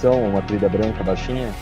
introdução, uma trilha branca baixinha?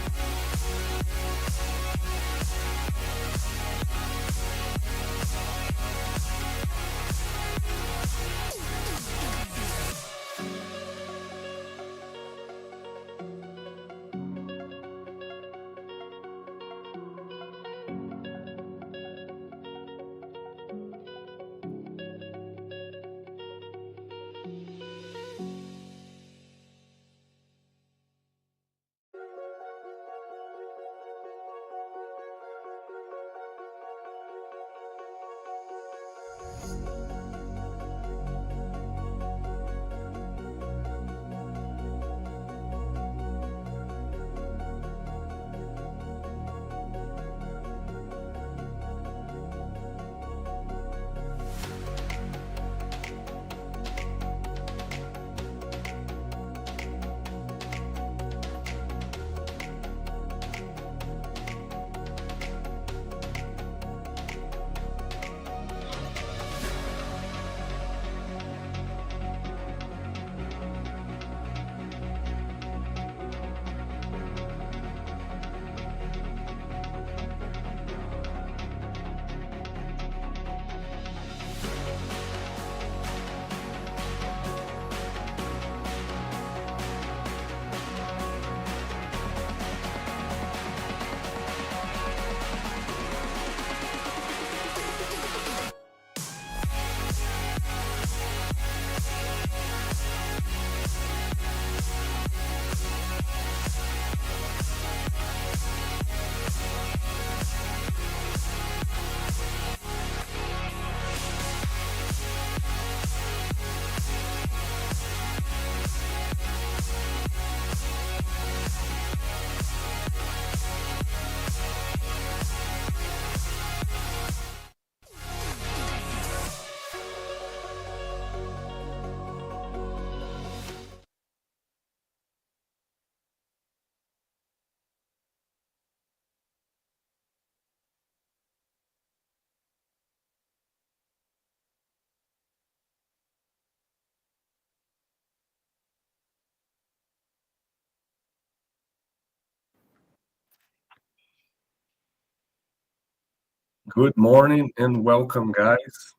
Good morning and welcome, guys.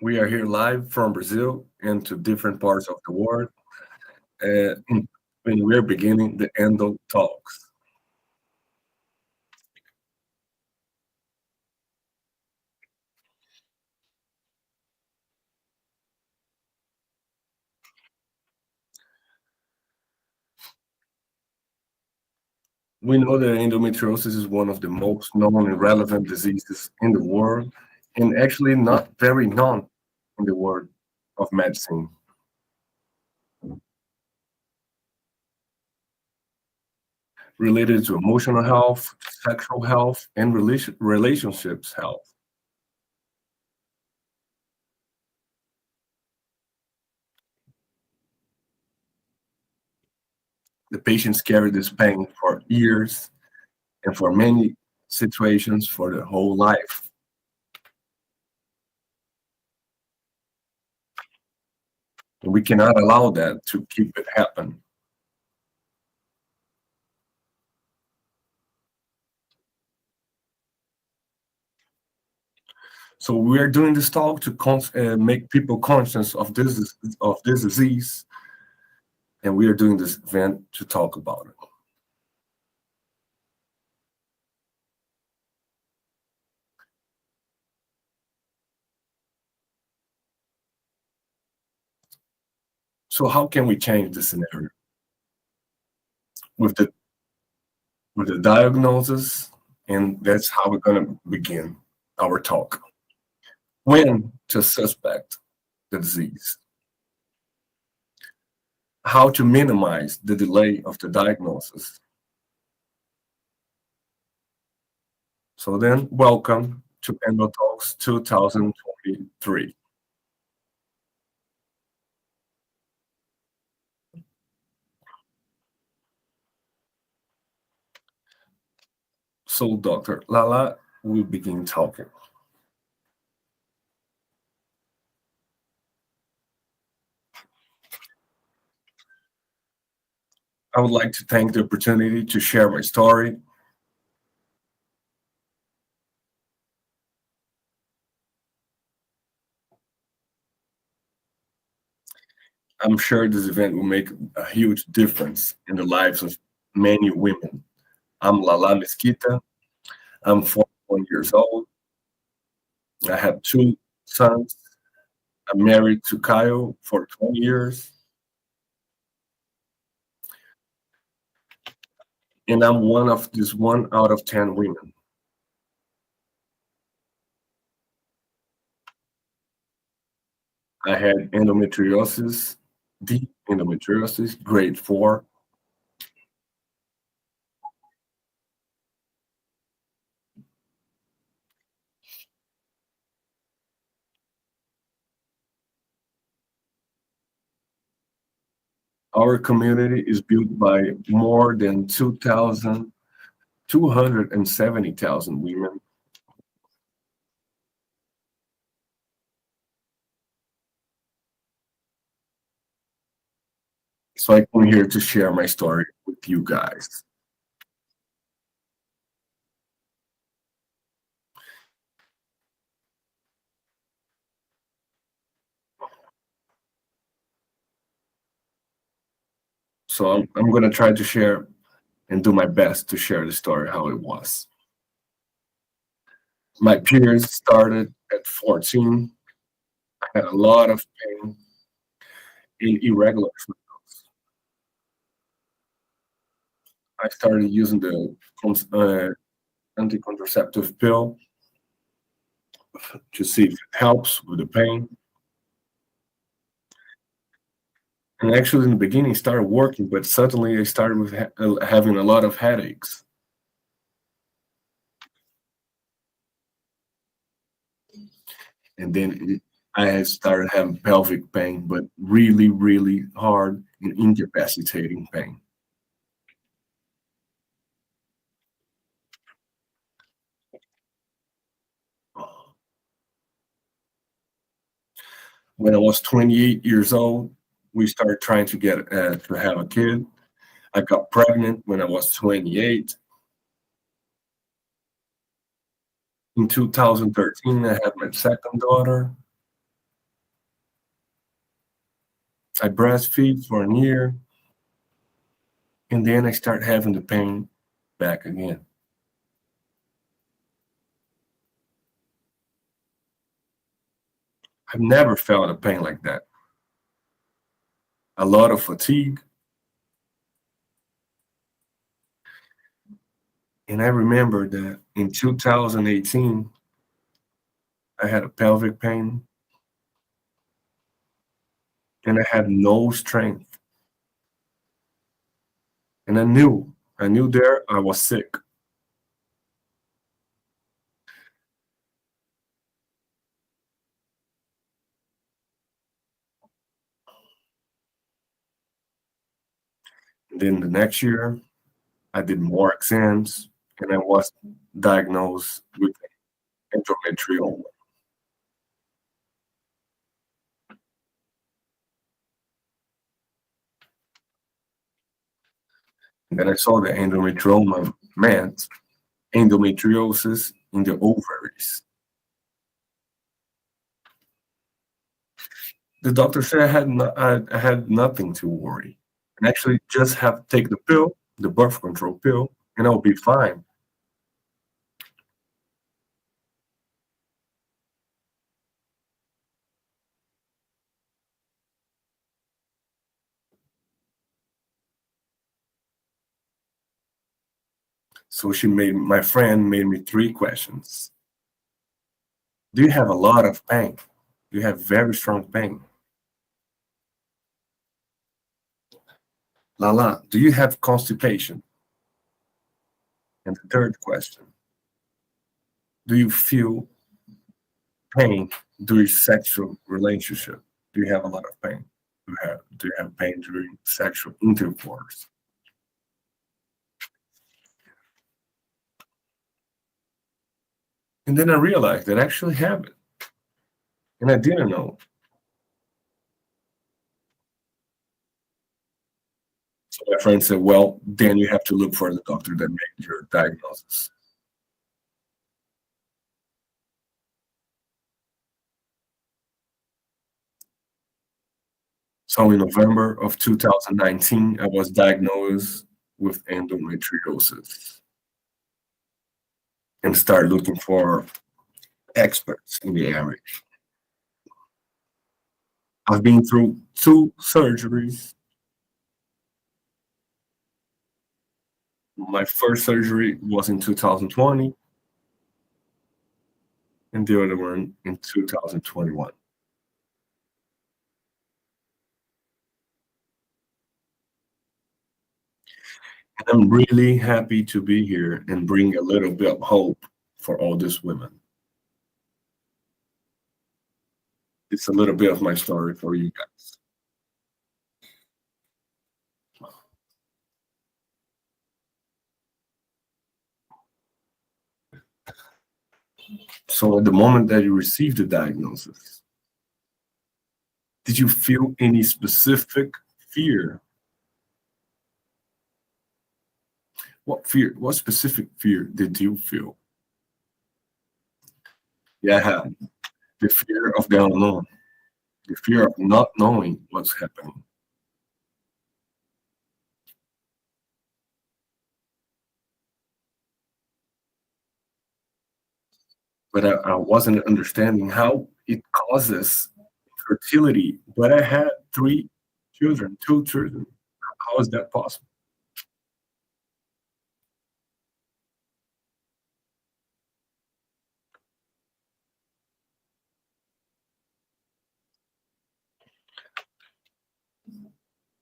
We are here live from Brazil and to different parts of the world. And we're beginning the EndoTalks. We know that endometriosis is one of the most known and relevant diseases in the world, and actually not very known in the world of medicine. Related to emotional health, sexual health, and relationships health. The patients carry this pain for years and for many situations for their whole life. And we cannot allow that to keep it happen. So we are doing this talk to make people conscious of this disease, and we are doing this event to talk about it. So how can we change the scenario? With the diagnosis, and that's how we're going to begin our talk. When to suspect the disease. How to minimize the delay of the diagnosis. So then, welcome to EndoTalks 2023. So Dr. Lala will begin talking. I would like to thank the opportunity to share my story. I'm sure this event will make a huge difference in the lives of many women. I'm Lala Mesquita. I'm 41 years old. I have two sons. I'm married to Kyle for 20 years, and I'm one of this 1 out of 10 women. I had endometriosis, deep endometriosis, grade 4. Our community is built by more than 270,000 women. So I come here to share my story with you guys. So I'm going to try to share and do my best to share the story how it was. My periods started at 14. I had a lot of pain and irregular cycles. I started using the anti-contraceptive pill to see if it helps with the pain. And actually, in the beginning, it started working, but suddenly I started with having a lot of headaches. And then I had started having pelvic pain, but really, really hard and incapacitating pain. When I was 28 years old, we started trying to get to have a kid. I got pregnant when I was 28. In 2013, I had my second daughter. I breastfeed for a year, and then I start having the pain back again. I've never felt a pain like that. A lot of fatigue. And I remember that in 2018, I had a pelvic pain and I had no strength. And I knew there I was sick. And then the next year, I did more exams and I was diagnosed with endometrioma. And then I saw that endometrioma meant endometriosis in the ovaries. The doctor said I had nothing to worry. And actually just have to take the pill, the birth control pill, and I'll be fine. So my friend made me 3 questions. Do you have a lot of pain? Do you have very strong pain? Lala, do you have constipation? And the third question, do you feel pain during sexual relationship? Do you have a lot of pain? Do you have pain during sexual intercourse? And then I realized that I actually have it. And I didn't know. So my friend said, well, then you have to look for the doctor that made your diagnosis. So in November of 2019, I was diagnosed with endometriosis and started looking for experts in the area. I've been through 2 surgeries. My first surgery was in 2020 and the other one in 2021. And I'm really happy to be here and bring a little bit of hope for all these women. It's a little bit of my story for you guys. So at the moment that you received the diagnosis, did you feel any specific fear? What specific fear did you feel? Yeah, the fear of the unknown, the fear of not knowing what's happening. But I wasn't understanding how it causes fertility. But I had 3 children, 2 children. How is that possible?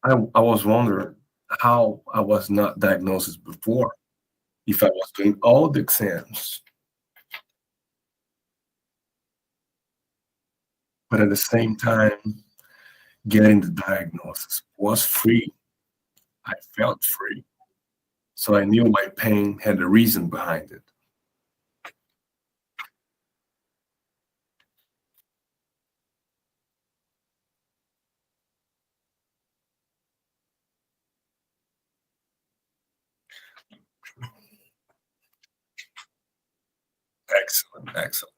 I was wondering how I was not diagnosed before, if I was doing all the exams, but at the same time, getting the diagnosis was free. I felt free. So I knew my pain had a reason behind it. Excellent, excellent.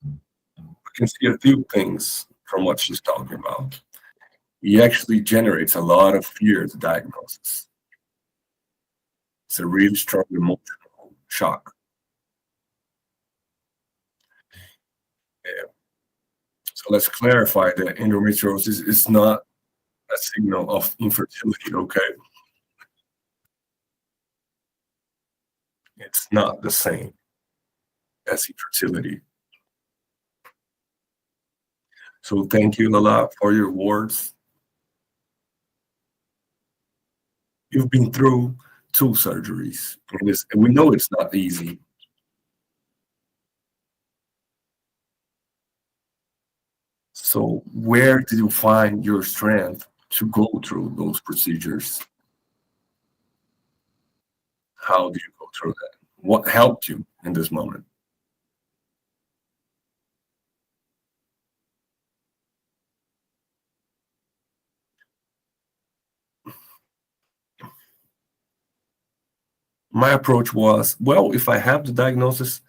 I can see a few things from what she's talking about. He actually generates a lot of fear, the diagnosis. It's a really strong emotional shock. Yeah. So let's clarify that endometriosis is not a signal of infertility, okay? It's not the same as infertility. So thank you, Lala, for your words. You've been through 2 surgeries, and we know it's not easy. So where did you find your strength to go through those procedures? How did you go through that? What helped you in this moment? My approach was, well, if I have the diagnosis,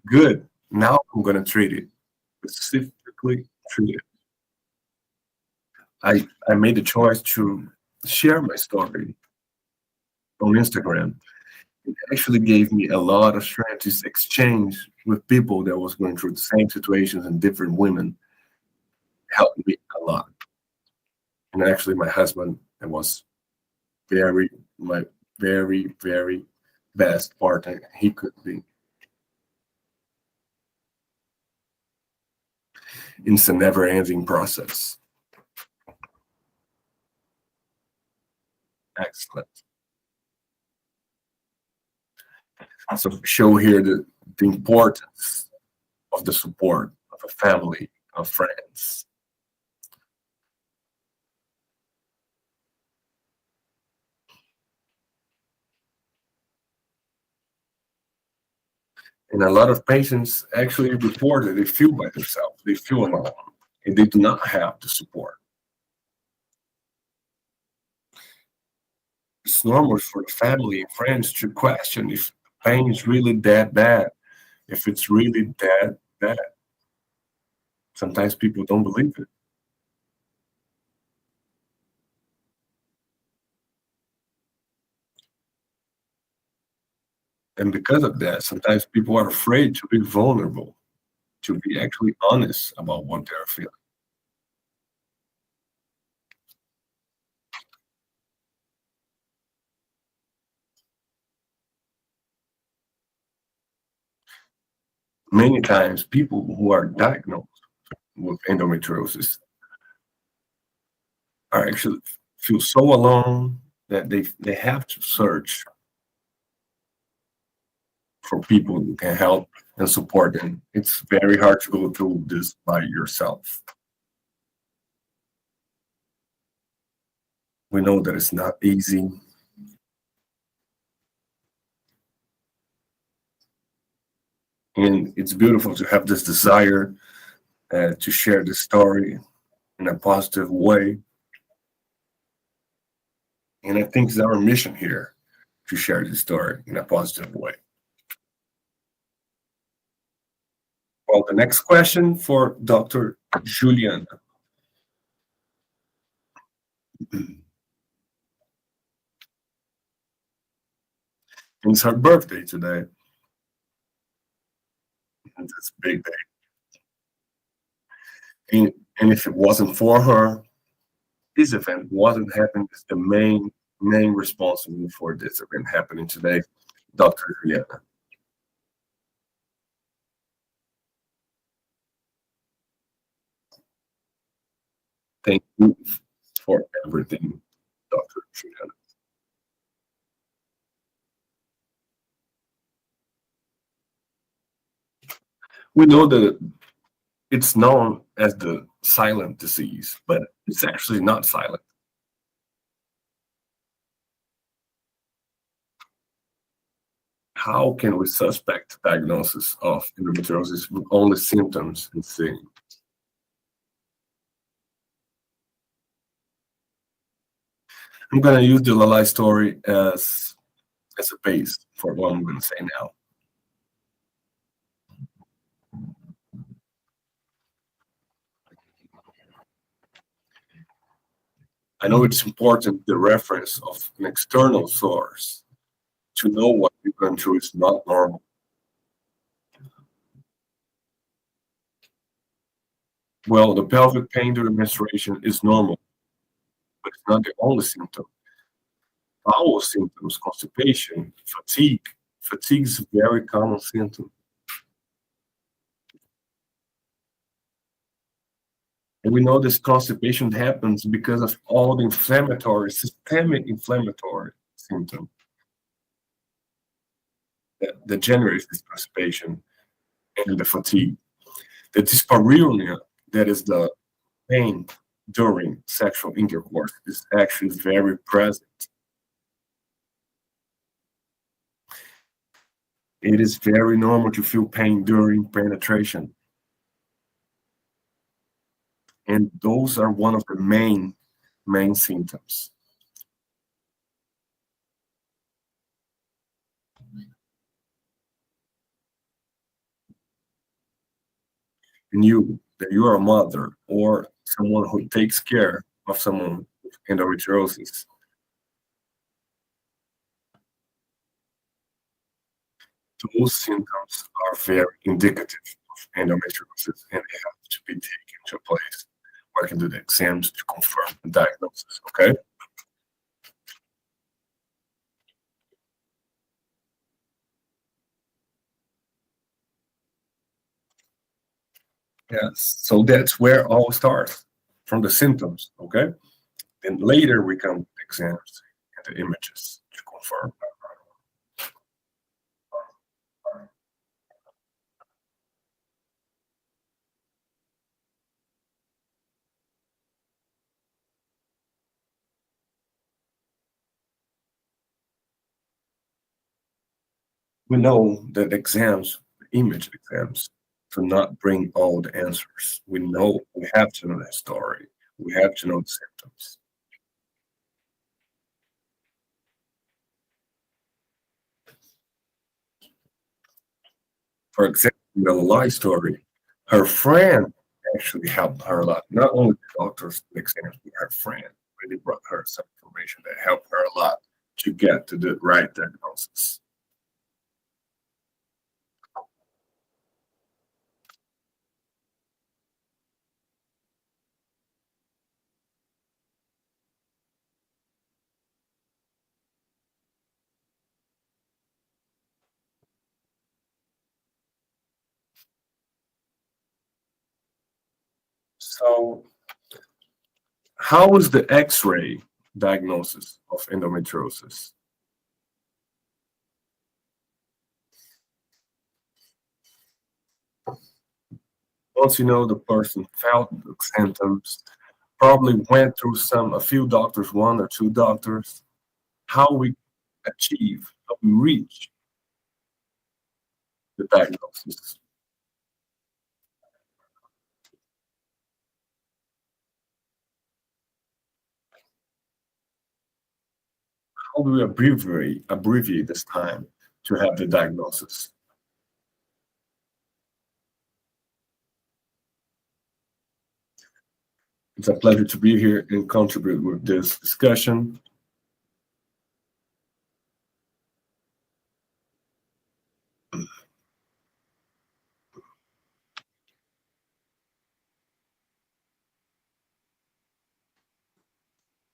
good. Now I'm going to treat it, specifically treat it. I made the choice to share my story on Instagram. It actually gave me a lot of strength to exchange with people that was going through the same situations, and different women helped me a lot. And actually, my husband was very my very best partner he could be. It's a never-ending process. Excellent. So show here the importance of the support of a family, of friends. And a lot of patients actually report that they feel by themselves, they feel alone, and they do not have the support. it's normal for the family and friends to question if pain is really that bad, if it's really that bad. Sometimes people don't believe it. And because of that, sometimes people are afraid to be vulnerable, to be actually honest about what they're feeling. Many times, people who are diagnosed with endometriosis are actually feel so alone that they have to search for people who can help and support them. It's very hard to go through this by yourself. We know that it's not easy. And it's beautiful to have this desire to share this story in a positive way. And I think it's our mission here to share this story in a positive way. Well, the next question for Dr. Julian. It's her birthday today. And it's a big day. And if it wasn't for her, this event wasn't happening. Is the main responsible for this event happening today, Dr. Juliana. Thank you for everything, Dr. Juliana. We know that it's known as the silent disease, but it's actually not silent. How can we suspect diagnosis of endometriosis with only symptoms and seeing? I'm going to use the Lalai story as a base for what I'm going to say now. I know it's important the reference of an external source to know what you've gone through is not normal. Well, the pelvic pain during menstruation is normal, but it's not the only symptom. Bowel symptoms, constipation, fatigue. Fatigue is a very common symptom. And we know this constipation happens because of all the inflammatory, systemic inflammatory symptom that generates this constipation and the fatigue. The dyspareunia, that is the pain during sexual intercourse, is actually very present. It is very normal to feel pain during penetration. And those are one of the main symptoms. And that you are a mother or someone who takes care of someone with endometriosis, those symptoms are very indicative of endometriosis and they have to be taken to a place where I can do the exams to confirm the diagnosis. Okay? Yes. So that's where all starts from the symptoms. Okay? Then later we come to the exams and the images to confirm. We know that exams, image exams, do not bring all the answers. We know we have to know the story. We have to know the symptoms. For example, in the life story, her friend actually helped her a lot. Not only the doctors exams, but her friend really brought her some information that helped her a lot to get to the right diagnosis. So, how is the X-ray diagnosis of endometriosis? Once you know the person felt the symptoms, probably went through a few doctors, one or two doctors, how we achieve, how we reach the diagnosis. How do we abbreviate this time to have the diagnosis? It's a pleasure to be here and contribute with this discussion.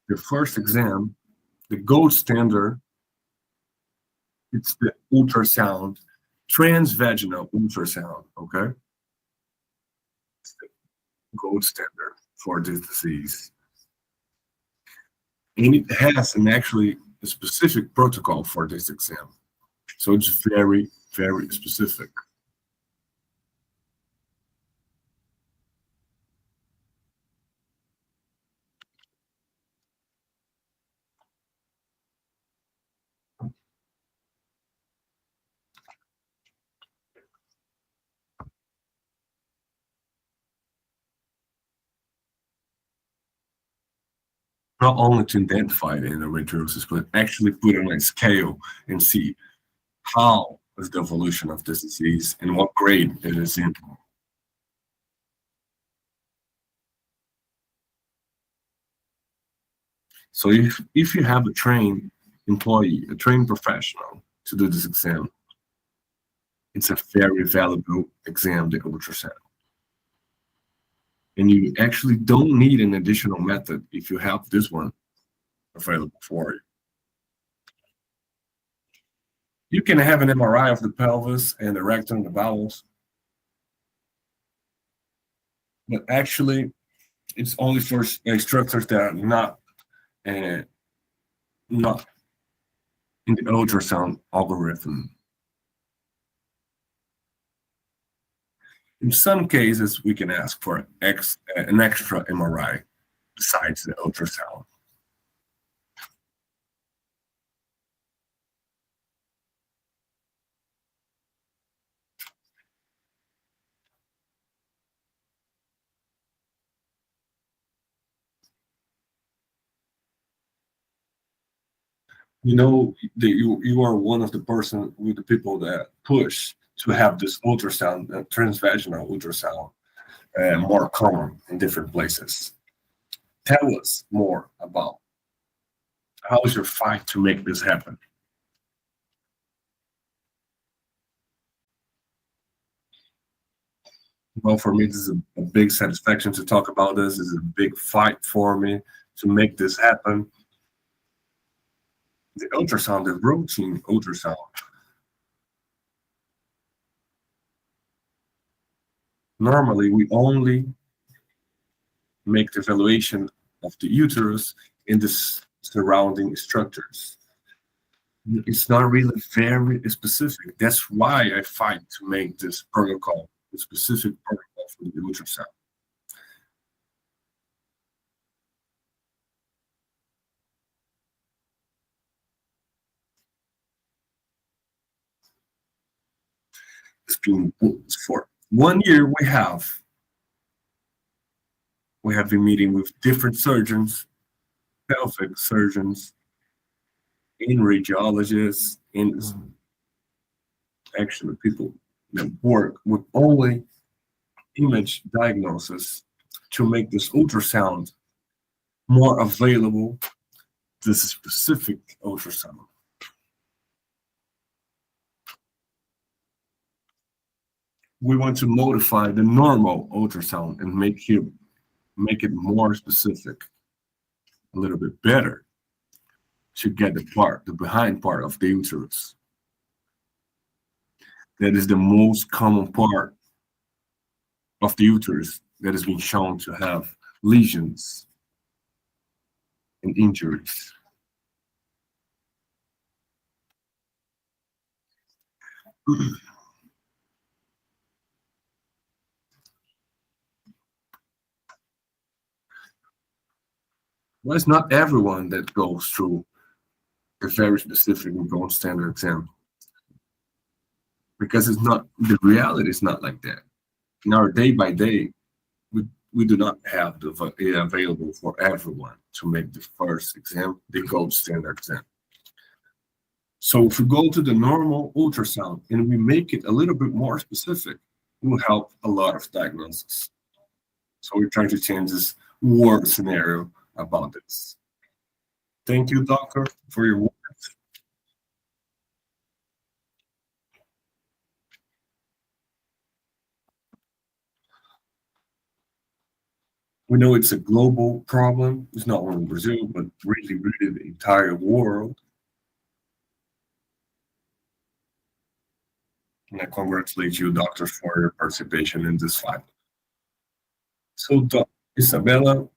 The first exam, the gold standard, it's the ultrasound, transvaginal ultrasound, okay? It's the gold standard for this disease. And it has an actually a specific protocol for this exam. So it's very, very specific. Not only to identify the endometriosis, but actually put on a scale and see how is the evolution of this disease and what grade it is in. So if you have a trained employee, a trained professional to do this exam, it's a very valuable exam, the ultrasound. And you actually don't need an additional method if you have this one available for you. You can have an MRI of the pelvis and the rectum, the bowels, but actually it's only for structures that are uh, not in the ultrasound algorithm. In some cases, we can ask for an extra MRI besides the ultrasound. You know, you are one of the person with the people that push to have this ultrasound, transvaginal ultrasound, more common in different places. Tell us more about how is your fight to make this happen. Well, for me, this is a big satisfaction to talk about this. This is a big fight for me to make this happen. The ultrasound, the routine ultrasound, normally we only make the evaluation of the uterus in the surrounding structures. It's not really very specific. That's why I fight to make this protocol, a specific protocol for the ultrasound. It's been for 1 year. We have been meeting with different surgeons, pelvic surgeons, and radiologists, and actually people that work with only image diagnosis to make this ultrasound more available, this specific ultrasound. We want to modify the normal ultrasound and make it more specific, a little bit better, to get the behind part of the uterus. That is the most common part of the uterus that has been shown to have lesions and injuries. Well, it's not everyone that goes through a very specific and gold standard exam, because the reality is not like that. In our day by day, we do not have it available for everyone to make the first exam, the gold standard exam. So if we go to the normal ultrasound and we make it a little bit more specific, it will help a lot of diagnosis. So we're trying to change this world scenario about this. Thank you, doctor, for your work. We know it's a global problem. It's not only in Brazil, but really the entire world. And I congratulate you, doctors, for your participation in this fight. So, Dr. Isabella,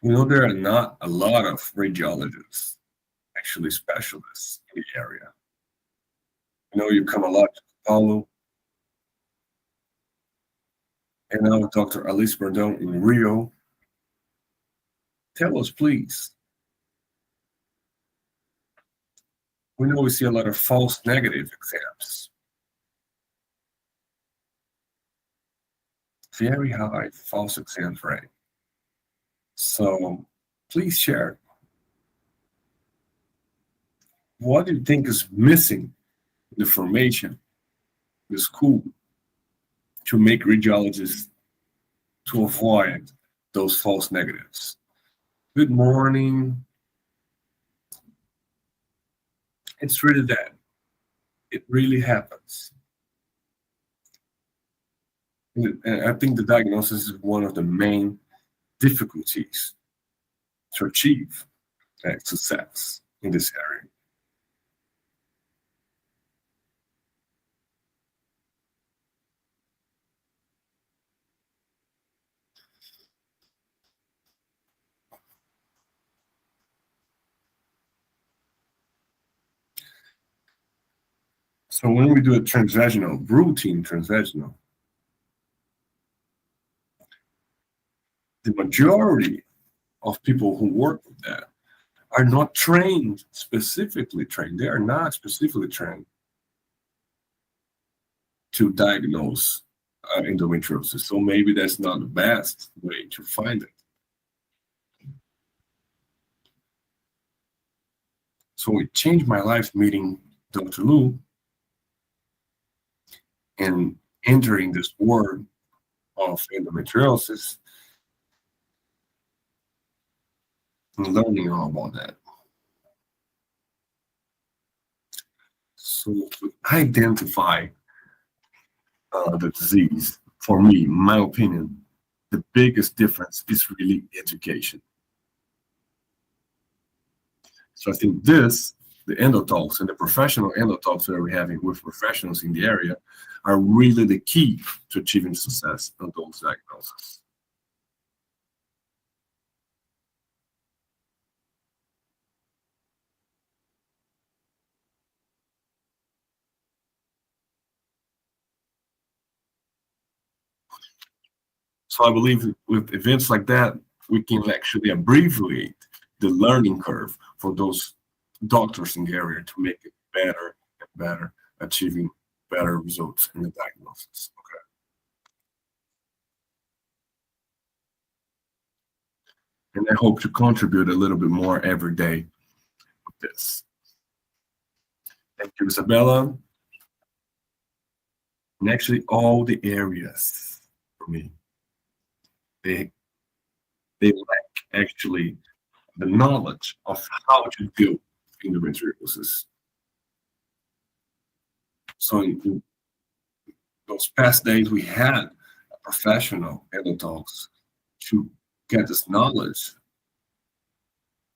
there are not a lot of radiologists, actually specialists in the area. You come a lot to Paulo. And now Dr. Alice Brandon in Rio. Tell us, please. We know we see a lot of false negative exams. Very high false exam rate. So please share. What do you think is missing in the formation, the school, to make radiologists to avoid those false negatives? Good morning. It's really that. It really happens. And I think the diagnosis is one of the main difficulties to achieve success in this area. So when we do a transvaginal, routine transvaginal, the majority of people who work with that are not specifically trained. They are not specifically trained to diagnose endometriosis. So maybe that's not the best way to find it. So it changed my life meeting Dr. Lu and entering this world of endometriosis and learning all about that. So to identify the disease, for me, in my opinion, the biggest difference is really education. So I think the EndoTalks and the professional EndoTalks that we're having with professionals in the area are really the key to achieving success on those diagnoses. So I believe with events like that, we can actually abbreviate the learning curve for those doctors in the area to make it better and better, achieving better results in the diagnosis. Okay. And I hope to contribute a little bit more every day with this. Thank you, Isabella. And actually, all the areas for me, they they lack actually the knowledge of how to deal with endometriosis. So in those past days, we had a professional EndoTalks to get this knowledge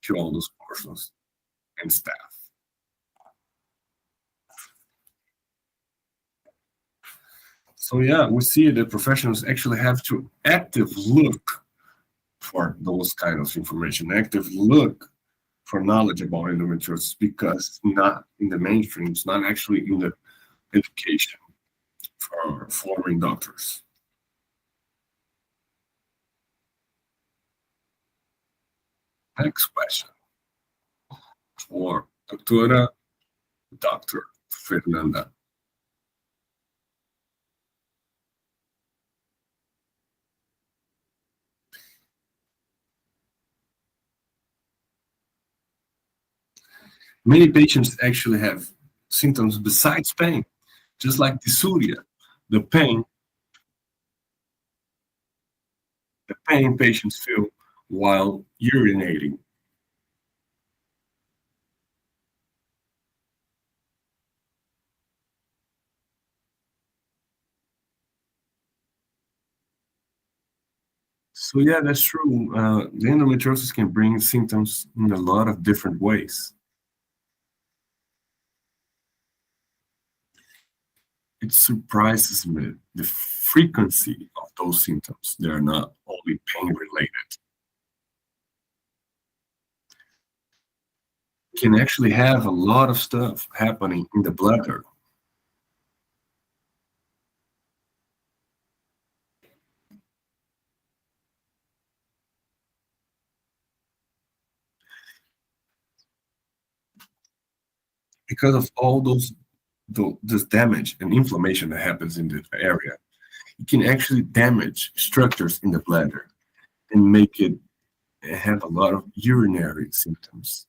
to all those persons and staff. So yeah, we see that professionals actually have to active look for those kind of information, active look for knowledge about endometriosis because it's not in the mainstream, it's not actually in the education for foreign doctors. Next question for Dr. Fernanda. Many patients actually have symptoms besides pain, just like dysuria. The pain, the pain patients feel while urinating. So yeah, that's true. The endometriosis can bring symptoms in a lot of different ways. It surprises me the frequency of those symptoms. They're not only pain related. You can actually have a lot of stuff happening in the bladder. Because of all this damage and inflammation that happens in the area, it can actually damage structures in the bladder and make it have a lot of urinary symptoms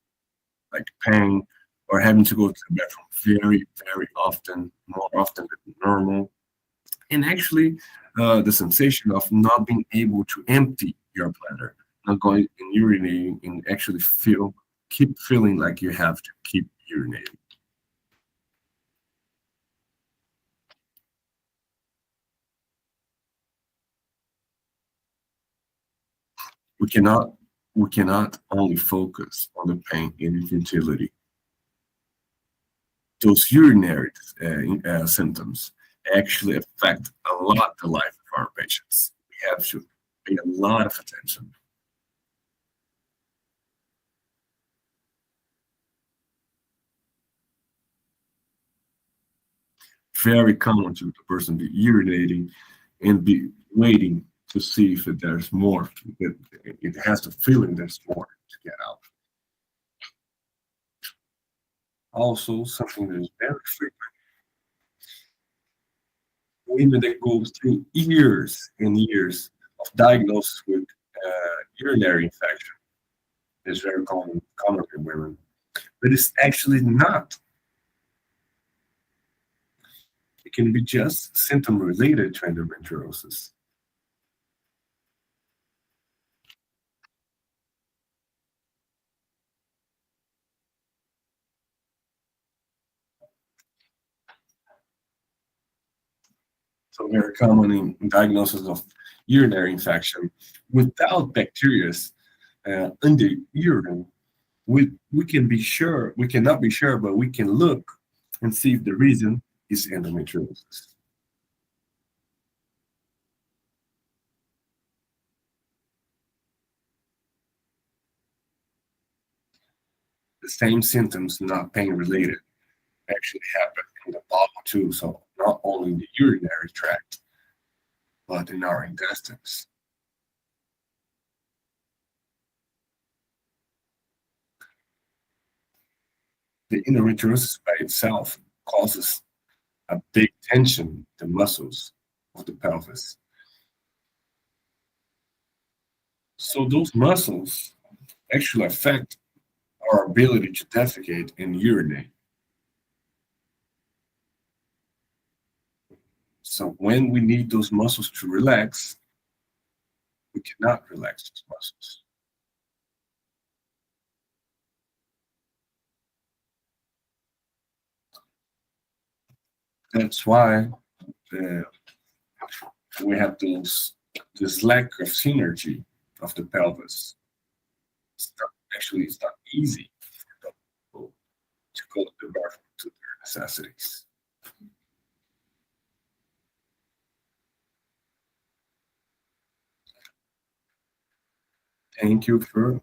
like pain or having to go to the bathroom very, very often, more often than normal. And actually, the sensation of not being able to empty your bladder, not going and urinating, and actually keep feeling like you have to keep urinating. We cannot we cannot only focus on the pain and infertility. Those urinary symptoms actually affect a lot the life of our patients. We have to pay a lot of attention. Very common to the person be urinating and be waiting to see if there's more. It has the feeling there's more to get out. Also, something that is very frequent, women that go through years and years of diagnosis with urinary infection is very common in women, but it's actually not. It can be just symptom related to endometriosis. So very common in diagnosis of urinary infection without bacteria in the urine. We can be sure, we cannot be sure, but we can look and see if the reason is endometriosis. The same symptoms, not pain related, actually happen in the bowel too. So not only in the urinary tract, but in our intestines. The endometriosis by itself causes a big tension in the muscles of the pelvis. So those muscles actually affect our ability to defecate and urinate. So when we need those muscles to relax, we cannot relax those muscles. That's why uh, we have this lack of synergy of the pelvis. It's not easy for people to go to the bathroom to their necessities. Thank you for.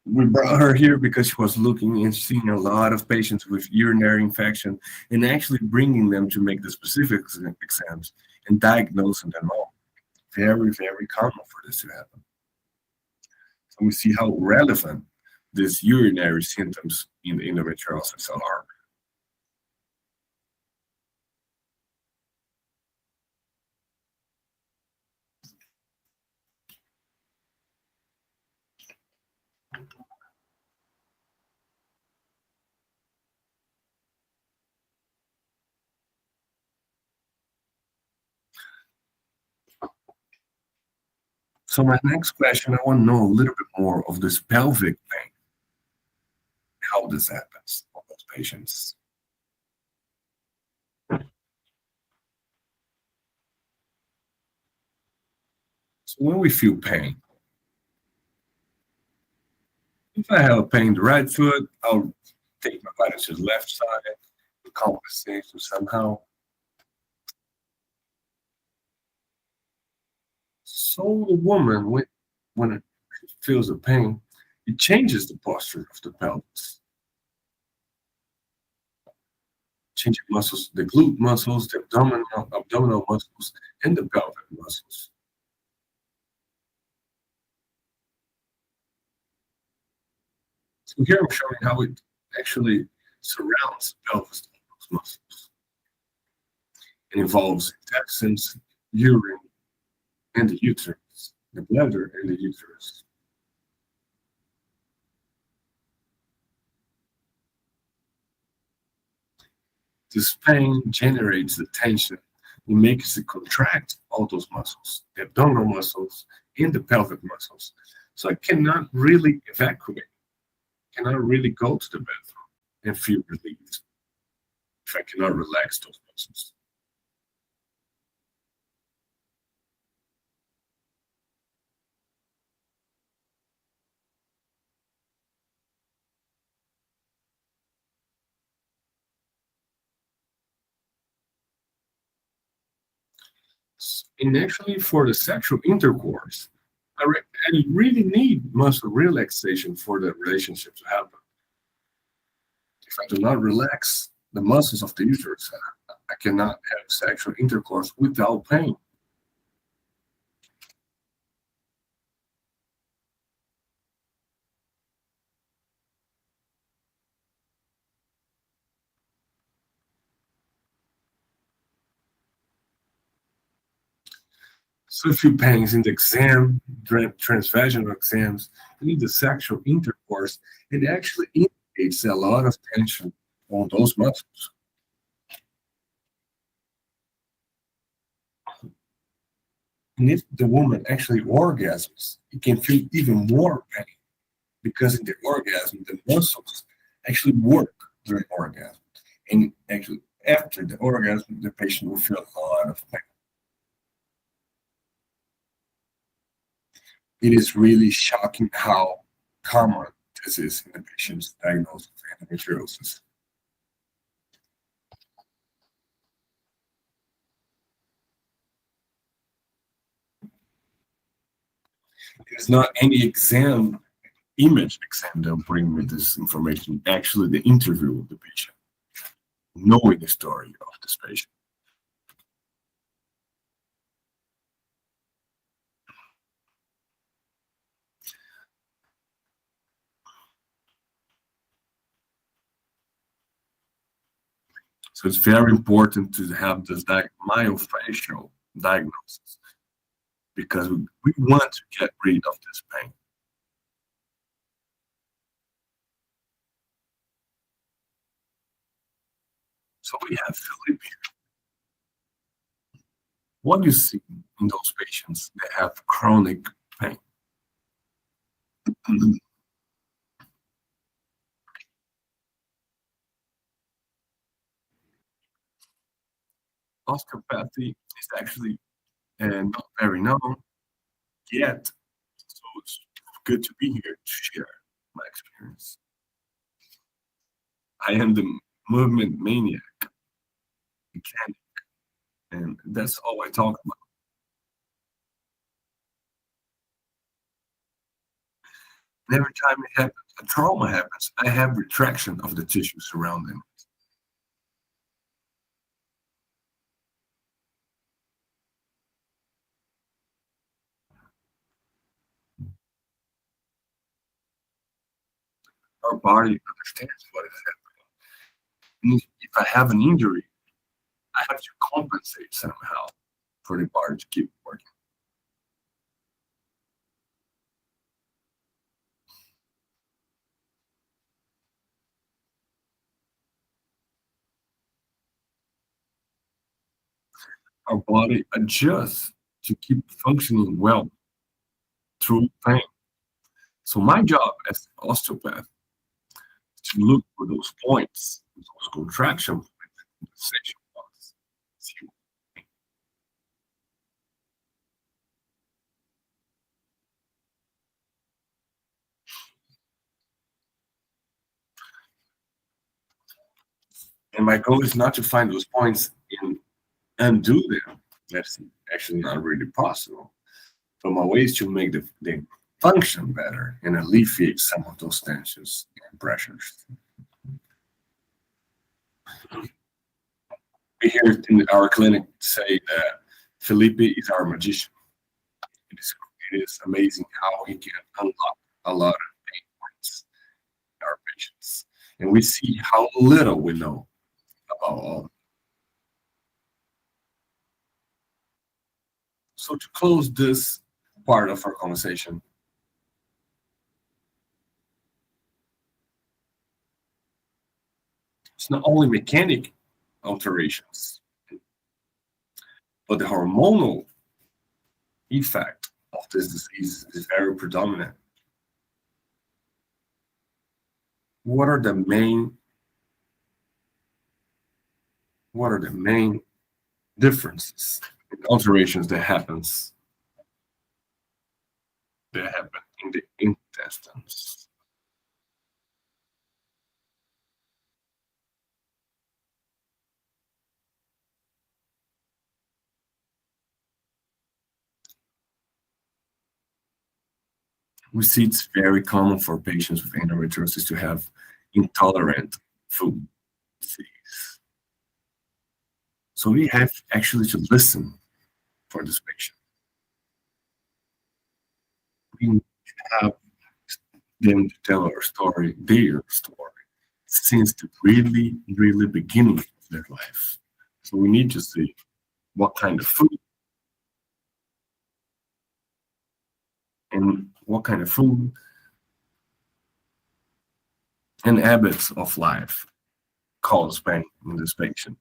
We brought her here because she was looking and seeing a lot of patients with urinary infection and actually bringing them to make the specific exams and diagnosing them all. Very, very common for this to happen. So we see how relevant these urinary symptoms in the endometriosis are. So my next question, I want to know a little bit more of this pelvic pain, how this happens for those patients. So when we feel pain, if I have pain in the right foot, I'll take my body to the left side to compensate somehow. So the woman, when it feels the pain, it changes the posture of the pelvis. Changing muscles, the glute muscles, the abdominal muscles, and the pelvic muscles. So here I'm showing how it actually surrounds the pelvis with those muscles. It involves intestines, urine, and the uterus, the bladder and the uterus. This pain generates the tension. It makes it contract all those muscles, the abdominal muscles and the pelvic muscles. So I cannot really evacuate, cannot really go to the bathroom and feel relieved if I cannot relax those muscles. And actually, for the sexual intercourse, I really need muscle relaxation for the relationship to happen. If I do not relax the muscles of the uterus, I cannot have sexual intercourse without pain. So if you pains in the exam, transvaginal exams, you need the sexual intercourse, it actually indicates a lot of tension on those muscles. And if the woman actually orgasms, it can feel even more pain because in the orgasm, the muscles actually work during orgasm. And actually, after the orgasm, the patient will feel a lot of pain. It is really shocking how common this is in the patients diagnosed with endometriosis. It's not any image exam that will bring me this information, actually the interview with the patient, knowing the story of this patient. So it's very important to have this myofascial diagnosis because we want to get rid of this pain. So we have Philippe. What do you see in those patients that have chronic pain? Osteopathy is actually not very known yet, so it's good to be here to share my experience. I am the movement maniac mechanic, and that's all I talk about. And every time it happens, a trauma happens, I have retraction of the tissue surrounding. Our body understands what is happening. And if I have an injury, I have to compensate somehow for the body to keep working. Our body adjusts to keep functioning well through pain. So my job as an osteopath is to look for those points, those contraction points, sensation points. And my goal is not to find those points and undo them. That's actually not really possible. But my way is to make the function better and alleviate some of those tensions and pressures. We here in our clinic say that Felipe is our magician. It is amazing how he can unlock a lot of pain points in our patients. And we see how little we know about all. So to close this part of our conversation, it's not only mechanic alterations, but the hormonal effect of this disease is very predominant. What are the main differences and alterations that happen in the intestines? We see it's very common for patients with endometriosis to have intolerant food disease. So we have actually to listen for this patient. We have them to tell our story, their story, since the really, really beginning of their life. So we need to see what kind of food and and habits of life cause pain in this patient.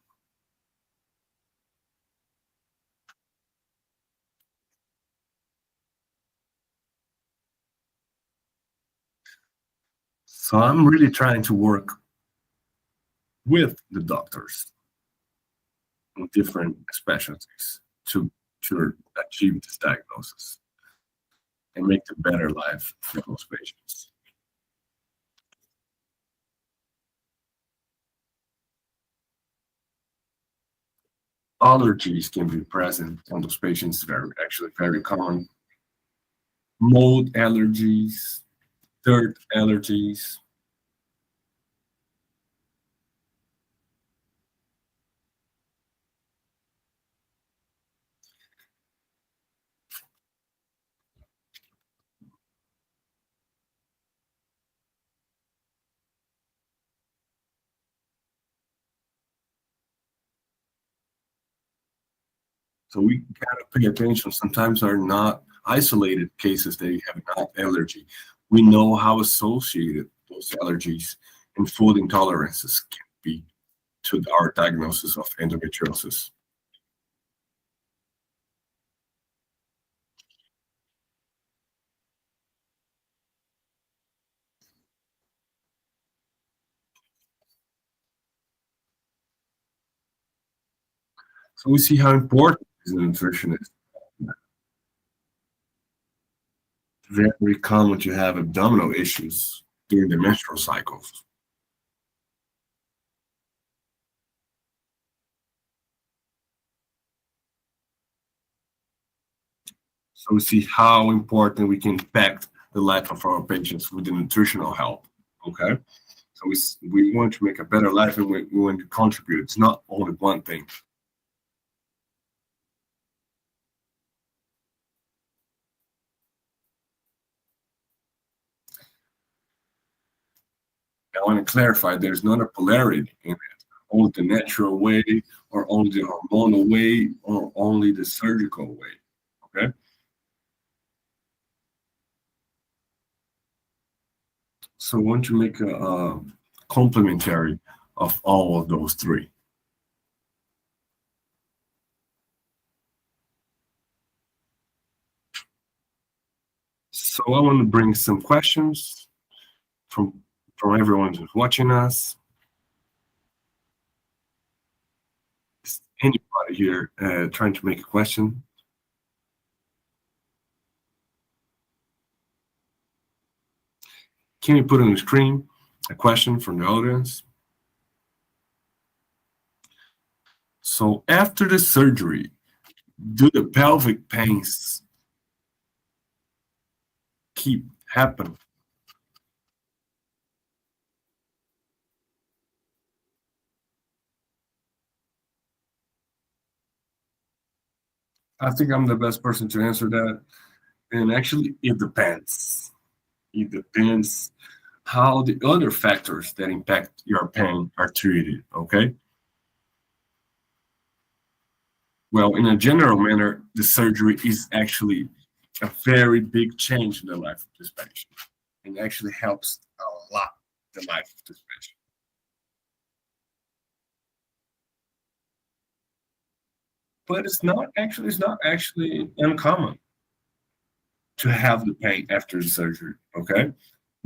So I'm really trying to work with the doctors in different specialties to achieve this diagnosis and make a better life for those patients. Allergies can be present on those patients, actually very common. Mold allergies, dirt allergies. So we gotta pay attention. Sometimes are not isolated cases they have not allergy. We know how associated those allergies and food intolerances can be. to our diagnosis of endometriosis. So we see how important nutrition is. Very common to have abdominal issues during the menstrual cycles. So we see how important we can impact the life of our patients with the nutritional help. Okay, so we want to make a better life, and we want to contribute. It's not only one thing. I want to clarify: there's not a polarity in it. Only the natural way, or only the hormonal way, or only the surgical way. Okay. So I want to make a complementary of all of those three. So I want to bring some questions from everyone who's watching us. Is anybody here trying to make a question? Can you put on the screen a question from the audience? So after the surgery, do the pelvic pains keep happening? I think I'm the best person to answer that. And actually, it depends. It depends how the other factors that impact your pain are treated, okay? Well, in a general manner, the surgery is actually a very big change in the life of this patient and actually helps a lot the life of this patient. But it's not actually uncommon to have the pain after the surgery, okay?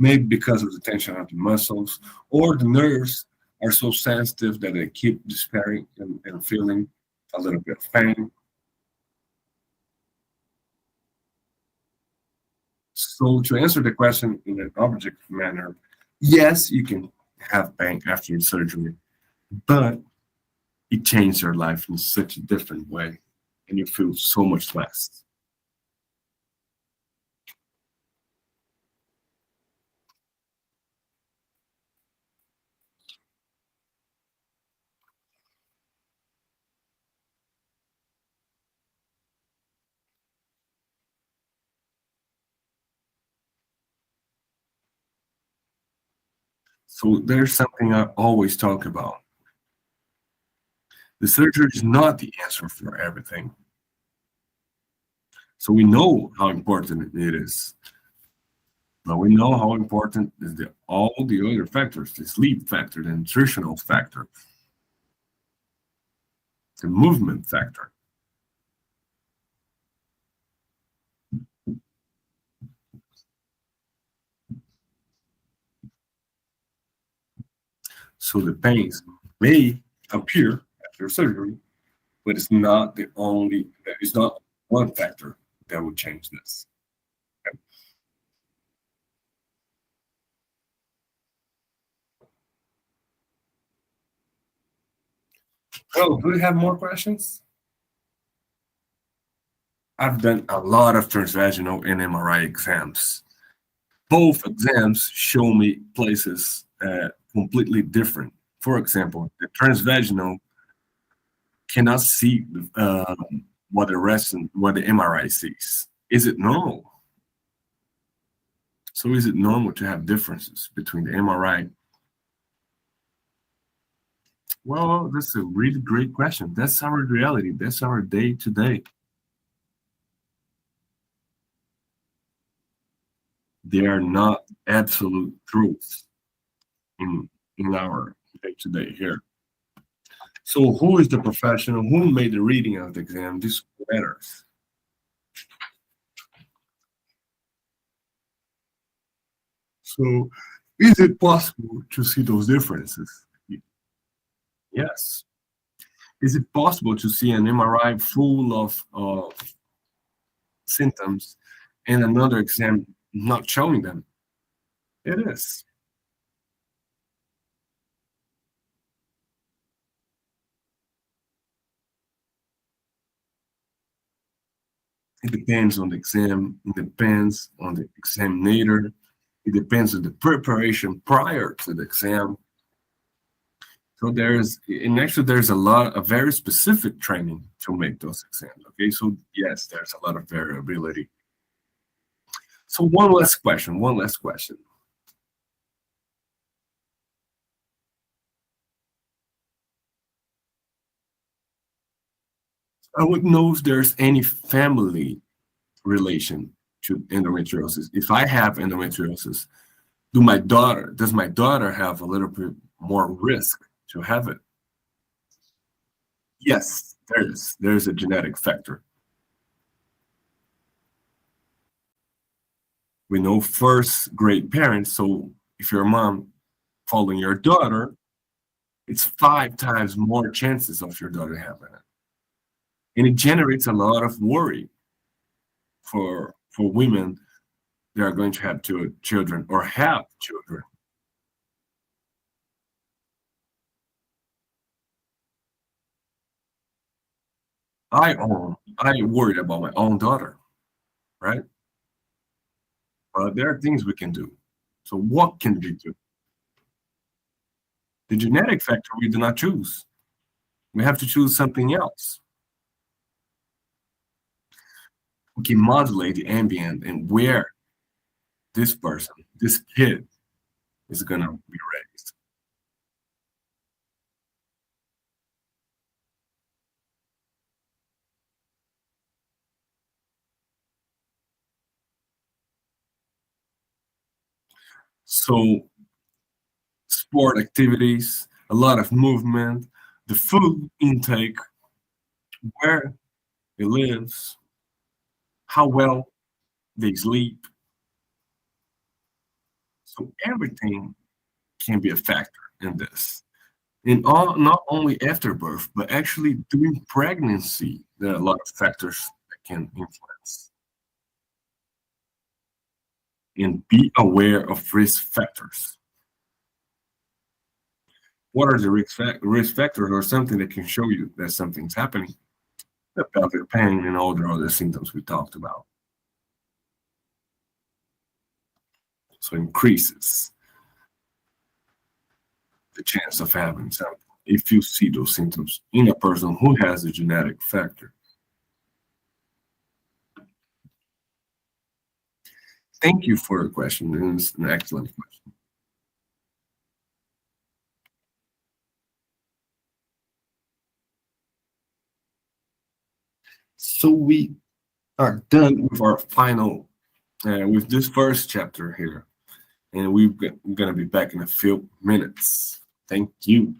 Maybe because of the tension of the muscles or the nerves are so sensitive that they keep despairing and feeling a little bit of pain. So to answer the question in an objective manner, yes, you can have pain after surgery, but it changed your life in such a different way, and you feel so much less. So there's something I always talk about. The surgery is not the answer for everything. So we know how important it is, but we know how important is all the other factors, the sleep factor, the nutritional factor, the movement factor. So the pains may appear after surgery, but it's not the only, it's not one factor that will change this. Okay? Well, do we have more questions? I've done a lot of transvaginal and MRI exams. Both exams show me places completely different. For example, the transvaginal cannot see what what the MRI sees. Is it normal? So is it normal to have differences between the MRI? Well, that's a really great question. That's our reality. That's our day to day. They are not absolute truths in our day to day here. So who is the professional? Who made the reading of the exam? This matters. So is it possible to see those differences? Yes. Is it possible to see an MRI full of symptoms and another exam not showing them? It is. It depends on the exam, it depends on the examiner, it depends on the preparation prior to the exam. So there's a very specific training to make those exams. Okay, so yes, there's a lot of variability. So one last question. I would know if there's any family relation to endometriosis. If I have endometriosis, does my daughter have a little bit more risk to have it? Yes, there's a genetic factor. We know first grade parents, so if your mom following your daughter, it's 5 times more chances of your daughter having it. And it generates a lot of worry for women that are going to have children or have children. I worried about my own daughter, right? But there are things we can do. So what can we do? The genetic factor we do not choose. We have to choose something else. We can modulate the ambient and where this person, this kid, is gonna be raised. So sport activities, a lot of movement, the food intake, where he lives, how well they sleep. So everything can be a factor in this. And not only after birth, but actually during pregnancy, there are a lot of factors that can influence. And be aware of risk factors. What are the risk factors or something that can show you that something's happening? The pelvic pain and all the other symptoms we talked about. So increases the chance of having something if you see those symptoms in a person who has a genetic factor. Thank you for your question. It's an excellent question. So we are done with our final, with this first chapter here. And we're going to be back in a few minutes. Thank you.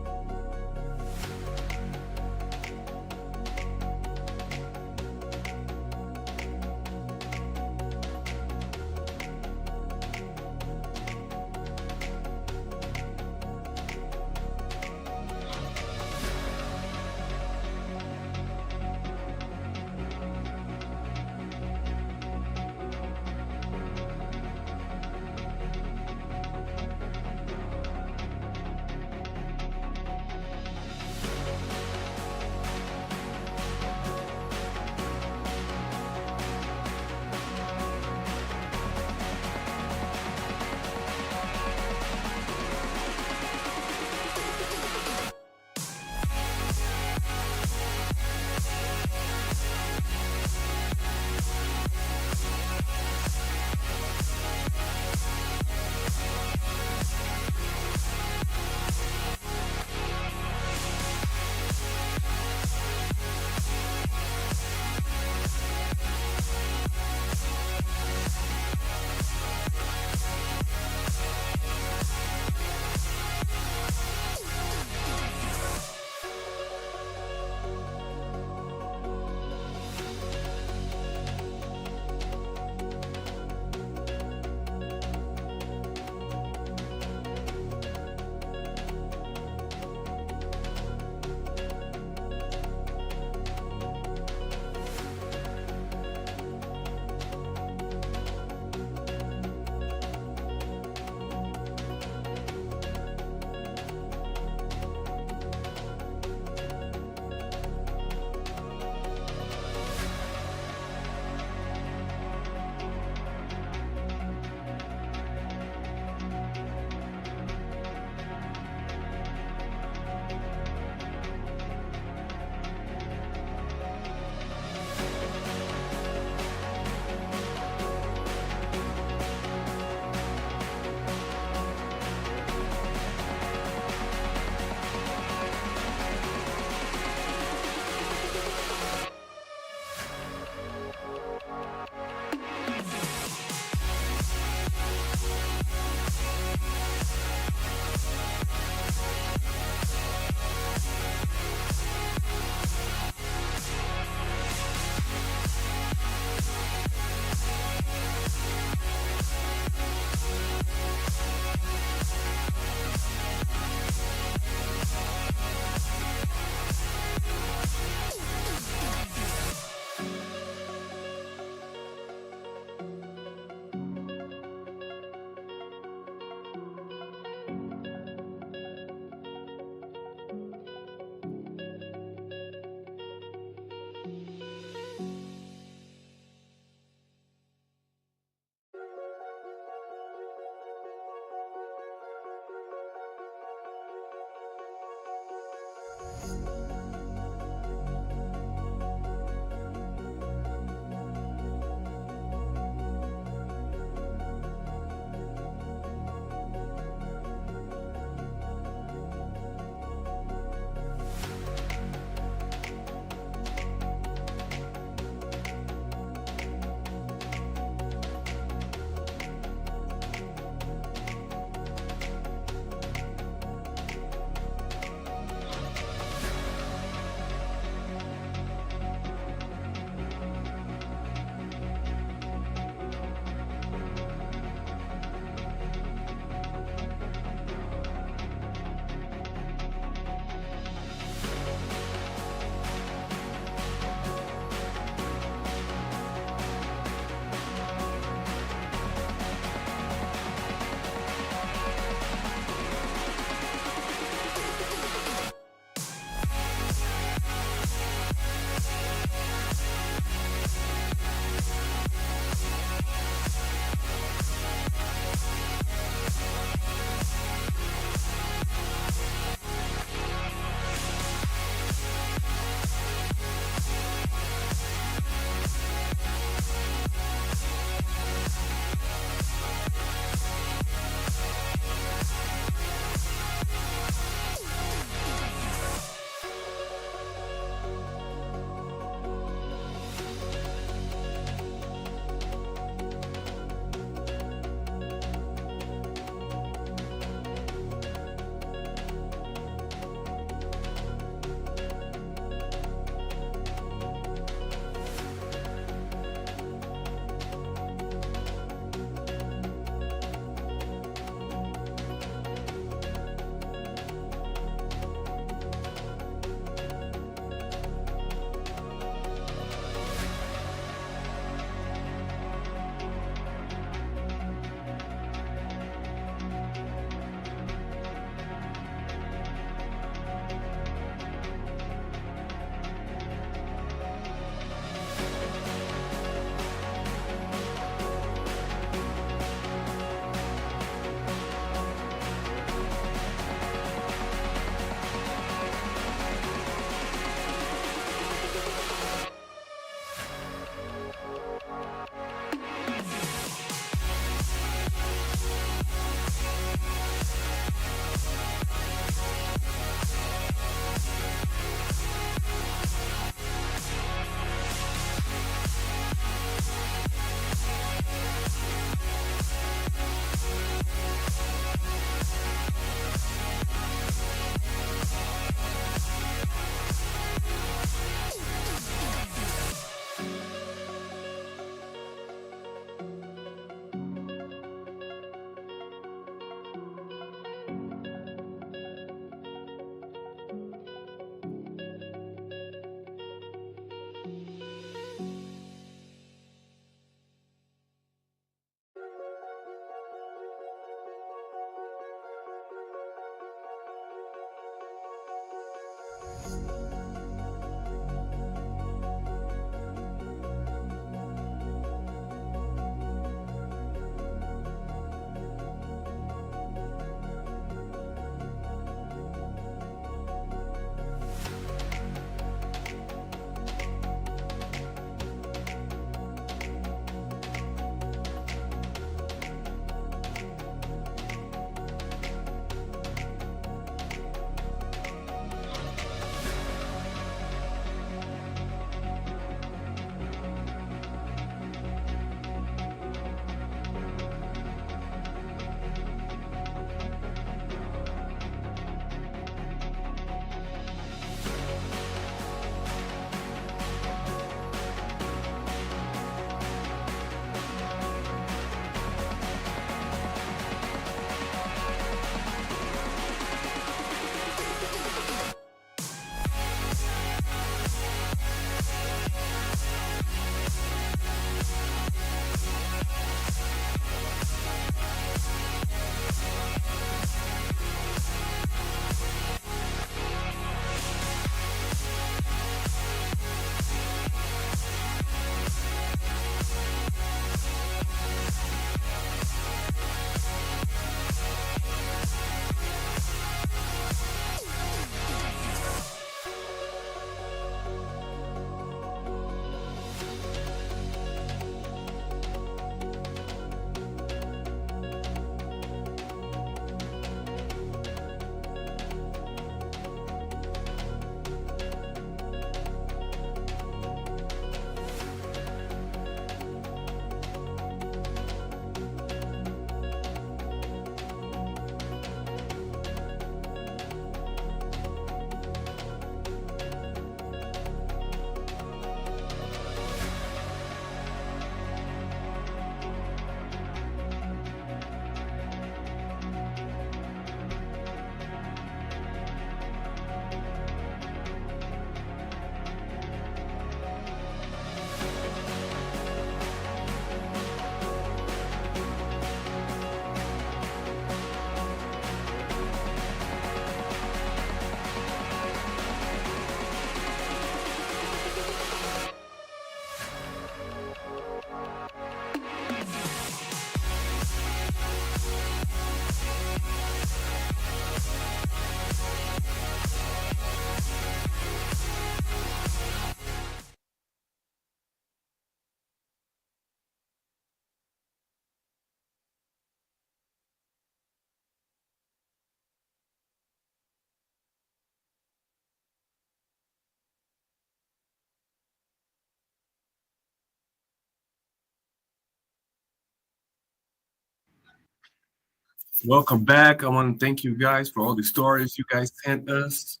Welcome back. I want to thank you guys for all the stories you guys sent us.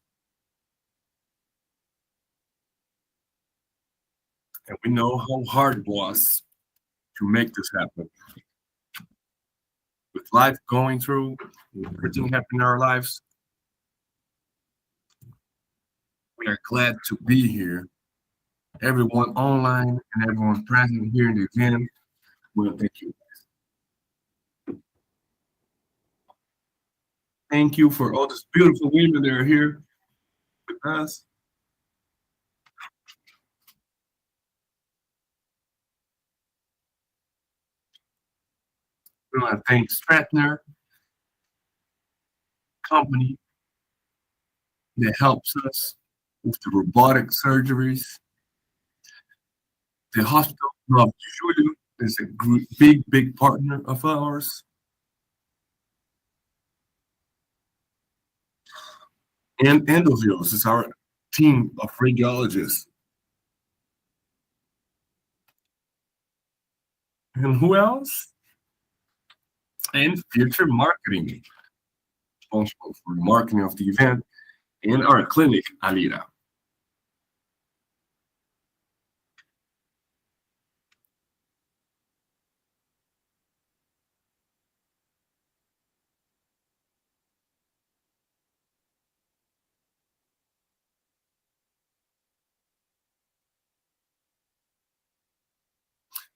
And we know how hard it was to make this happen. With life going through, with everything happening in our lives, we are glad to be here. Everyone online and everyone present here in the event, we want to thank you. Thank you for all these beautiful women that are here with us. We want to thank Stratner Company that helps us with the robotic surgeries. The hospital of Julio is a big partner of ours. And EndoTalks is our team of radiologists. And who else? And future marketing, responsible for the marketing of the event, and our clinic, Alira.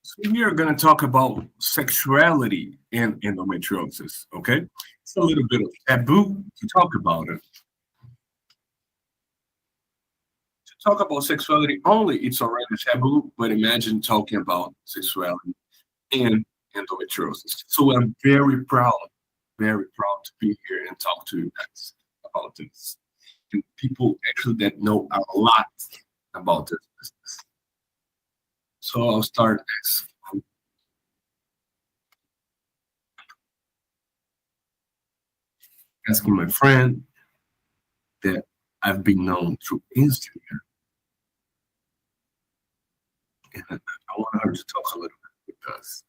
So we are going to talk about sexuality and endometriosis, okay? It's a little bit of taboo to talk about it. To talk about sexuality only, it's already taboo, but imagine talking about sexuality and endometriosis. So I'm very proud to be here and talk to you guys about this. And people actually that know a lot about this business. So I'll start asking my friend that I've been known through Instagram. And I want her to talk a little bit with us.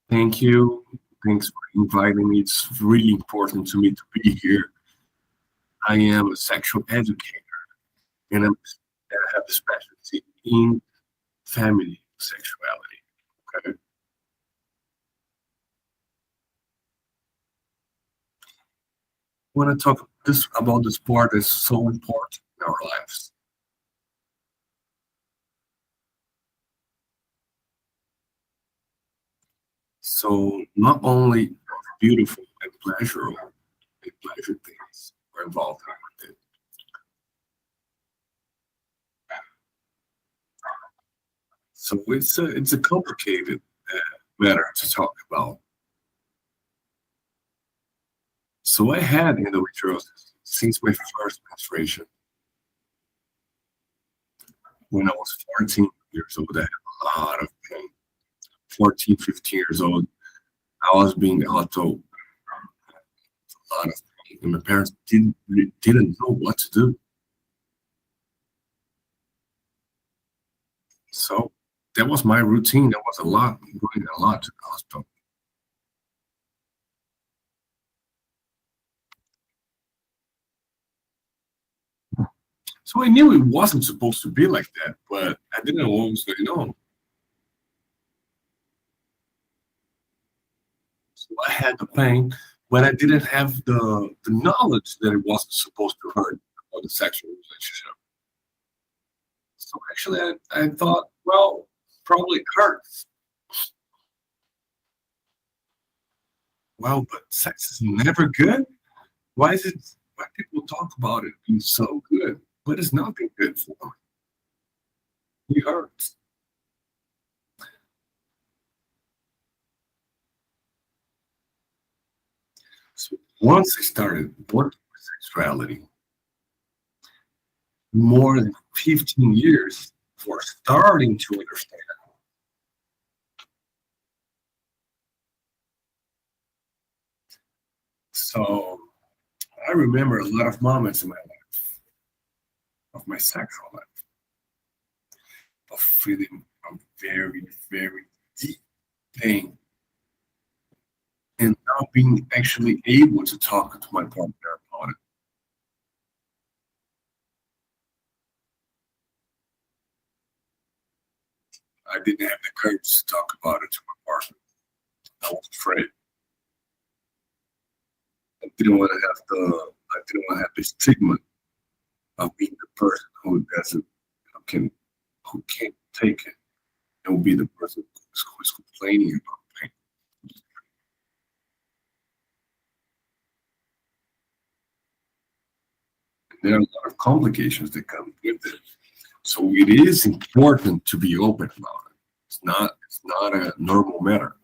Thank you. Thanks for inviting me. It's really important to me to be here. I am a sexual educator and I have a specialty in family sexuality. Okay. I want to talk about this part that's so important in our lives. So not only beautiful and pleasure things are involved with it. So it's a complicated matter to talk about. So I had endometriosis since my first menstruation. When I was 14 years old, I had a lot of pain. 14, 15 years old, I was being auto a lot of pain, and my parents didn't know what to do. So that was my routine. That was a lot, going a lot to the hospital. So I knew it wasn't supposed to be like that, but I didn't know what was going on. So I had the pain, but I didn't have the knowledge that it wasn't supposed to hurt about the sexual relationship. So actually, I thought, well, probably it hurts. Well, but sex is never good. Why is it? Why people talk about it being so good, but it's nothing good for them. It hurts. So once I started working with sexuality, more than 15 years for starting to understand. So I remember a lot of moments in my life. of my sexual life, of feeling a very, very deep pain and not being actually able to talk to my partner about it. I didn't have the courage to talk about it to my partner. I was afraid. I didn't want to have the stigma of being the person who doesn't who can who can't take it and will be the person who's complaining about pain. There are a lot of complications that come with it. So it is important to be open about it. It's not a normal matter.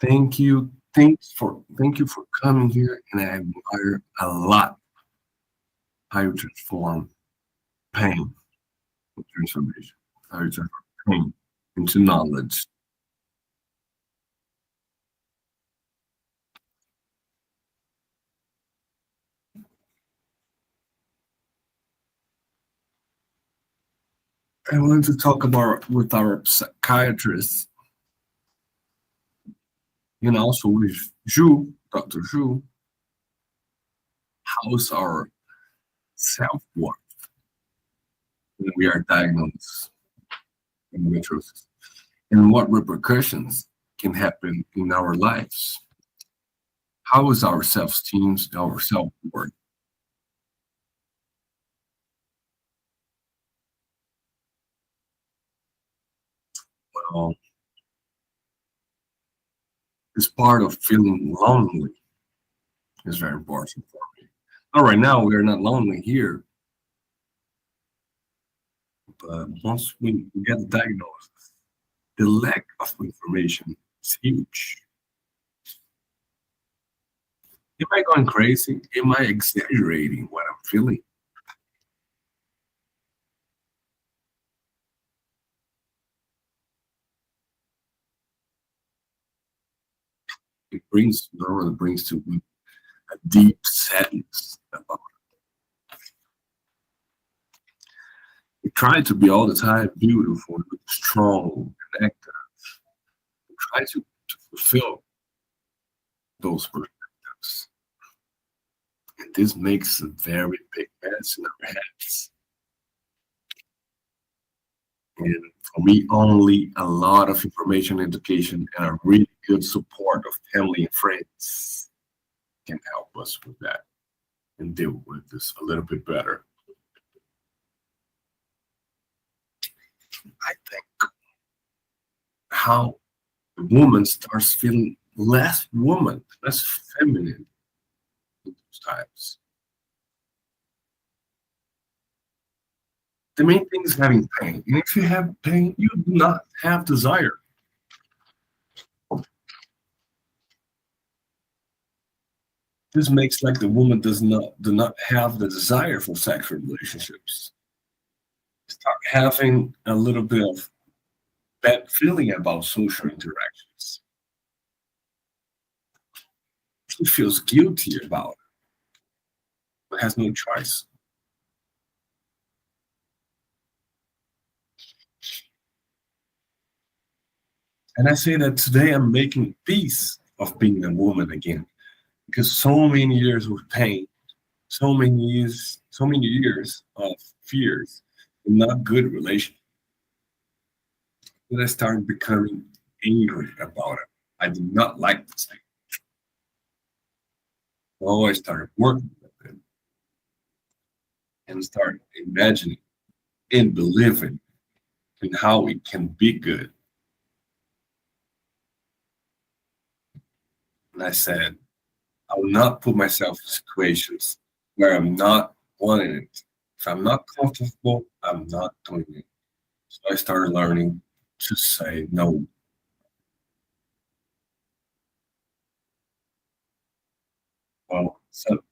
Thank you for coming here, and I admire a lot how you transform pain into information, how you transform pain into knowledge. I wanted to talk about with our psychiatrist and also with Dr. Zhu, how's our self worth when we are diagnosed with endometriosis, and what repercussions can happen in our lives. How is our self-esteem, our self-worth? Well, this part of feeling lonely is very important for me. Now, right now, we are not lonely here, but once we get the diagnosis, the lack of information is huge. Am I going crazy? Am I exaggerating what I'm feeling? Normally brings to me a deep sadness about we try to be all the time beautiful, strong, and active. We try to fulfill those perspectives. And this makes a very big mess in our heads. And for me, only a lot of information, education, and a really good support of family and friends can help us with that and deal with this a little bit better. I think how the woman starts feeling less woman, less feminine in those times. The main thing is having pain. And if you have pain, you do not have desire. This makes like the woman do not have the desire for sexual relationships. Start having a little bit of bad feeling about social interactions. She feels guilty about it, but has no choice. And I say that today I'm making peace of being a woman again because so many years of pain, so many years of fears, and not good relations. Then I started becoming angry about it. I did not like this thing. So I started working with it and started imagining and believing in how it can be good. And I said, I will not put myself in situations where I'm not wanting it. If I'm not comfortable, I'm not doing it. So I started learning to say no. Well,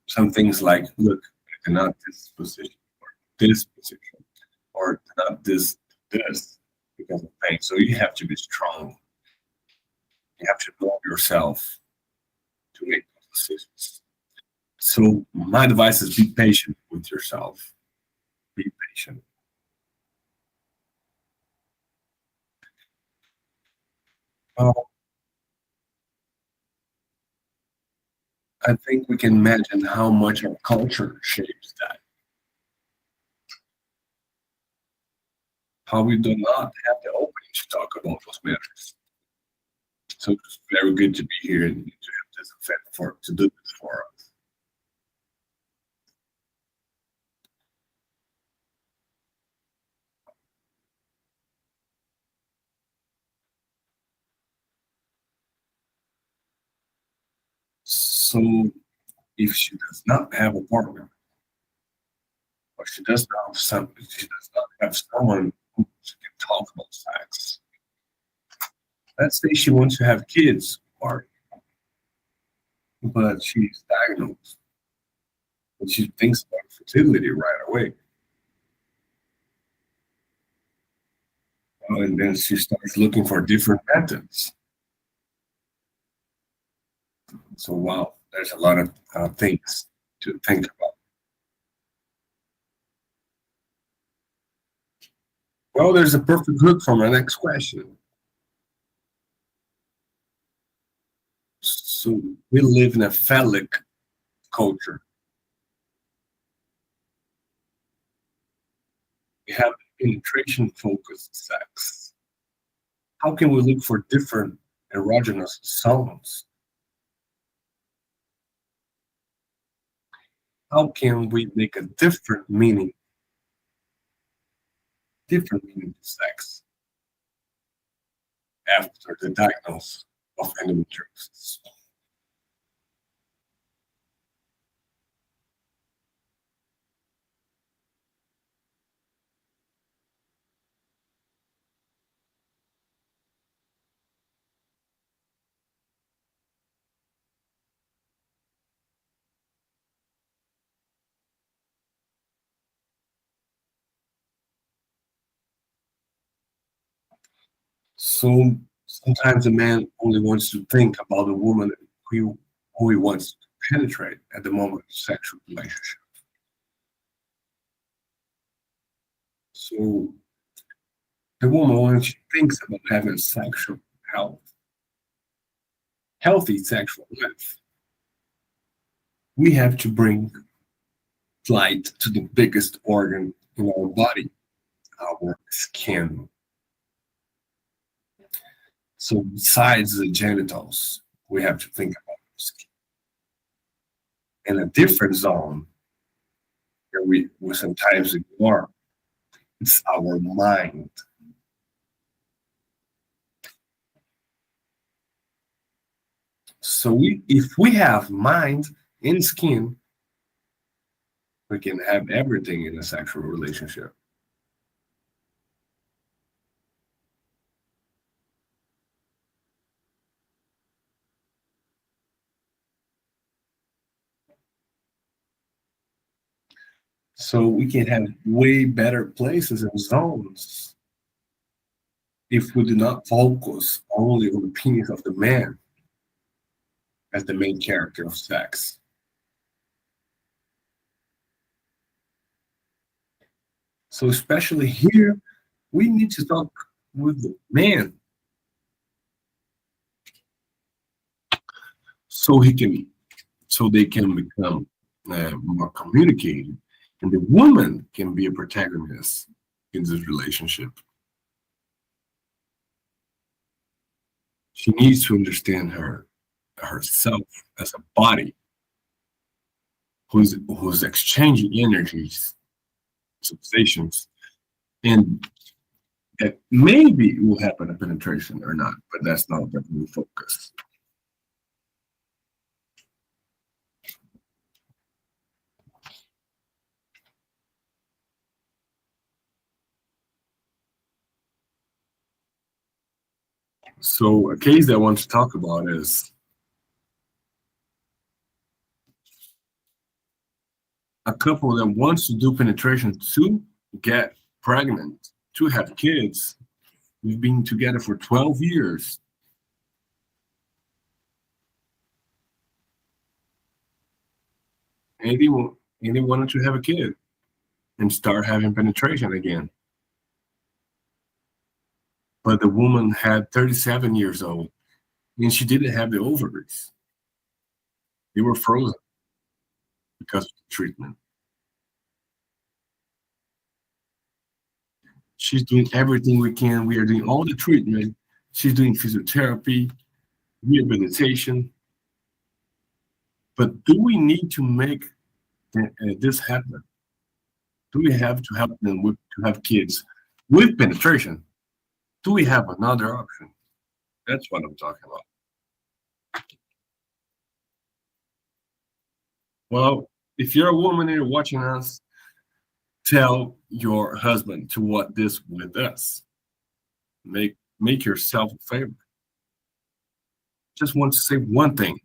some things like, look, I cannot this position or this position or not this. because of pain. So you have to be strong. You have to know yourself to make those decisions. So my advice is be patient with yourself. Be patient. Uh, I think we can imagine how much our culture shapes that. How we do not have the opening to talk about those matters. So it's very good to be here and to have this event for to do this for us. So if she does not have a partner, or she does not have she does not have someone who she can talk about sex. Let's say she wants to have kids, or but she's diagnosed and she thinks about fertility right away. And then she starts looking for different methods. So wow, there's a lot of things to think about. Well, there's a perfect hook for my next question. So we live in a phallic culture. We have penetration focused sex. How can we look for different erogenous zones? How can we make a different meaning to sex after the diagnosis of endometriosis? So sometimes a man only wants to think about the woman who he wants to penetrate at the moment of sexual relationship. So the woman, when she thinks about having health, healthy sexual life, we have to bring light to the biggest organ in our body, our skin. So besides the genitals, we have to think about the skin. In a different zone where we sometimes ignore, it's our mind. So if we have mind and skin, we can have everything in a sexual relationship. So we can have way better places and zones if we do not focus only on the penis of the man as the main character of sex. So especially here, we need to talk with the man so he can so they can become more communicated, and the woman can be a protagonist in this relationship. She needs to understand herself as a body who's exchanging energies, sensations, and that maybe will happen a penetration or not, but that's not the real focus. So a case that I want to talk about is a couple that wants to do penetration to get pregnant, to have kids, We've been together for 12 years. And he wanted to have a kid and start having penetration again. But the woman had 37 years old and she didn't have the ovaries. They were frozen because of the treatment. She's doing everything we can. We are doing all the treatment. She's doing physiotherapy, rehabilitation. But do we need to make this happen? Do we have to help them to have kids with penetration? Do we have another option? That's what I'm talking about. Well, if you're a woman and you're watching us, tell your husband to watch this with us. Make yourself a favor. Just want to say one thing.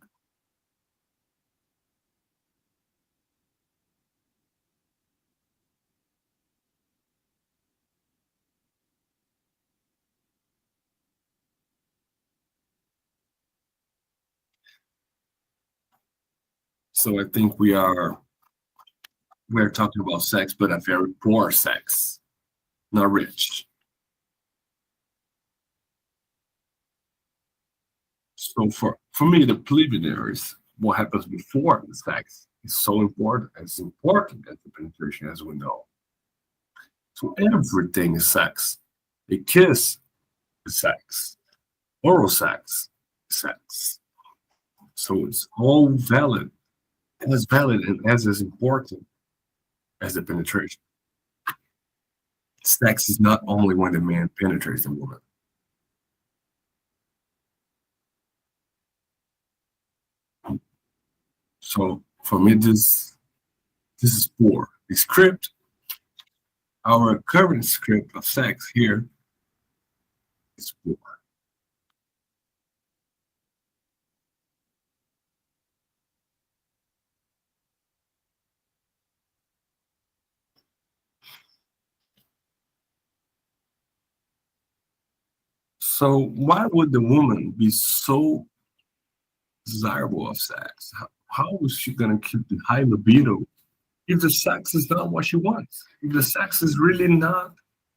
So I think we're talking about sex, but a very poor sex, not rich. So for me, the preliminaries, what happens before the sex, is so important, as important as the penetration, as we know. So everything is sex. A kiss is sex. Oral sex is sex. So it's all valid, as valid and as important as the penetration. Sex is not only when the man penetrates the woman. So for me, this is poor. The script, our current script of sex here, is poor. So why would the woman be so desirable of sex? How is she gonna keep the high libido if the sex is not what she wants? If the sex is really not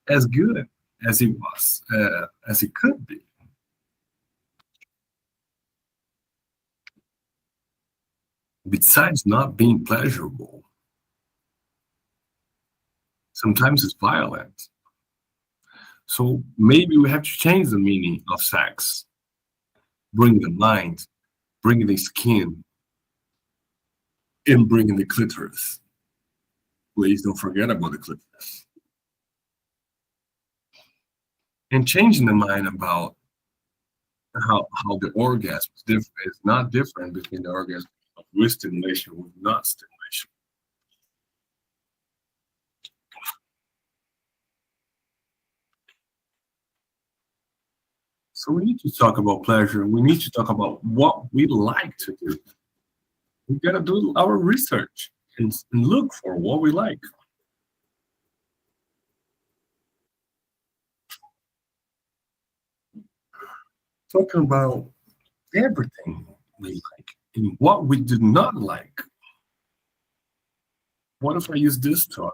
as good as it was, as it could be? Besides not being pleasurable, sometimes it's violent. So maybe we have to change the meaning of sex, bring the mind, bring the skin, and bring the clitoris. Please don't forget about the clitoris. And changing the mind about how the orgasm is not different between the orgasm with stimulation with not stimulation. So we need to talk about pleasure. We need to talk about what we like to do. We gotta do our research and look for what we like. Talking about everything we like and what we do not like. What if I use this toy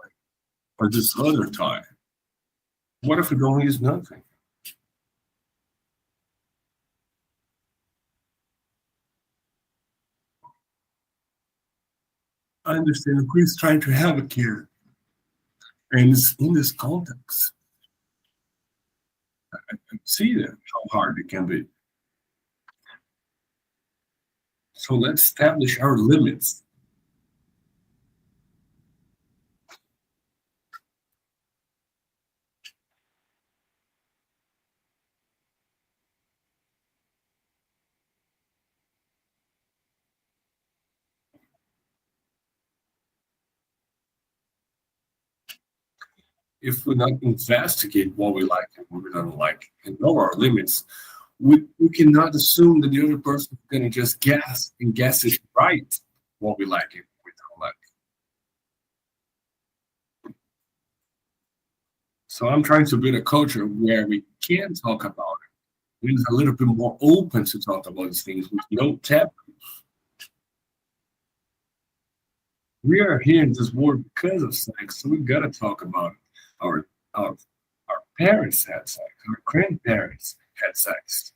or this other toy? What if we don't use nothing? I understand Chris trying to have a kid, and it's in this context. I see that how hard it can be. So let's establish our limits. If we not investigate what we like and what we don't like and know our limits, we cannot assume that the other person is going to just guess and guess it right what we like and what we don't like. So I'm trying to build a culture where we can talk about it. We're a little bit more open to talk about these things with no taboo. We are here in this world because of sex, so we gotta talk about it. Our our parents had sex, our grandparents had sex.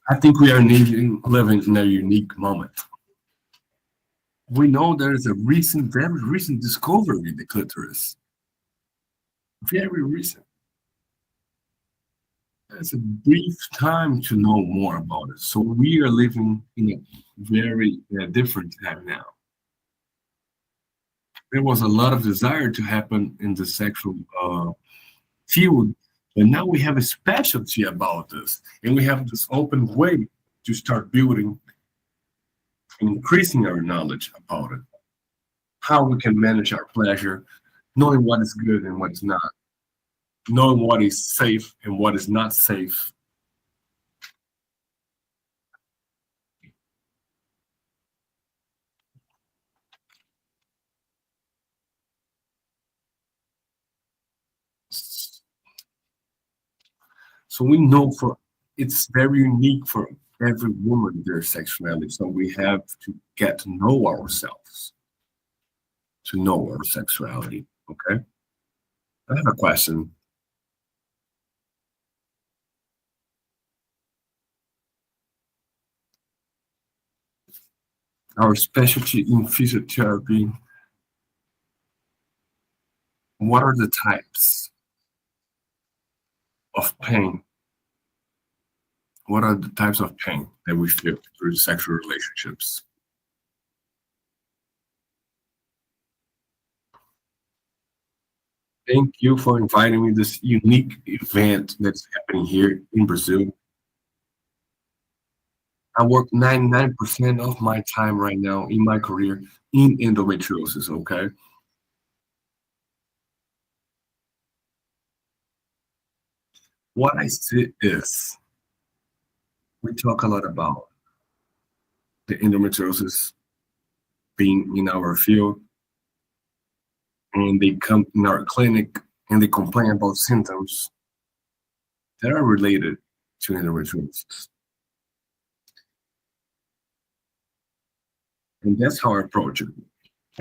I think we are living in a unique moment. We know there is a very recent discovery in the clitoris. Very recent. It's a brief time to know more about it. So we are living in a very different time now. There was a lot of desire to happen in the sexual field, but now we have a specialty about this, and we have this open way to start building, increasing our knowledge about it, how we can manage our pleasure, knowing what is good and what is not, knowing what is safe and what is not safe. So we know for it's very unique for every woman their sexuality. So we have to get to know ourselves, to know our sexuality. Okay. I have a question. Our specialty in physiotherapy, what are the types of pain? What are the types of pain that we feel through sexual relationships? Thank you for inviting me to this unique event that's happening here in Brazil. I work 99% of my time right now in my career in endometriosis, okay? What I see is we talk a lot about the endometriosis being in our field, and they come in our clinic and they complain about symptoms that are related to endometriosis. And that's how I approach it.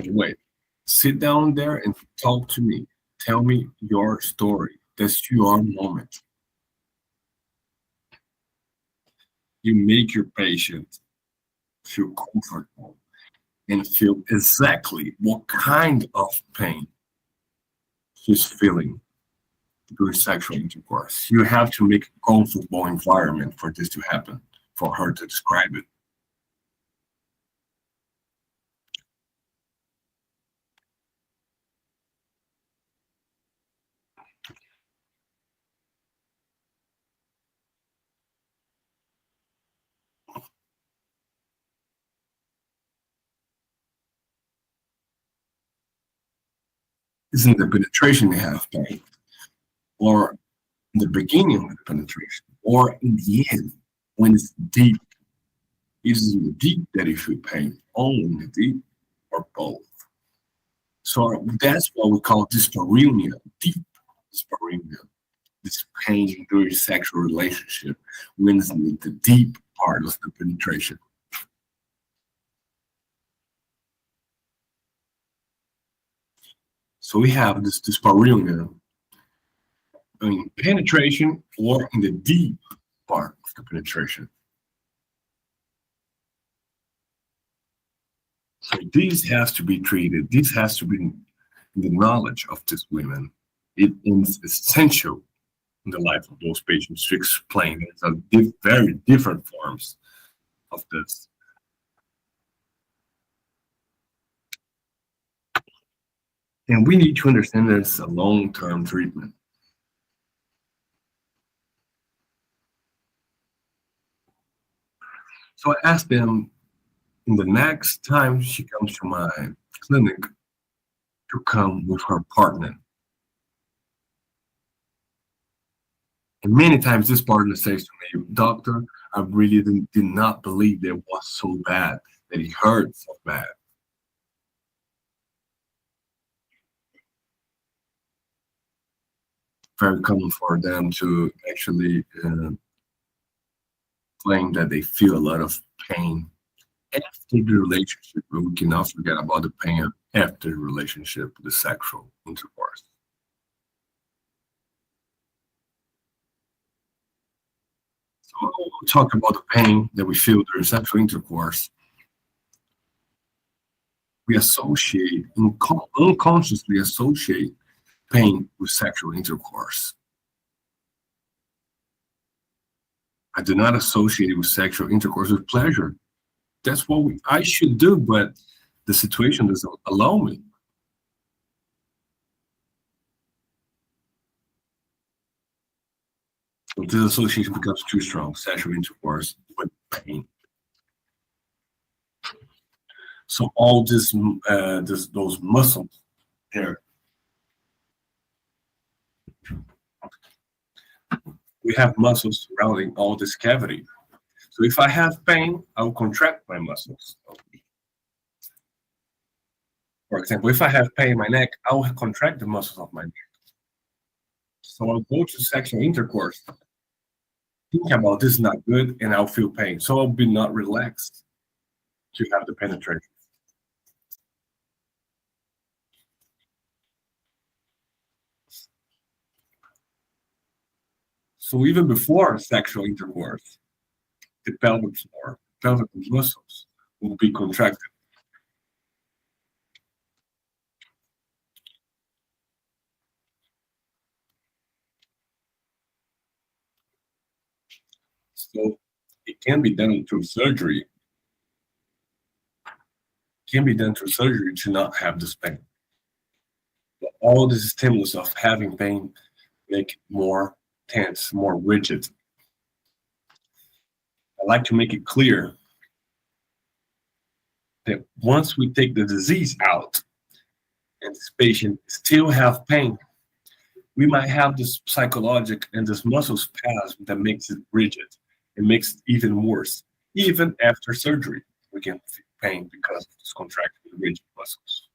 Wait, sit down there and talk to me. Tell me your story. That's your moment. You make your patient feel comfortable and feel exactly what kind of pain she's feeling during sexual intercourse. You have to make a comfortable environment for this to happen, for her to describe it. Isn't the penetration they have pain, or in the beginning of the penetration, or in the end when it's deep? Is in the deep that you feel pain, only in the deep, or both? So that's what we call dyspareunia, deep dyspareunia. This pain during sexual relationship when it's in the deep part of the penetration. So we have this dyspareunia in penetration or in the deep part of the penetration. So this has to be treated. This has to be in the knowledge of these women. It is essential in the life of those patients to explain there's a very different forms of this. And we need to understand that it's a long-term treatment. So I asked them, And the next time she comes to my clinic to come with her partner. And many times this partner says to me, Doctor, I really did not believe it was so bad, that it hurt so bad. Very common for them to actually claim that they feel a lot of pain after the relationship, but we cannot forget about the pain after the relationship, the sexual intercourse. So when we talk about the pain that we feel during sexual intercourse, we associate, unconsciously associate pain with sexual intercourse. I do not associate it with sexual intercourse with pleasure. That's what I should do, but the situation doesn't allow me. So this association becomes too strong, sexual intercourse with pain. So all those muscles there, we have muscles surrounding all this cavity. So if I have pain, I will contract my muscles. For example, if I have pain in my neck, I will contract the muscles of my neck. So I'll go to sexual intercourse, think about this is not good, and I'll feel pain. So I'll be not relaxed to have the penetration. So even before sexual intercourse, the pelvic floor, pelvic muscles will be contracted. So it can be done through surgery. Can be done through surgery to not have this pain. But all this stimulus of having pain make it more tense, more rigid. I like to make it clear that once we take the disease out and this patient still have pain, we might have this psychological and this muscle spasm that makes it rigid. It makes it even worse. Even after surgery, we can feel pain because of this contracted rigid muscles.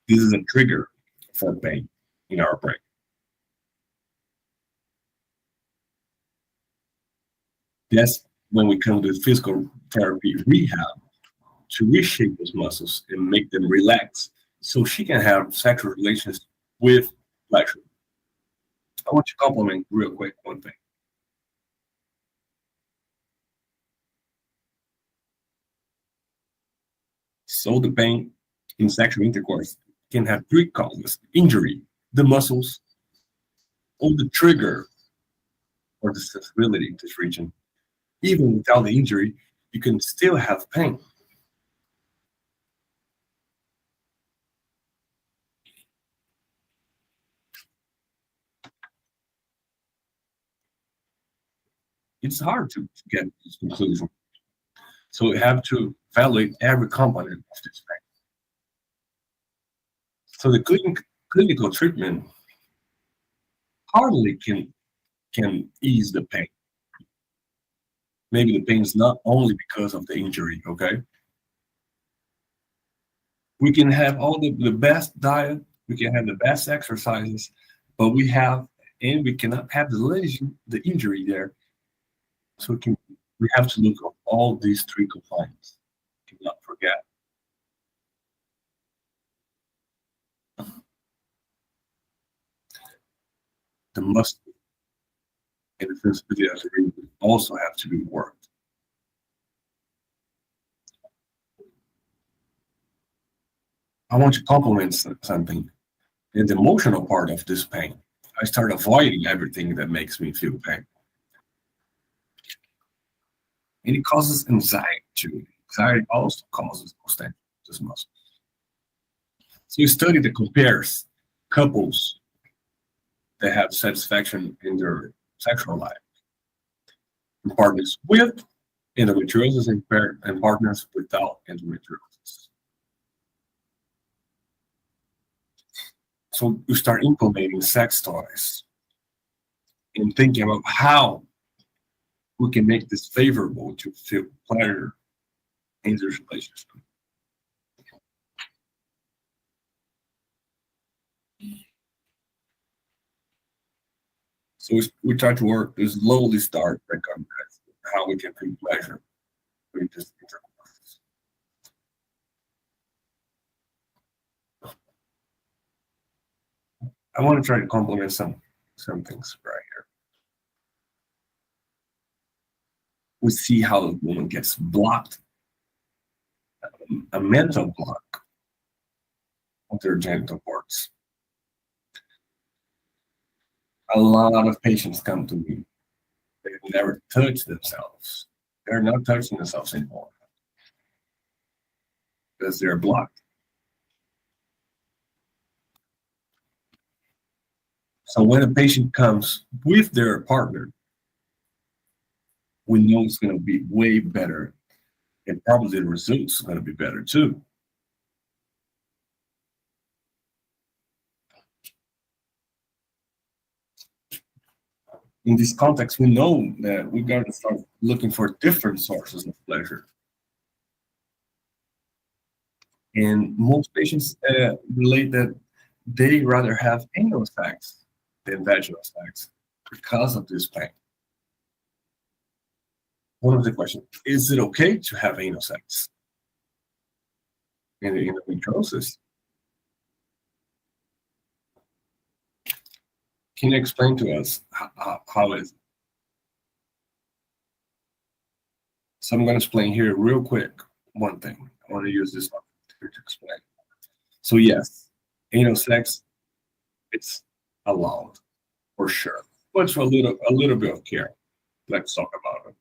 This is a trigger for pain in our brain. That's when we come to physical therapy rehab to reshape those muscles and make them relax so she can have sexual relations with pleasure. I want to compliment real quick one thing. So the pain in sexual intercourse can have three causes: injury, the muscles, or the trigger or the sensibility in this region. Even without the injury, you can still have pain. It's hard to get this conclusion. So we have to evaluate every component of this pain. So the clinical treatment hardly can ease the pain. Maybe the pain is not only because of the injury, okay? We can have all the best diet, we can have the best exercises, but we cannot have the lesion, the injury there. So we have to look at all these three components. Cannot forget. The muscle and the sensitivity of the region also have to be worked. I want to complement something. In the emotional part of this pain, I start avoiding everything that makes me feel pain. And it causes anxiety too. Anxiety also causes tension to this muscle. So a study that compares couples that have satisfaction in their sexual life partners with endometriosis and partners without endometriosis. So you start implementing sex toys and thinking about how we can make this favorable to feel pleasure in this relationship. So we try to work to slowly start recognizing how we can feel pleasure with this intercourse. I want to try to complement some things right here. We see how the woman gets blocked, a mental block of their genital parts. A lot of patients come to me. They've never touched themselves. They're not touching themselves anymore because they're blocked. So when a patient comes with their partner, we know it's going to be way better, and probably the results are going to be better too. In this context, we know that we got to start looking for different sources of pleasure. And most patients relate that they rather have anal sex than vaginal sex because of this pain. One of the questions, is it okay to have anal sex in the endometriosis? Can you explain to us how is it? So I'm going to explain here real quick one thing. I want to use this one to explain. So yes, anal sex, it's allowed for sure, but for a little bit of care. Let's talk about it.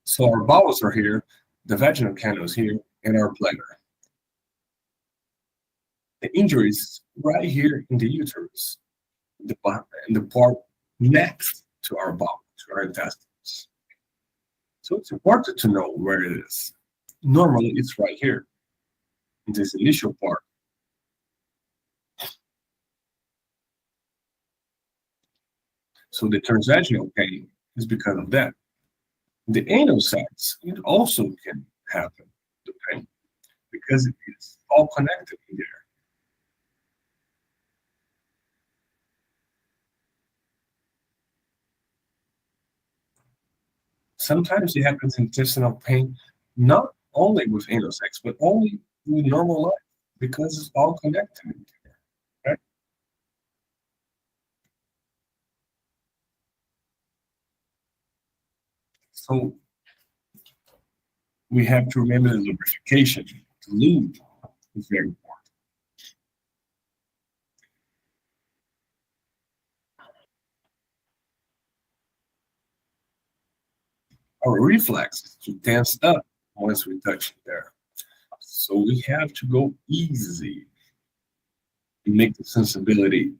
So our bowels are here, the vaginal canal is here, and our bladder. The injury is right here in the uterus, in the part next to our bowel, to our intestines. So it's important to know where it is. Normally, it's right here, in this initial part. So the transvaginal pain is because of that. The anal sex, it also can happen, the pain, because it is all connected in there. Sometimes it happens in intestinal pain, not only with anal sex, but only with normal life, because it's all connected in there, right? So we have to remember the lubrication. The lube is very important. Our reflex is to tense up once we touch it there. So we have to go easy and make the sensibility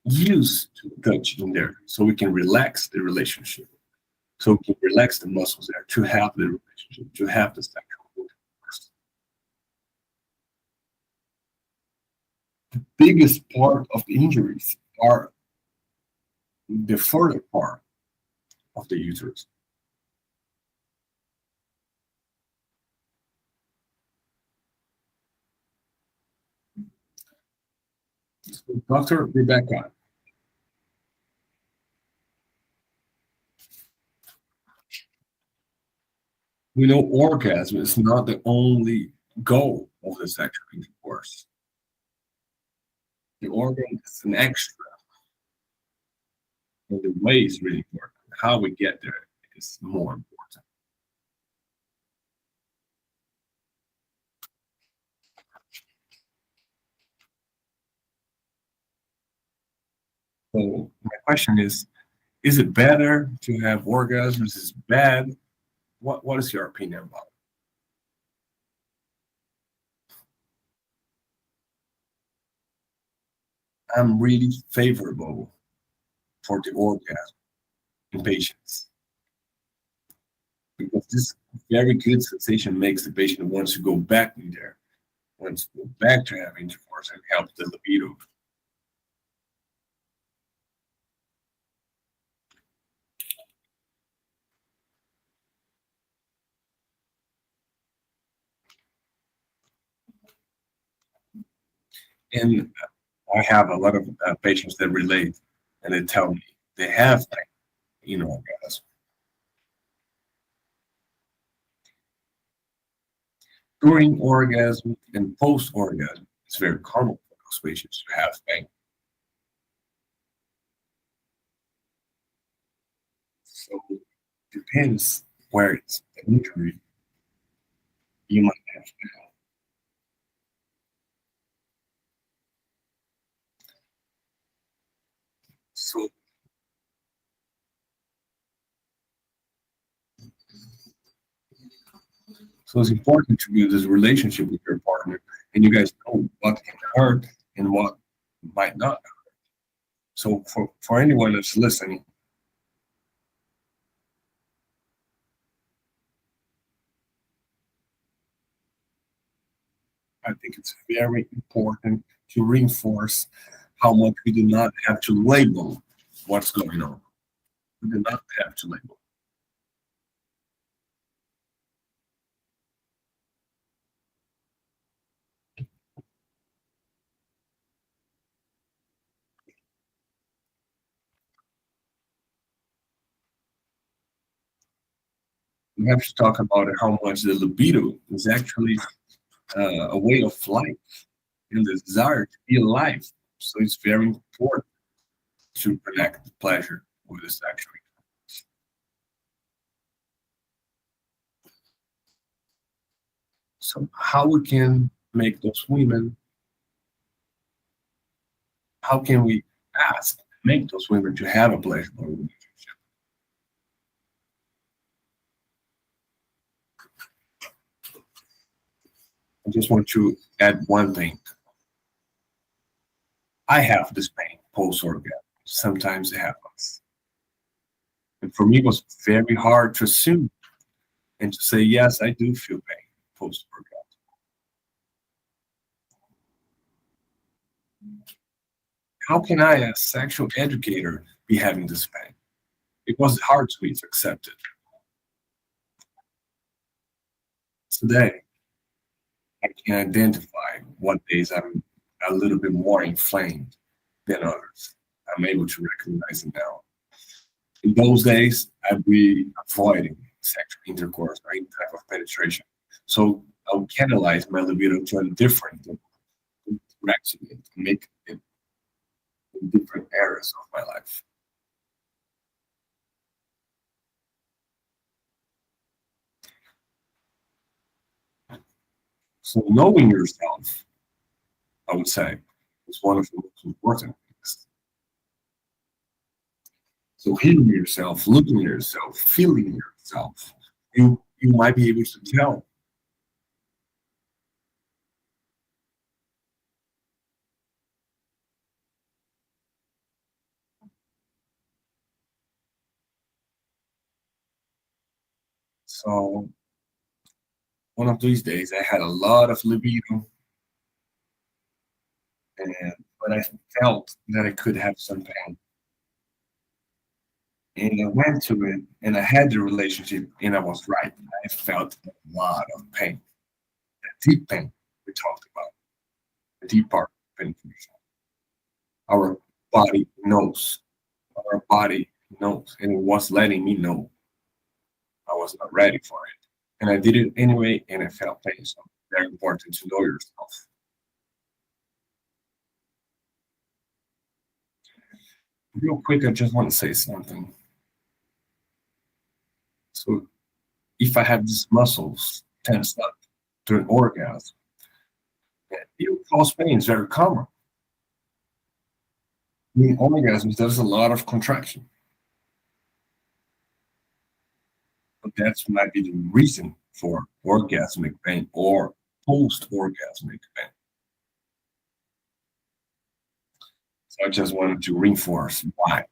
used to touch in there so we can relax the relationship. So we can relax the muscles there to have the relationship, to have the sexual intercourse. The biggest part of the injuries are the further part of the uterus. So Dr. Rebecca, we know orgasm is not the only goal of the sexual intercourse. The organ is an extra, and the way is really important. How we get there is more important. So my question is it better to have orgasms? Is it bad? What is your opinion about it? I'm really favorable for the orgasm in patients because this very good sensation makes the patient wants to go back in there, wants to go back to having intercourse and help the libido. And I have a lot of patients that relate and they tell me they have, orgasm. During orgasm and post orgasm, it's very common for those patients to have pain. So it depends where it's an injury, you might have pain. So, so it's important to build this relationship with your partner, and you guys know what can hurt and what might not. So for anyone that's listening, I think it's very important to reinforce how much we do not have to label what's going on. We do not have to label. We have to talk about how much the libido is actually a way of life and the desire to be alive. So it's very important to connect the pleasure with the sexual. So how we can make those women, how can we ask, make those women to have a pleasurable relationship? I just want to add one thing. I have this pain post orgasm. Sometimes it happens. And for me, it was very hard to assume and to say, yes, I do feel pain post orgasm. How can I, as a sexual educator, be having this pain? It was hard to me to accept it. Today, I can identify what days I'm a little bit more inflamed than others. I'm able to recognize it now. In those days, I'd be avoiding sexual intercourse or any type of penetration. So I would catalyze my libido to a different direction to make it in different areas of my life. So knowing yourself, I would say, is one of the most important things. So hearing yourself, looking at yourself, feeling yourself, you might be able to tell. So one of these days, I had a lot of libido, and but I felt that I could have some pain. And I went to it, and I had the relationship, and I was right. I felt a lot of pain, deep pain. We talked about the deep part of penetration. Our body knows. Our body knows, and it was letting me know I was not ready for it. And I did it anyway, and I felt pain. So very important to know yourself. Real quick, I just want to say something. So if I have these muscles tensed up during orgasm, it will cause pain. It's very common. In orgasms, there's a lot of contraction. But that might be the reason for orgasmic pain or post-orgasmic pain. So I just wanted to reinforce why.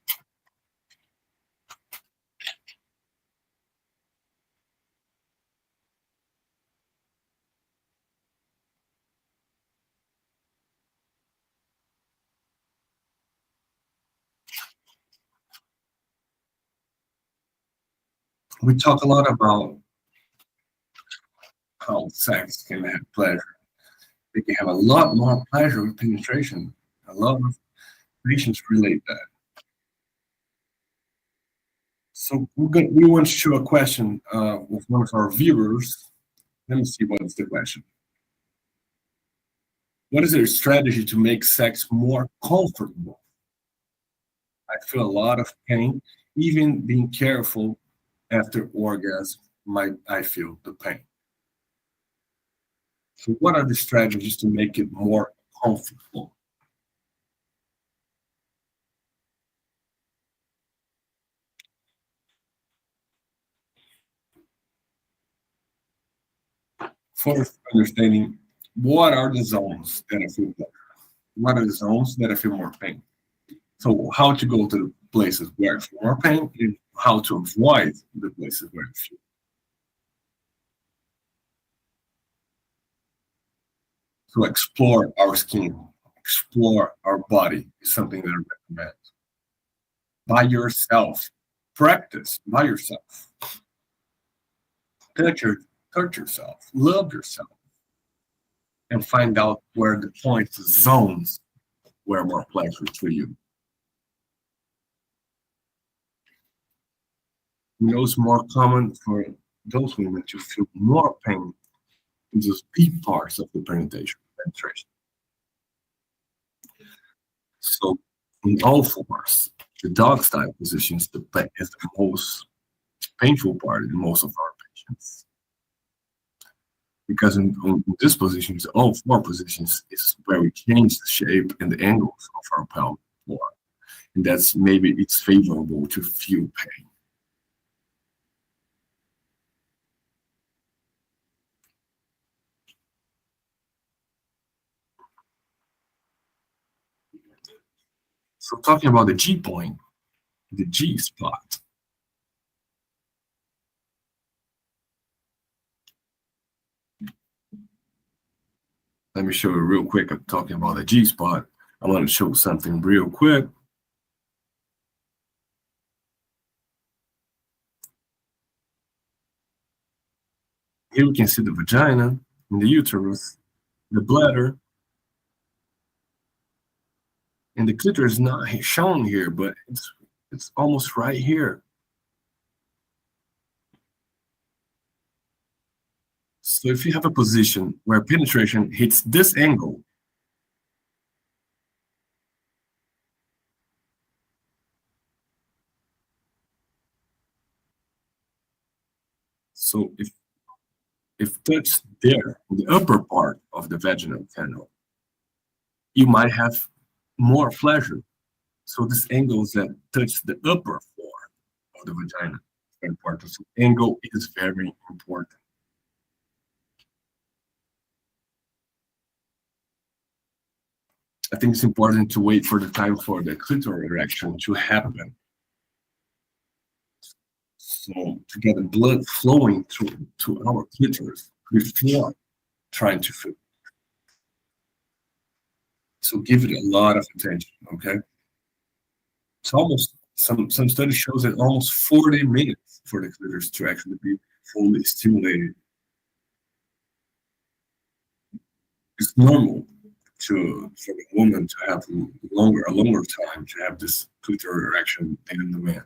We talk a lot about how sex can have pleasure. They can have a lot more pleasure with penetration. A lot of patients relate that. So we want to show a question with one of our viewers. Let me see what is the question. What is their strategy to make sex more comfortable? I feel a lot of pain. Even being careful after orgasm, I feel the pain. So what are the strategies to make it more comfortable? First, understanding what are the zones that I feel better? What are the zones that I feel more pain? So how to go to the places where I feel more pain and how to avoid the places where I feel. So explore our skin, explore our body is something that I recommend. By yourself, practice by yourself. Touch, your, touch yourself, love yourself, and find out where the points, zones, where more pleasure for you. You know, it's more common for those women to feel more pain in those deep parts of the penetration. So, in all fours, the dog style position is is the most painful part in most of our patients. Because in this position, all four positions is where we change the shape and the angles of our pelvic floor. And that's maybe it's favorable to feel pain. So talking about the G point, the G spot. Let me show you real quick. I'm talking about the G spot. I want to show something real quick. Here we can see the vagina and the uterus, the bladder, and the clitoris is not shown here, but it's almost right here. So if you have a position where penetration hits this angle, so if touched there, in the upper part of the vaginal canal, you might have more pleasure. So this angles that touch the upper floor of the vagina is very important. So angle is very important. I think it's important to wait for the time for the clitoral erection to happen. So to get the blood flowing to our clitoris before trying to fit. So give it a lot of attention, okay? It's almost some studies shows that almost 40 minutes for the clitoris to actually be fully stimulated. It's normal for the woman to have a longer time to have this clitoral erection than the man.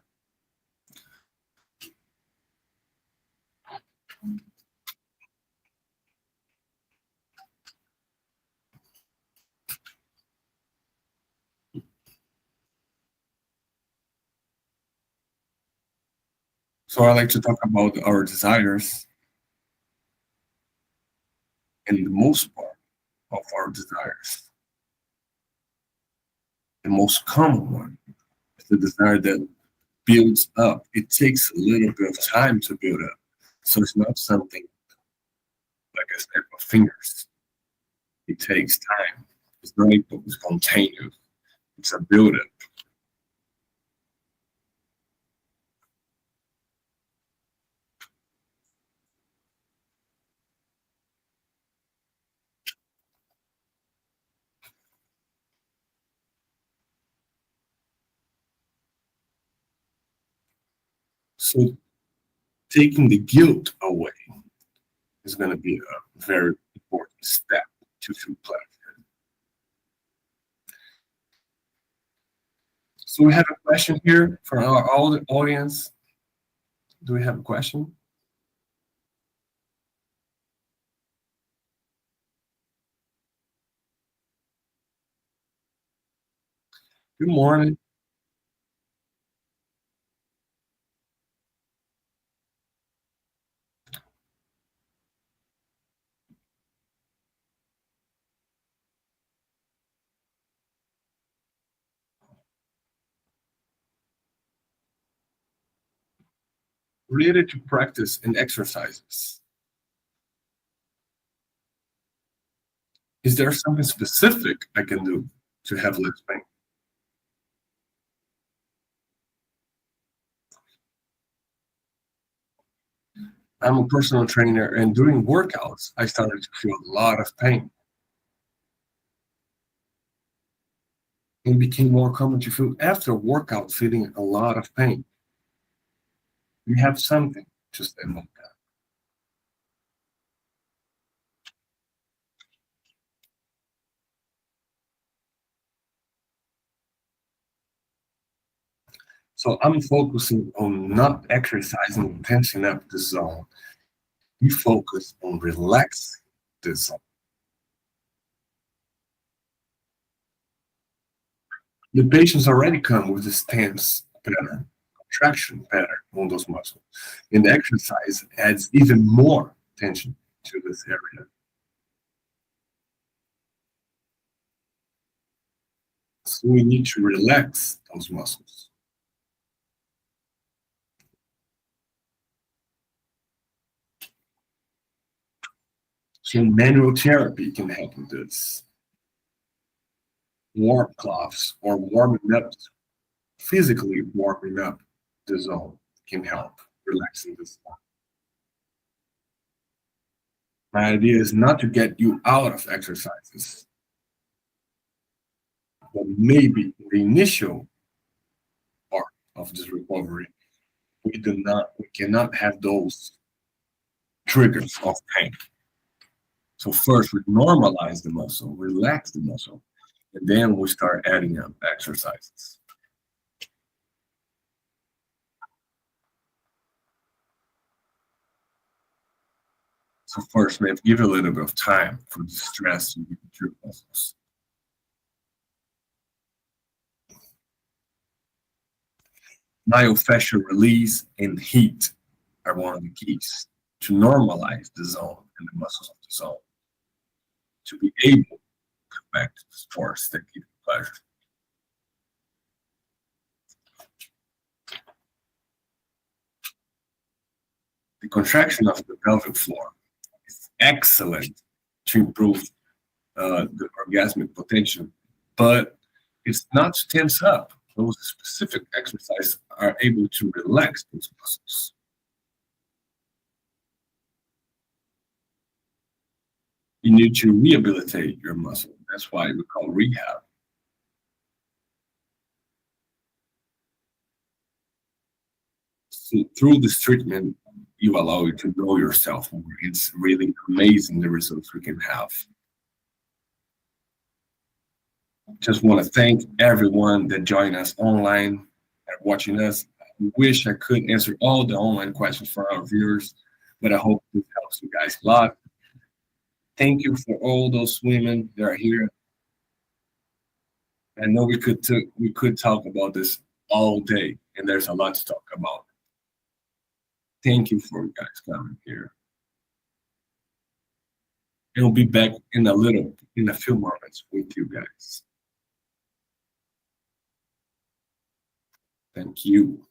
So I like to talk about our desires, and the most part of our desires. The most common one is the desire that builds up. It takes a little bit of time to build up. So it's not something like a snap of fingers. It takes time. It's not spontaneous. It's a build up. So taking the guilt away is going to be a very important step to feel pleasure. So we have a question here from our audience. Do we have a question? Good morning. Related to practice and exercises, is there something specific I can do to have less pain? I'm a personal trainer, and during workouts, I started to feel a lot of pain. It became more common to feel after workout feeling a lot of pain. We have something to say about that. So I'm focusing on not exercising and tensing up the zone. We focus on relaxing the zone. The patients already come with this tense pattern, contraction pattern on those muscles. And the exercise adds even more tension to this area. So we need to relax those muscles. So manual therapy can help with this. Warm cloths or warming up, physically warming up the zone can help relaxing the zone. My idea is not to get you out of exercises, but maybe the initial part of this recovery, we cannot have those triggers of pain. So first we normalize the muscle, relax the muscle, and then we start adding up exercises. So first we have to give a little bit of time for the stress to get through muscles. Myofascial release and heat are one of the keys to normalize the zone and the muscles of the zone to be able to come back to the sports that give you pleasure. The contraction of the pelvic floor is excellent to improve the orgasmic potential, but it's not to tense up. Those specific exercises are able to relax those muscles. You need to rehabilitate your muscle. That's why we call rehab. So through this treatment, you allow you to know yourself more. It's really amazing the results we can have. Just want to thank everyone that joined us online and watching us. I wish I could answer all the online questions for our viewers, but I hope this helps you guys a lot. Thank you for all those women that are here. I know we could talk about this all day, and there's a lot to talk about. Thank you for you guys coming here. And we'll be back in a few moments with you guys. Thank you.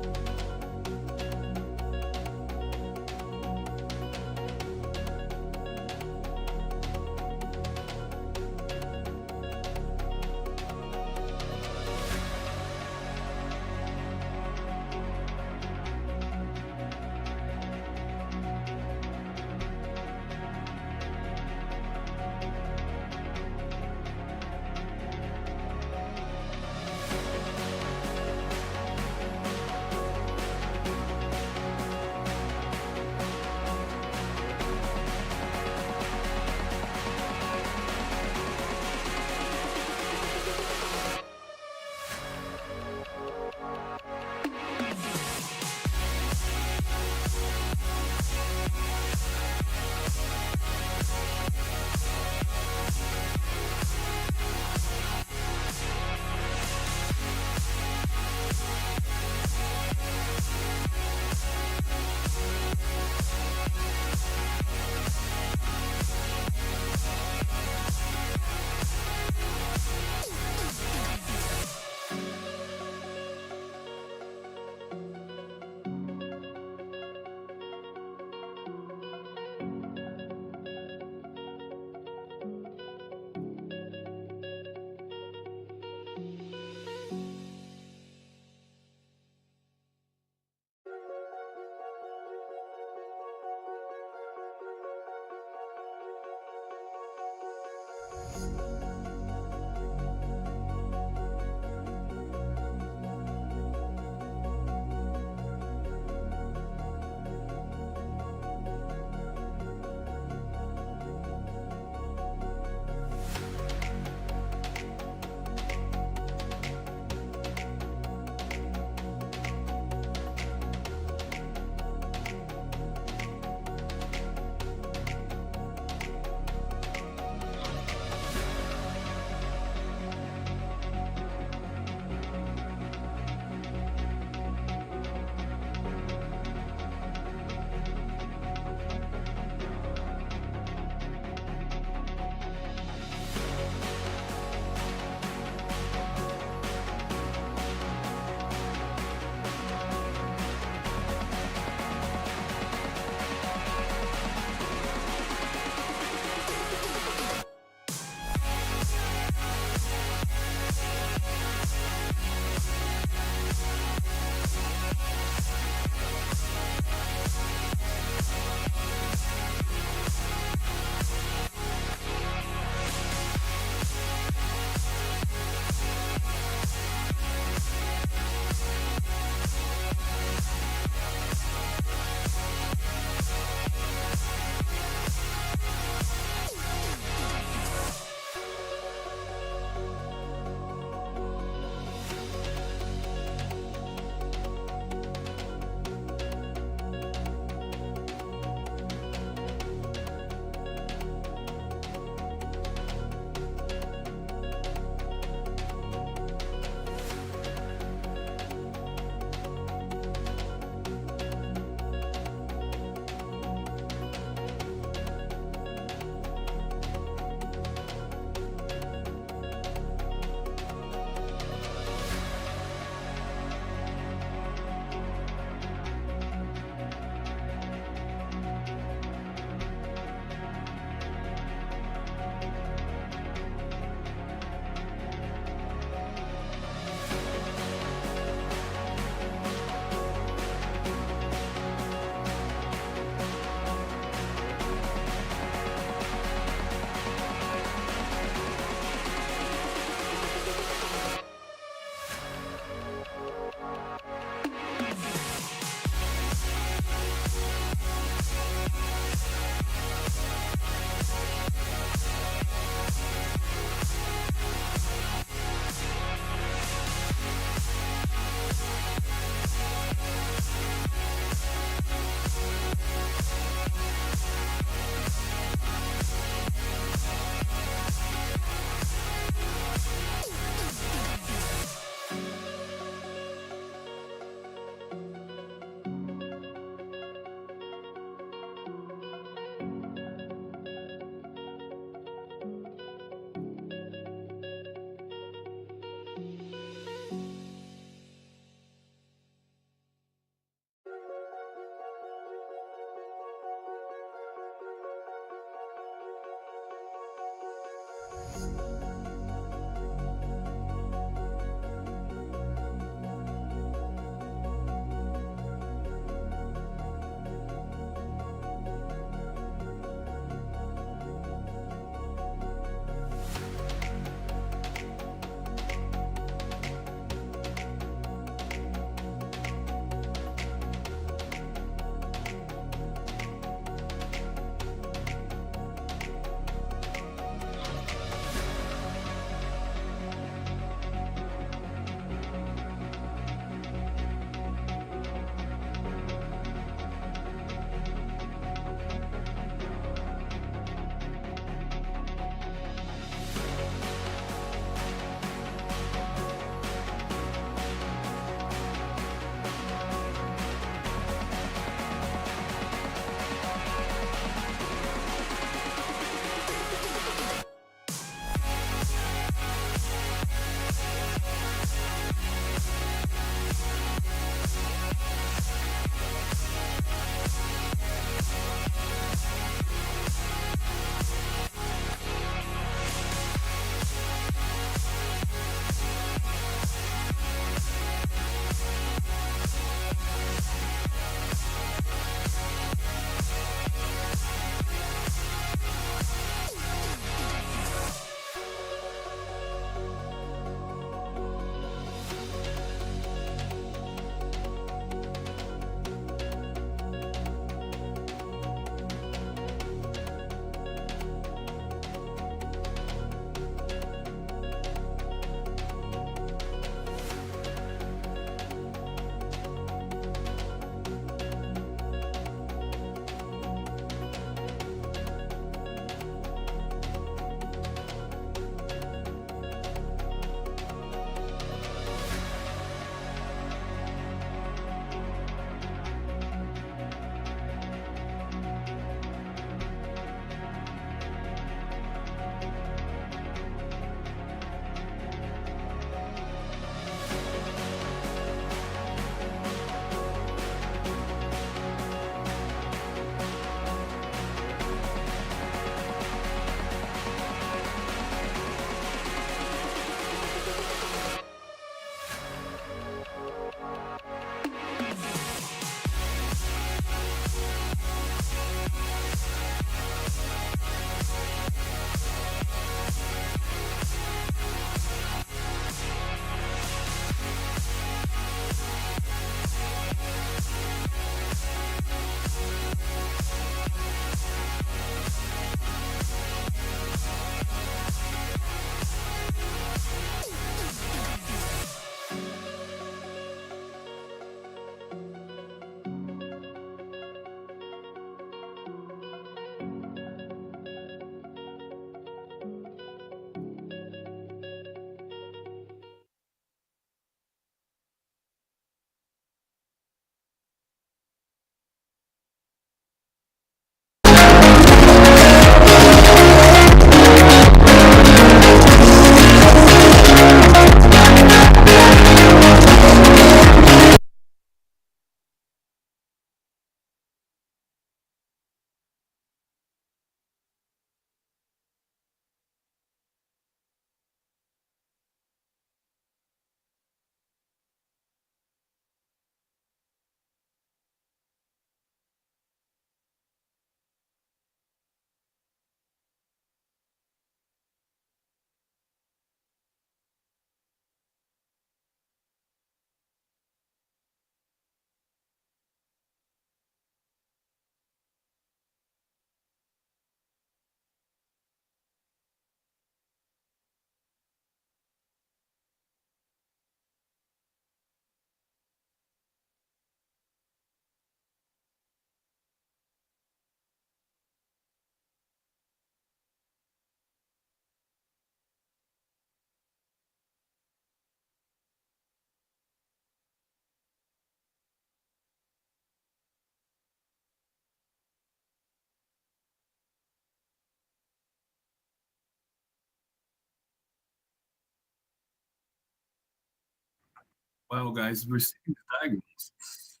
Well, guys, receiving the diagnosis.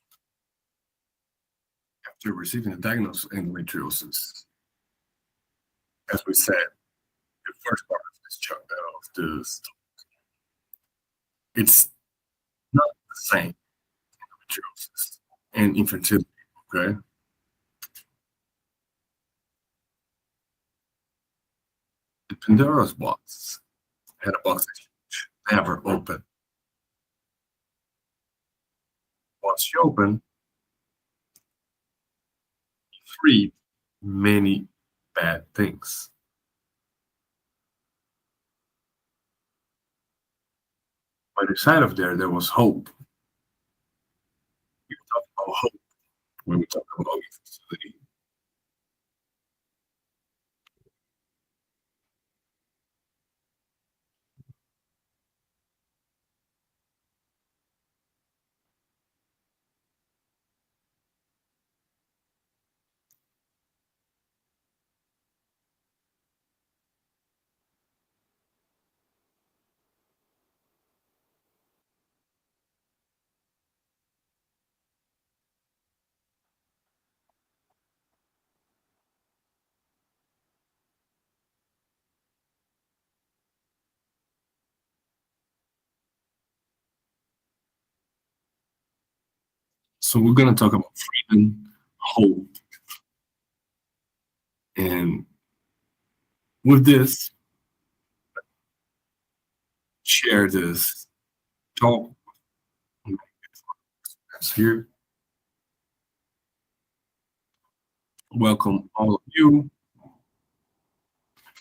After receiving the diagnosis of endometriosis, as we said, the first part of this, it's not the same endometriosis and infertility. Okay, the Pandora's box had a box that never opened. Once you open, you freed many bad things. By the side of there was hope. We talk about hope when we talk about infertility. So we're going to talk about freedom, hope, and with this, share this talk here. Welcome all of you.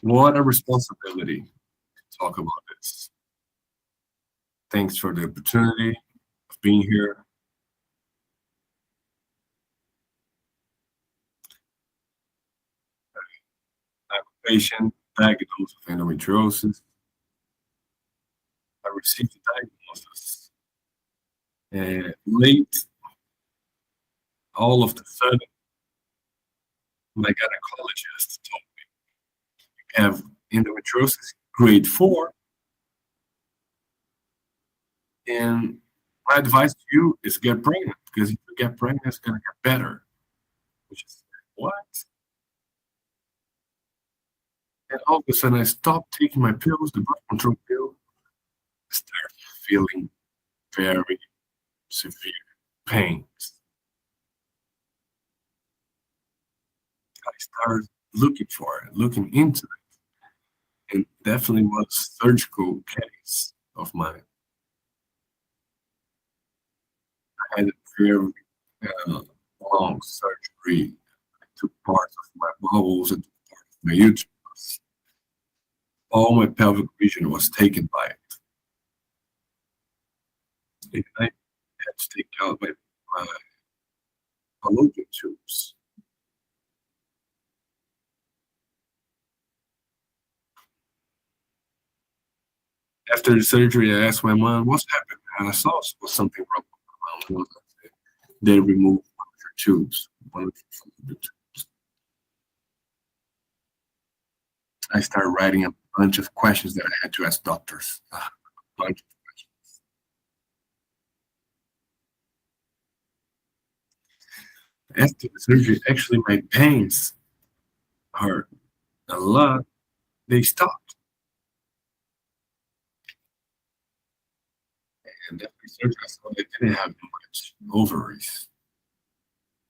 What a responsibility to talk about this. Thanks for the opportunity of being here. I'm a patient diagnosed with endometriosis. I received the diagnosis and late, all of the sudden, my gynecologist told me, you have endometriosis grade 4, and my advice to you is get pregnant, because if you get pregnant, it's going to get better. Which is what? And all of a sudden, I stopped taking my pills, the birth control pill. I started feeling very severe pains. I started looking for it, looking into it, and definitely was a surgical case of mine. I had a very long surgery. I took parts of my bowels and part of my uterus. All my pelvic region was taken by it. And I had to take out my After the surgery, I asked my mom, "What's happened?" And I saw was something wrong with my mom. They removed one of her tubes. One of the tubes. I started writing a bunch of questions that I had to ask doctors. A bunch of questions. After the surgery, actually, my pains hurt a lot. They stopped. And after surgery, I saw they didn't have much ovaries.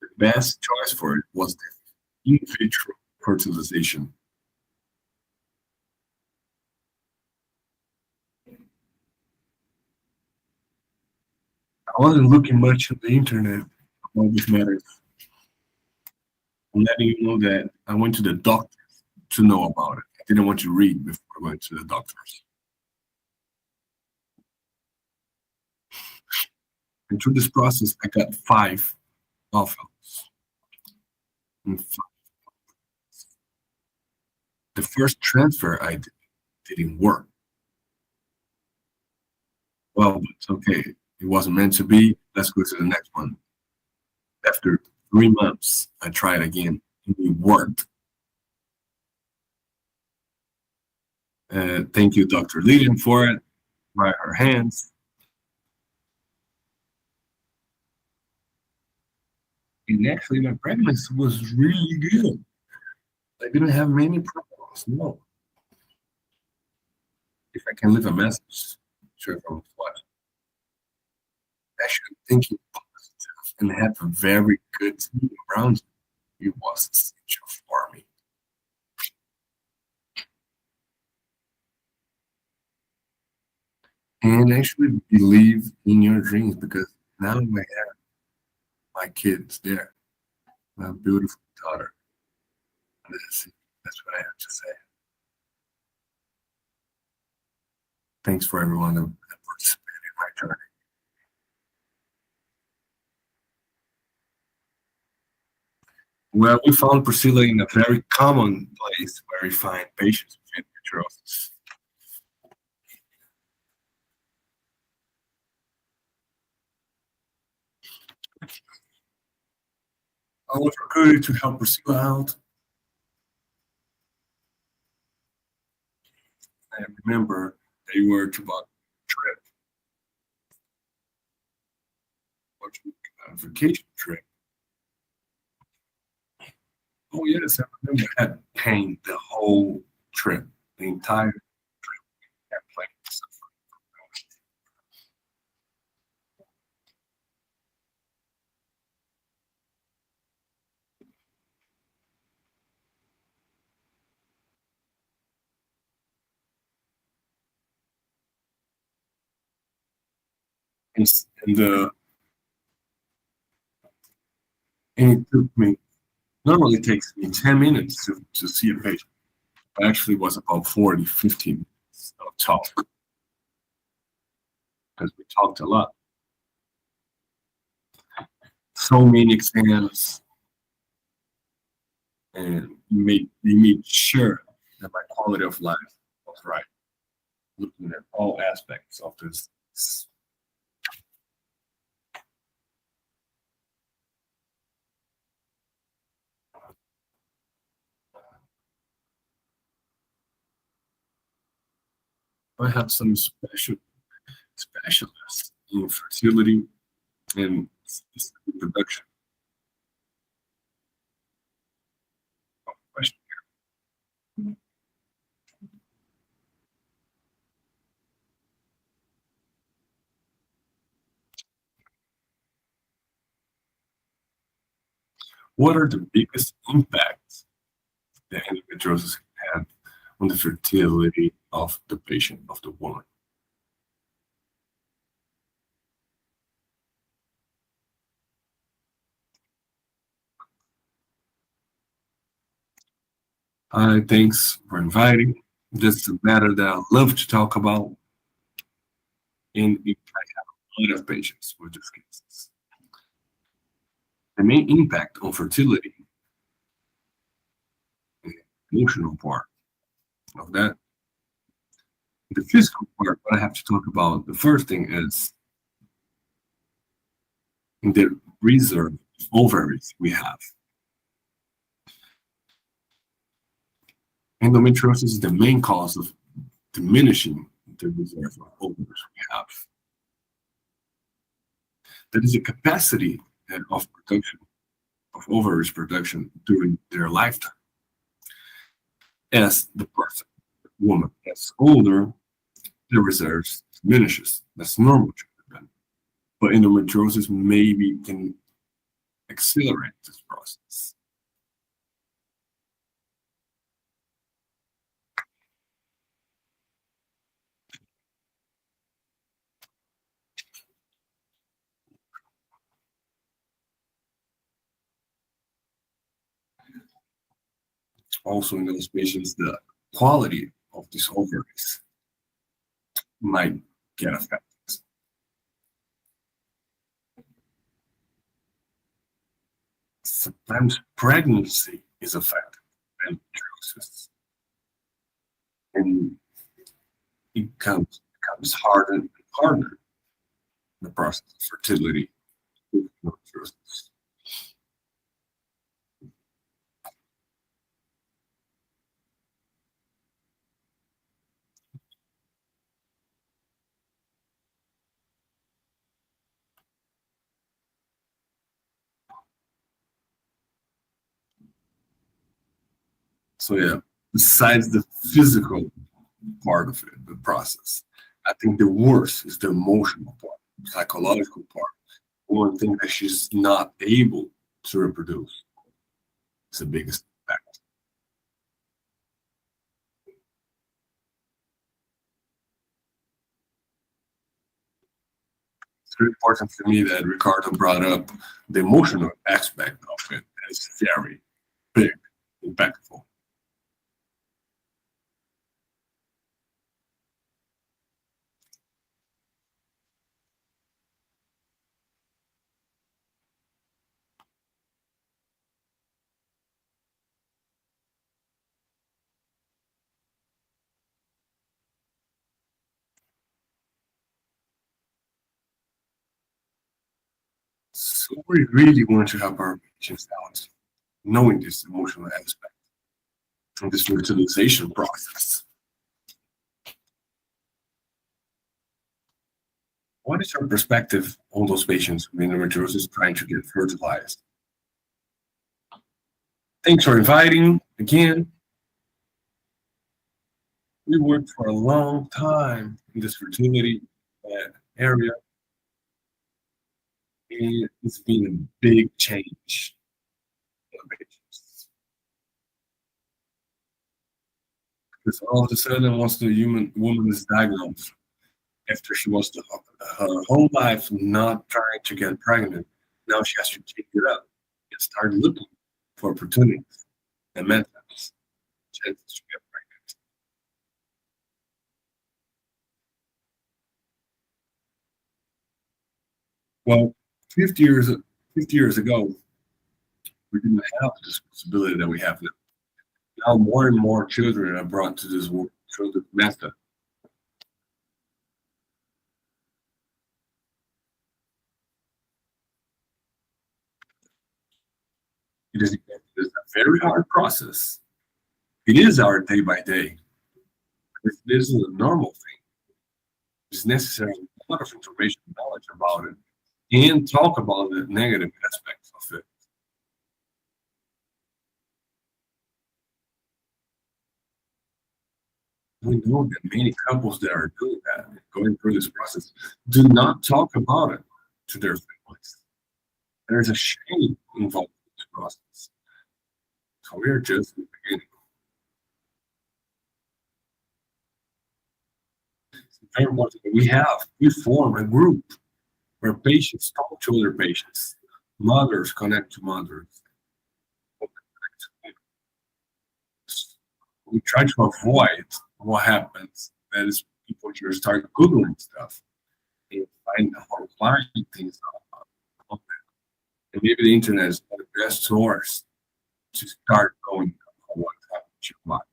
The best choice for it was the in vitro fertilization. I wasn't looking much on the internet about this matter. I'm letting you know that I went to the doctor to know about it. I didn't want to read before I went to the doctors. And through this process, I got 5 offers. The first transfer I did didn't work. Well, it's okay. It wasn't meant to be. Let's go to the next one. After 3 months, I tried again, and it worked. Thank you, Dr. Leading, for it. By her hands. And actually, my pregnancy was really good. I didn't have many problems. No. If I can leave a message, sure, from what I should thinking positive and have a very good team around you. It was essential for me. And actually believe in your dreams, because now I have my kids there, my beautiful daughter. That's what I have to say. Thanks for everyone that participated in my journey. Well, we found Priscilla in a very common place where we find patients with endometriosis. I was recruited to help Priscilla out. I remember they were to book a trip, a vacation trip. Oh yes, I remember I had pain the whole trip, the entire trip. I had plane and and it took me normally takes me 10 minutes to see a patient. It actually was about 40, 15 minutes of talk because we talked a lot. So many exams, and we made sure that my quality of life was right, looking at all aspects of this. I have some specialists in fertility and reproduction. Question. What are the biggest impacts that endometriosis had on the fertility of the patient, of the woman? Hi, thanks for inviting. This is a matter that I love to talk about, and I have a lot of patients with these cases. The main impact on fertility, the emotional part of that, The physical part, what I have to talk about, the first thing is the reserve ovaries we have. Endometriosis is the main cause of diminishing the reserve of ovaries we have. That is a capacity of production, of ovaries production during their lifetime. As the person, the woman gets older, the reserves diminishes. That's normal treatment. But endometriosis maybe can accelerate this process. Also, in those patients, the quality of these ovaries might get affected. Sometimes pregnancy is affected by endometriosis, and it becomes harder and harder in the process of fertility with endometriosis. So yeah, besides the physical part of it, the process, I think the worst is the emotional part, psychological part. One thing that she's not able to reproduce is the biggest impact. It's very important for me that Ricardo brought up the emotional aspect of it. It's very big, impactful. So we really want to help our patients out, knowing this emotional aspect and this fertilization process. What is your perspective on those patients with endometriosis trying to get fertilized? Thanks for inviting again. We worked for a long time in this fertility area, and it's been a big change in patients. Because all of a sudden, once the human woman is diagnosed, after she was her whole life not trying to get pregnant, now she has to take it up and start looking for opportunities and methods, chances to get pregnant. Well, 50 years 50 years ago, we didn't have the responsibility that we have now. Now more and more children are brought to this world through the method. It is a very hard process. It is our day by day. This is a normal thing. It's necessary a lot of information, knowledge about it, and talk about the negative aspects of it. We know that many couples that are doing that, going through this process, do not talk about it to their families. There's a shame involved in this process. So we're just in the beginning. It's very important that we form a group where patients talk to other patients, mothers connect to mothers. We try to avoid what happens. That is, people just start Googling stuff and find horrifying things out there. And maybe the internet is the best source to start going on what happened to your life.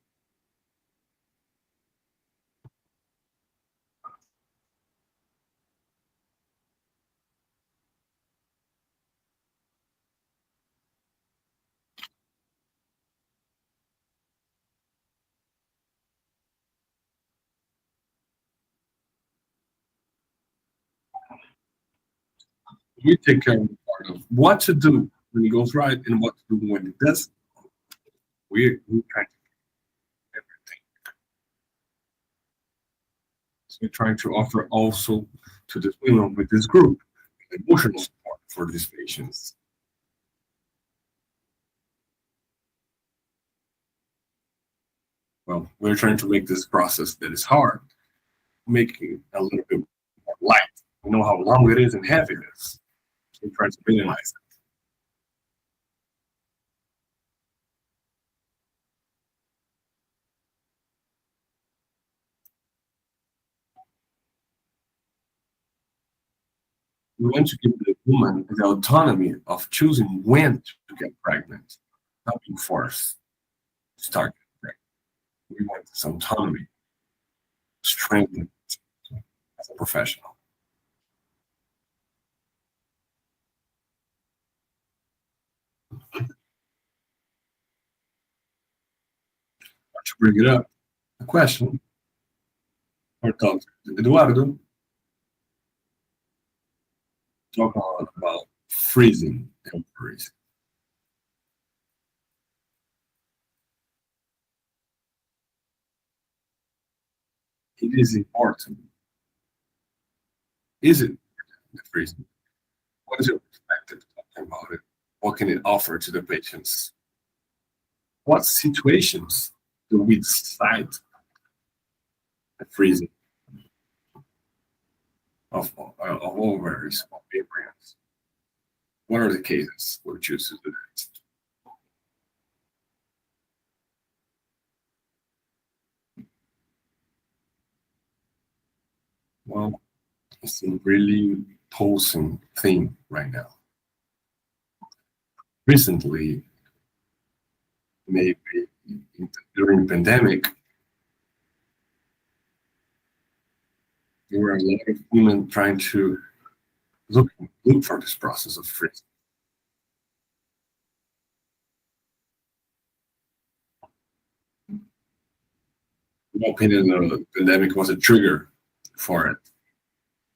We take care of the part of what to do when it goes right and what to do when it doesn't. We try to do everything. So we're trying to offer also to this women with this group emotional support for these patients. Well, we're trying to make this process that is hard, making a little bit more light. We know how long it is and heavy it is. So we're trying to minimize it. We want to give the woman the autonomy of choosing when to get pregnant, not being forced to start getting pregnant. We want this autonomy strengthened as a professional. To bring it up, a question or thought. Eduardo, talk a lot about freezing ovaries. It is important. Is it the freezing? What is your perspective talking about it? What can it offer to the patients? What situations do we decide the freezing of ovaries of embryos? What are the cases where we choose to do that? Well, it's a really pulsing thing right now. Recently, maybe during the pandemic, there were a lot of women trying to look for this process of freezing. In my opinion, the pandemic was a trigger for it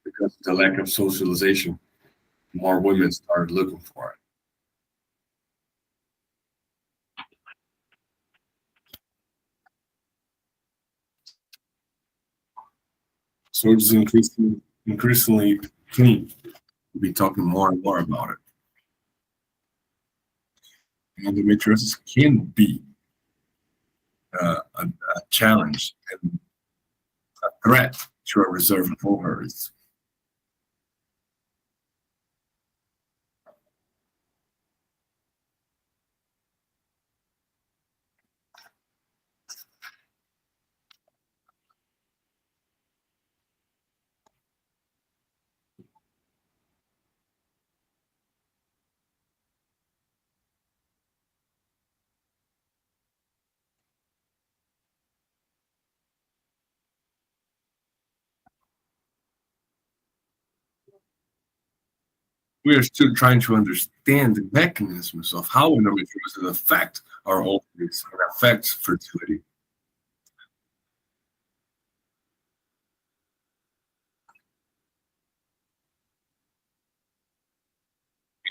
because of the lack of socialization. More women started looking for it. So it's increasingly keen to be talking more and more about it. Endometriosis can be a challenge and a threat to our reserve of ovaries. We are still trying to understand the mechanisms of how endometriosis affect our ovaries and affects fertility.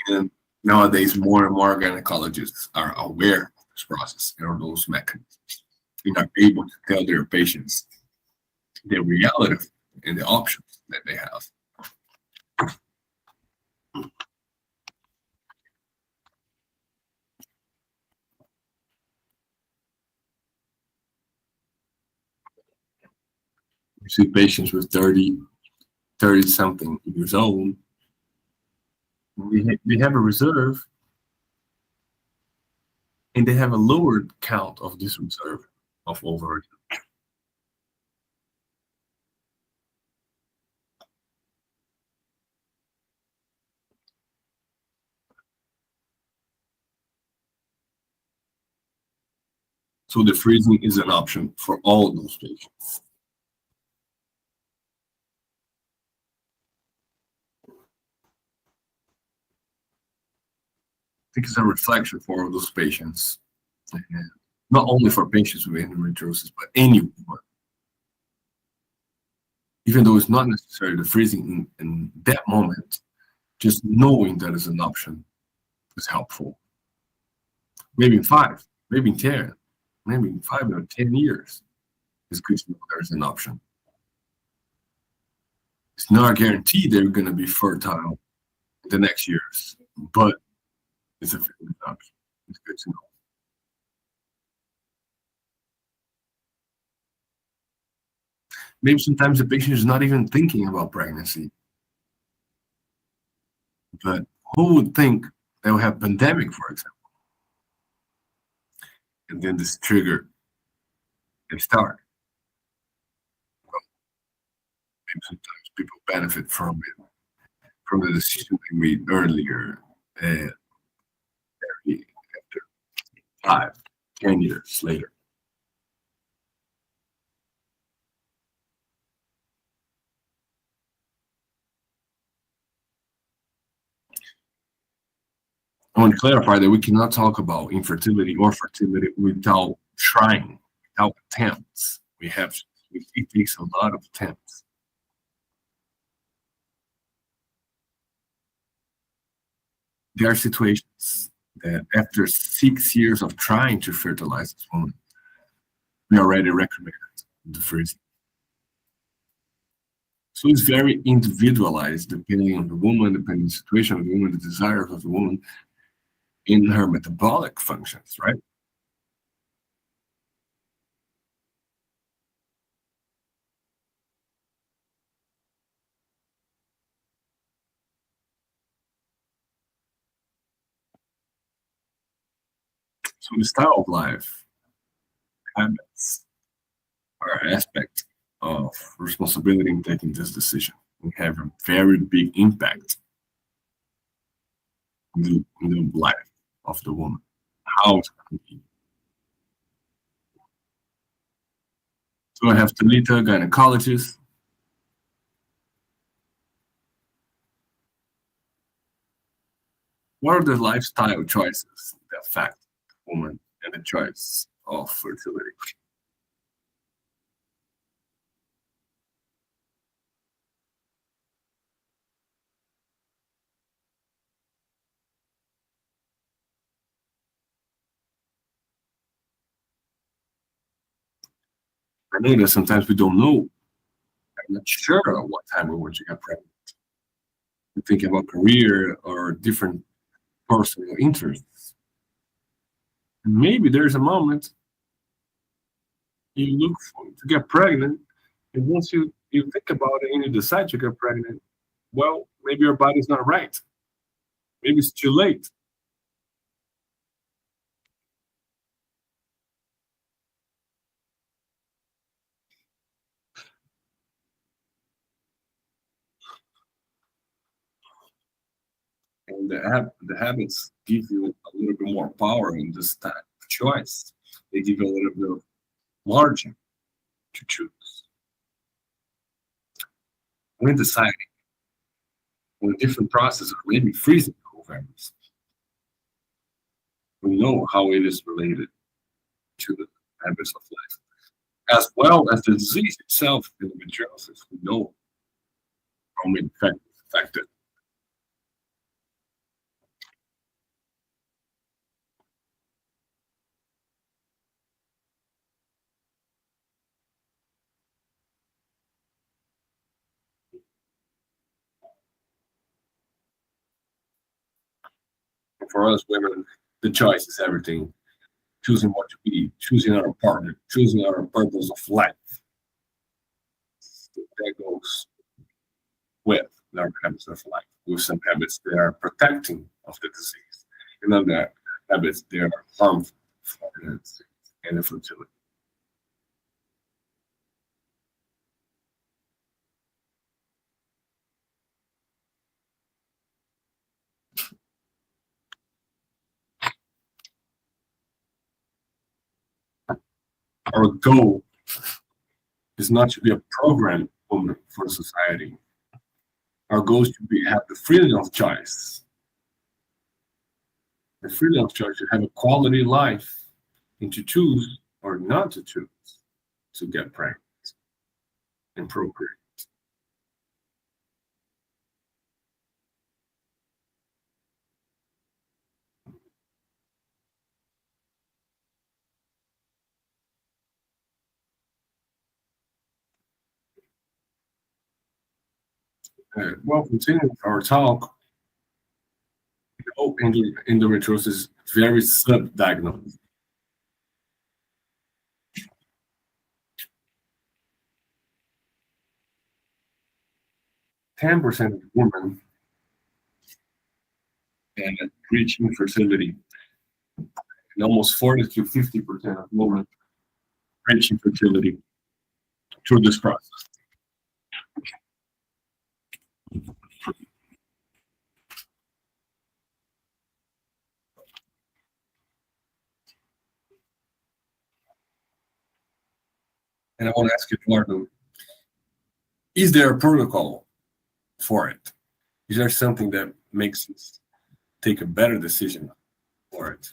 And nowadays, more and more gynecologists are aware of this process and of those mechanisms and are able to tell their patients the reality and the options that they have. You see patients with 30 something years old, they have a reserve and they have a lowered count of this reserve of ovary. So the freezing is an option for all those patients. I think it's a reflection for all those patients, and not only for patients with endometriosis, but anyone. Even though it's not necessarily the freezing in that moment, Just knowing that is an option is helpful. Maybe in 5, maybe in 10, maybe in 5 or 10 years, it's good to know there's an option. It's not guaranteed they're going to be fertile in the next years, but it's a very good option. It's good to know. Maybe sometimes the patient is not even thinking about pregnancy, but who would think they will have pandemic, for example, and then this trigger can start. Maybe sometimes people benefit from it, from the decision they made earlier, and after 5, 10 years later. I want to clarify that we cannot talk about infertility or fertility without trying, without attempts. It takes a lot of attempts. There are situations that after 6 years of trying to fertilize this woman, we already recommend the freezing. So it's very individualized depending on the woman, depending on the situation of the woman, the desires of the woman, in her metabolic functions, right? So the style of life, habits, are aspect of responsibility in taking this decision. We have a very big impact in the life of the woman. How it's going to be. So I have Talita, gynecologist. What are the lifestyle choices that affect the woman and the choice of fertility? I know that sometimes we don't know. I'm not sure at what time we want to get pregnant. We think about career or different personal interests. And maybe there's a moment you look for to get pregnant, and once you think about it and you decide to get pregnant, well, maybe your body's not right. Maybe it's too late. And the habits give you a little bit more power in this type of choice. They give you a little bit of margin to choose. When deciding on a different process of maybe freezing ovaries, we know how it is related to the habits of life, as well as the disease itself, endometriosis. We know how many factors affect it. And for us women, the choice is everything. Choosing what to eat, choosing our partner, choosing our purpose of life. That goes with our habits of life. With some habits that are protecting of the disease, and other habits that are harmful for the disease and the fertility. Our goal is not to be a program woman for society. Our goal is to have the freedom of choice. The freedom of choice to have a quality life and to choose or not to choose to get pregnant and procreate. Well, continuing our talk, endometriosis is very sub-diagnosed. 10% of women reach infertility, and almost 40 to 50% of women reach infertility through this process. And I want to ask you, Eduardo, is there a protocol for it? Is there something that makes us take a better decision for it?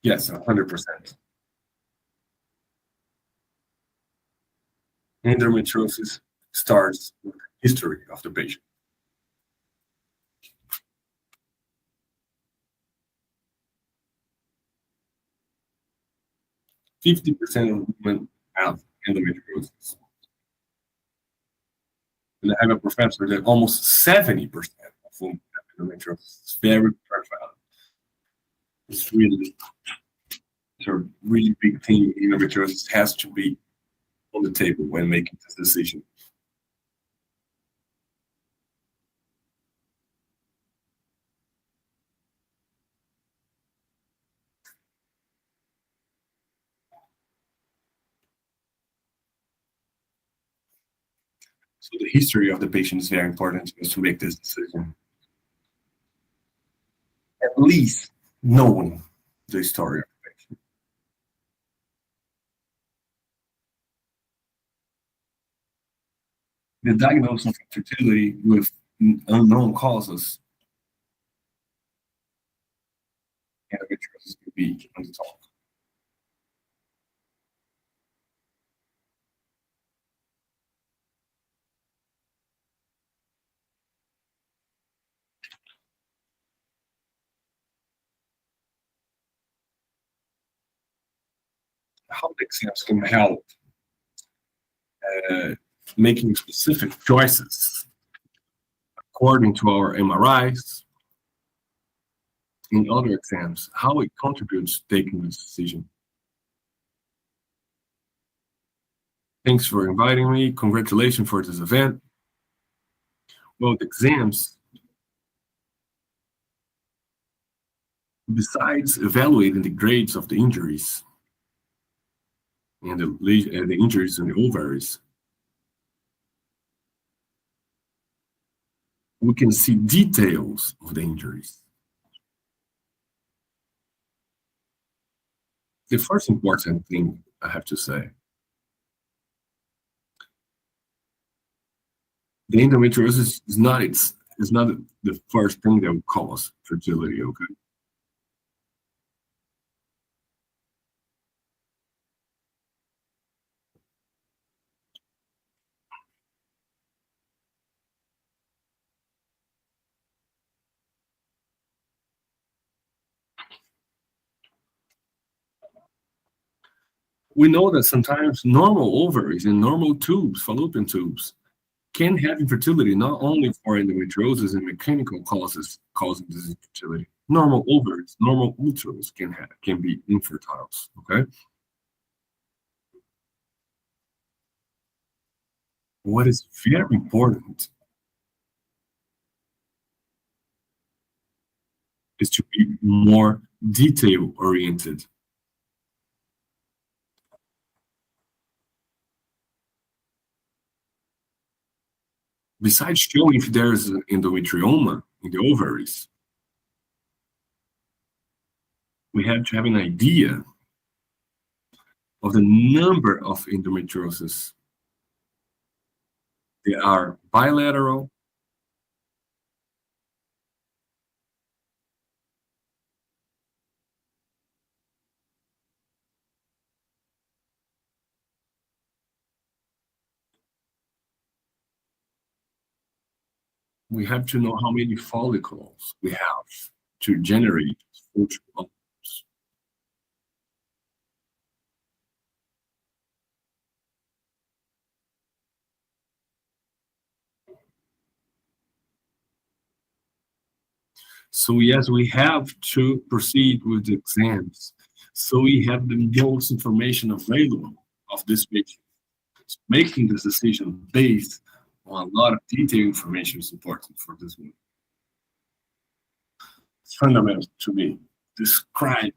Yes, 100%. Endometriosis starts with the history of the patient. 50% of women have endometriosis. And I have a professor that almost 70% of women have endometriosis. It's very profound. It's a really big thing. Endometriosis has to be on the table when making this decision. So the history of the patient is very important to make this decision. At least knowing the story of the patient. The diagnosis of infertility with unknown causes, endometriosis could be on the top. How the exams can help making specific choices according to our MRIs and other exams, how it contributes to taking this decision. Thanks for inviting me. Congratulations for this event. Well, the exams, besides evaluating the grades of the injuries and the injuries in the ovaries, we can see details of the injuries. The first important thing I have to say, the endometriosis is not the first thing that will cause fertility, okay? We know that sometimes normal ovaries and normal tubes, fallopian tubes, can have infertility not only for endometriosis and mechanical causes causing this infertility. Normal ovaries, normal uterus can be infertile. Okay. What is very important is to be more detail oriented. Besides showing if there is an endometrioma in the ovaries, we have to have an idea of the number of endometriosis. They are bilateral, we have to know how many follicles we have to generate follicles. So yes, we have to proceed with the exams. So we have the most information available of this patient. So making this decision based on a lot of detailed information is important for this one. It's fundamental to me. Describe,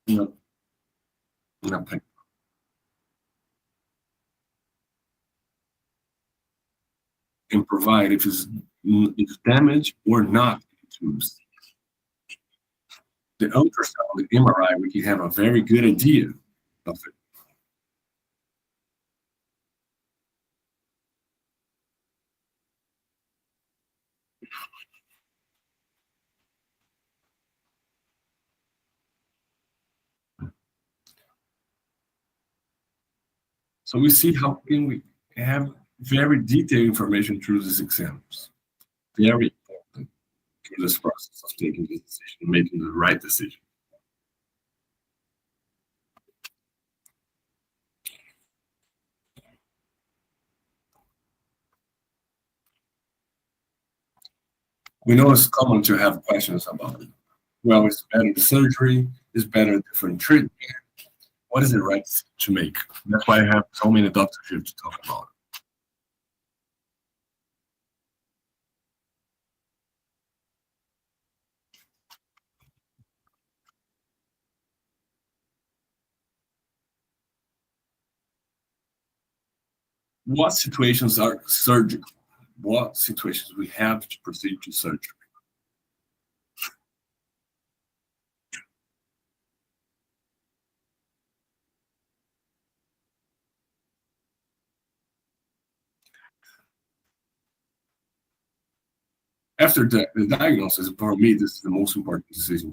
you know, nothing. And provide if it's damaged or not. The ultrasound, the MRI, we can have a very good idea of it. So we see how can we have very detailed information through these exams. Very important through this process of taking the decision, making the right decision. We know it's common to have questions about it. Well, is better the surgery? Is better a different treatment? What is the right to make? That's why I have so many doctors here to talk about it. What situations are surgical? What situations we have to proceed to surgery? After the diagnosis, for me, this is the most important decision.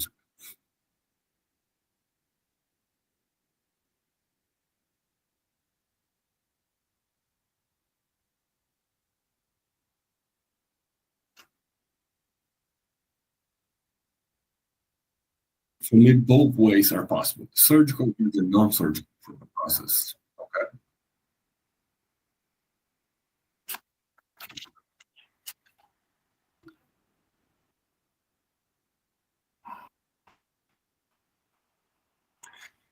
For me, both ways are possible. Surgical and the non-surgical process. Okay.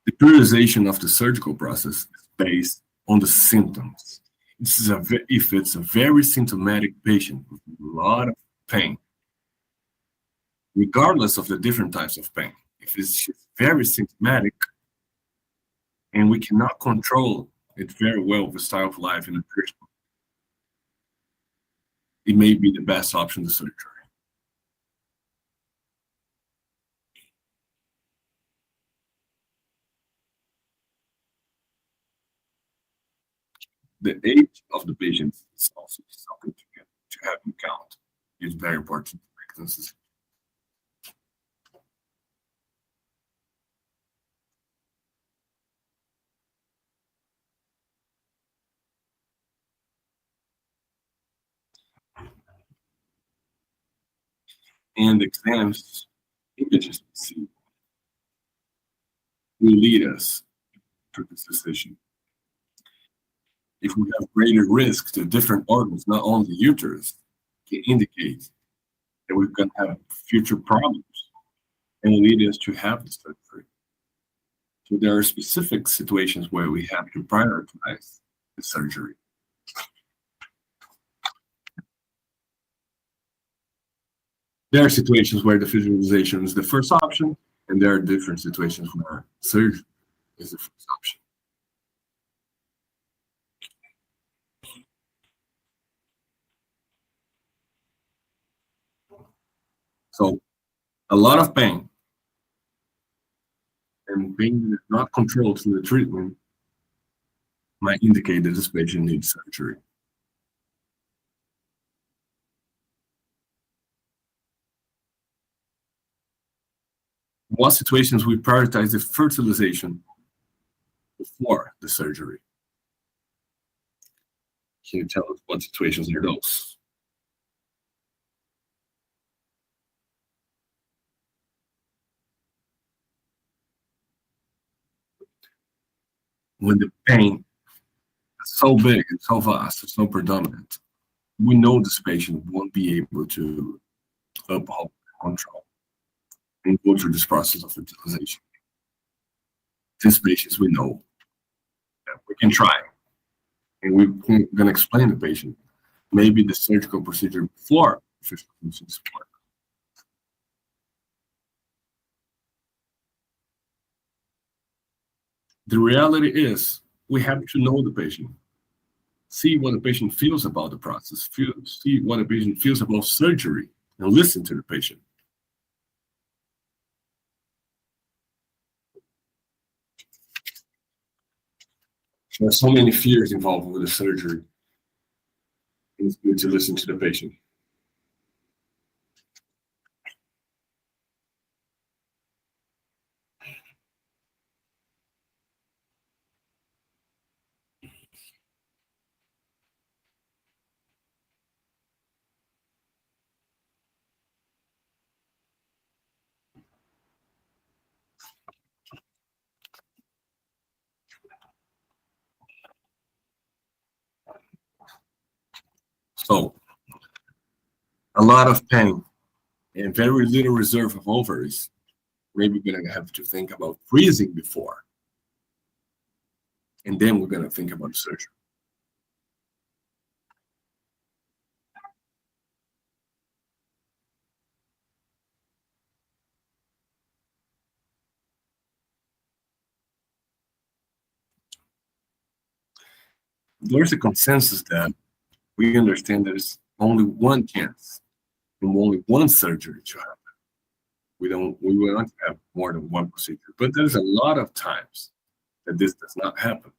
The prioritization of the surgical process is based on the symptoms. If it's a very symptomatic patient with a lot of pain, regardless of the different types of pain, if it's very symptomatic and we cannot control it very well with style of life and nutrition, it may be the best option, the surgery. The age of the patient is also something to have in account. It's very important to make this decision. And exams, images we see, will lead us to this decision. If we have greater risk to different organs, not only the uterus, can indicate that we're going to have future problems and lead us to have the surgery. So there are specific situations where we have to prioritize the surgery. There are situations where the visualization is the first option, and there are different situations where surgery is the first option. So a lot of pain and pain that is not controlled through the treatment might indicate that this patient needs surgery. In what situations we prioritize the fertilization before the surgery? Can you tell us what situations are those? When the pain is so big and so vast and so predominant, we know this patient won't be able to uphold control and go through this process of fertilization. These patients, we know that we can try, and we're going to explain to the patient maybe the surgical procedure before fertilization support. The reality is we have to know the patient, see what the patient feels about the process, see what the patient feels about surgery, and listen to the patient. There are so many fears involved with the surgery. It's good to listen to the patient. So, a lot of pain and very little reserve of ovaries. Maybe we're going to have to think about freezing before, and then we're going to think about surgery. There's a consensus that we understand there's only one chance and only one surgery to happen. We want to have more than one procedure, but there's a lot of times that this does not happen.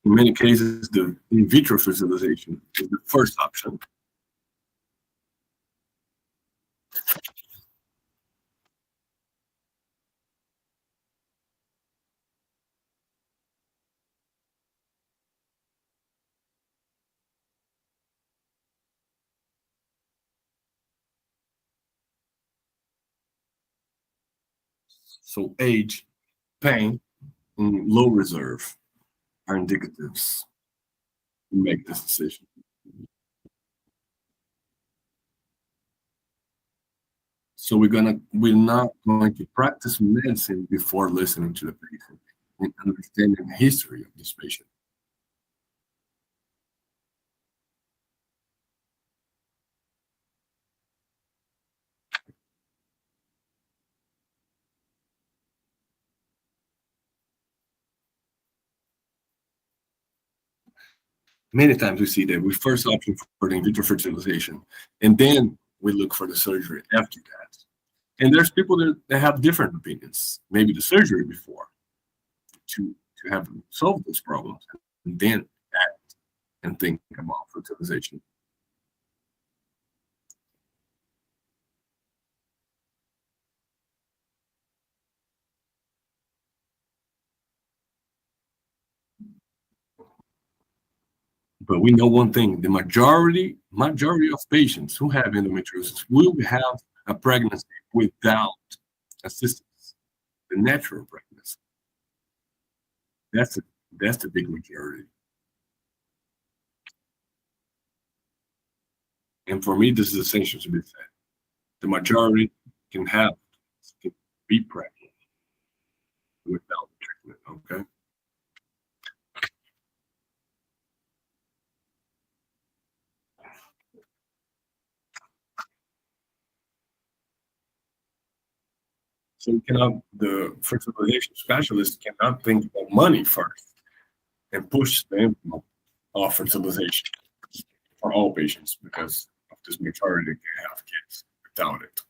In many cases, the in vitro fertilization is the first option. So age, pain, and low reserve are indicatives to make this decision. So we're not going to practice medicine before listening to the patient and understanding the history of this patient. Many times we see that we first option for the in vitro fertilization, and then we look for the surgery after that. And there's people that have different opinions. Maybe the surgery before to have solved those problems, and then act and think about fertilization. But we know one thing: the majority of patients who have endometriosis will have a pregnancy without assistance, the natural pregnancy. That's the that's the big majority. And for me, this is essential to be said. The majority can have can be pregnant without treatment. Okay. So the fertilization specialist cannot think about money first and push the envelope of fertilization for all patients because of this majority that can have kids without it.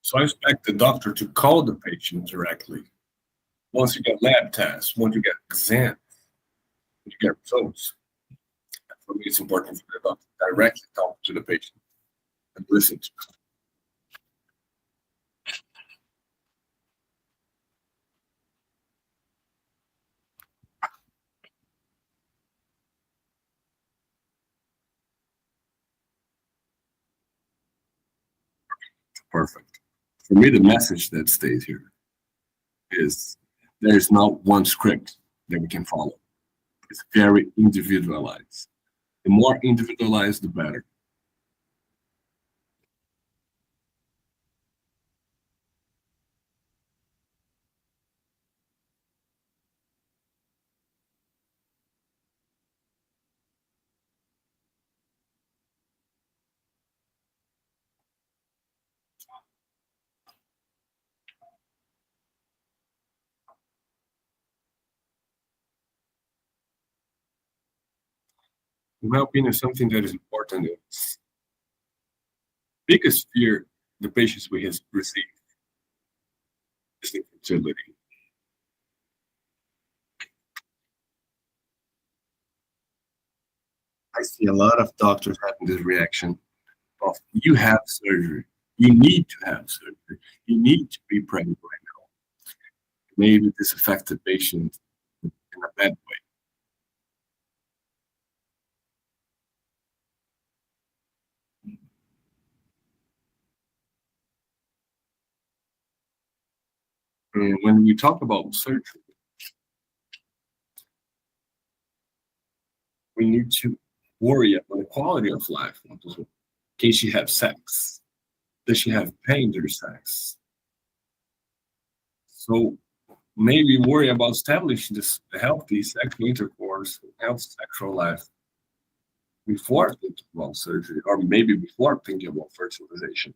So I expect the doctor to call the patient directly Once you get lab tests, once you get exams, you get results. For me, it's important for the doctor to directly talk to the patient and listen to them. Perfect. For me, the message that stays here is there's not one script that we can follow. It's very individualized. The more individualized, the better. In my opinion, something that is important is biggest fear the patients we have received is infertility. I see a lot of doctors having this reaction of you have surgery, you need to have surgery, you need to be pregnant right now. Maybe this affects the patient in a bad way. And when we talk about surgery, we need to worry about the quality of life. Can she have sex? Does she have pain during sex? So maybe worry about establishing this healthy sexual intercourse, healthy sexual life before thinking about surgery, or maybe before thinking about fertilization.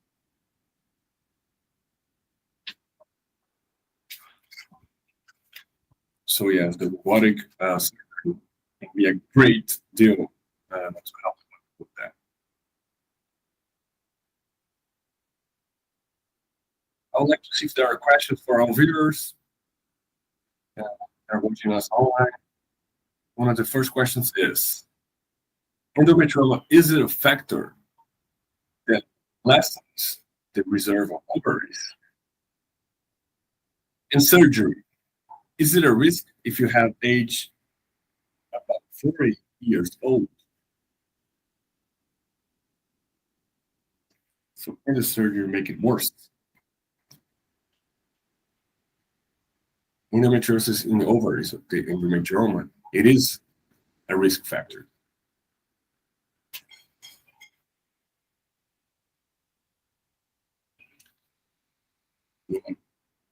So yes, the robotic surgery can be a great deal to help with that. I would like to see if there are questions for our viewers that are watching us online. One of the first questions is, endometrioma, is it a factor that lessens the reserve of ovaries? In surgery, is it a risk if you have age about 40 years old? So can the surgery make it worse? Endometriosis in the ovaries, the endometrioma, it is a risk factor.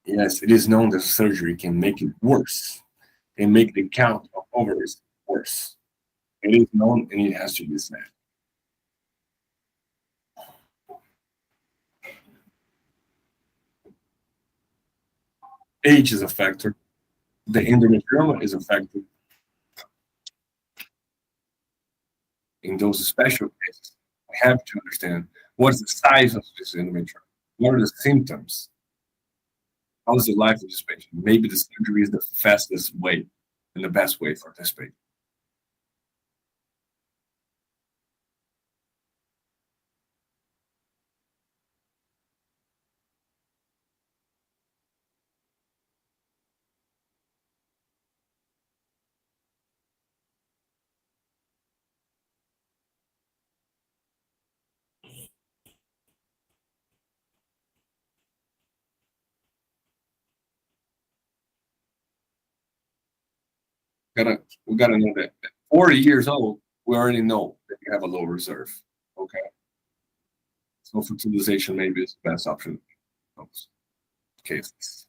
Yes, it is known that surgery can make it worse and make the count of ovaries worse. It is known and it has to be said. Age is a factor. The endometrioma is a factor. In those special cases, we have to understand what is the size of this endometrium, what are the symptoms, how is the life of this patient. Maybe the surgery is the fastest way and the best way for this patient. We gotta know that at 40 years old, we already know that you have a low reserve. Okay. So fertilization maybe is the best option in those cases.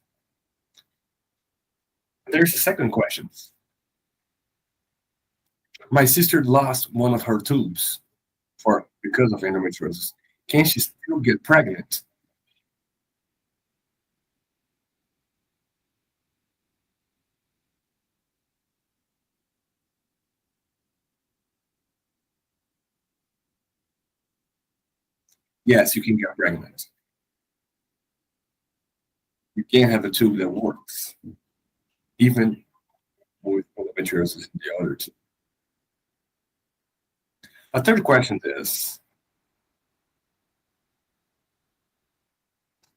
There's a second question. My sister lost one of her tubes for because of endometriosis. Can she still get pregnant? Yes, you can get pregnant. You can't have a tube that works. even with endometriosis in the other two. A third question is,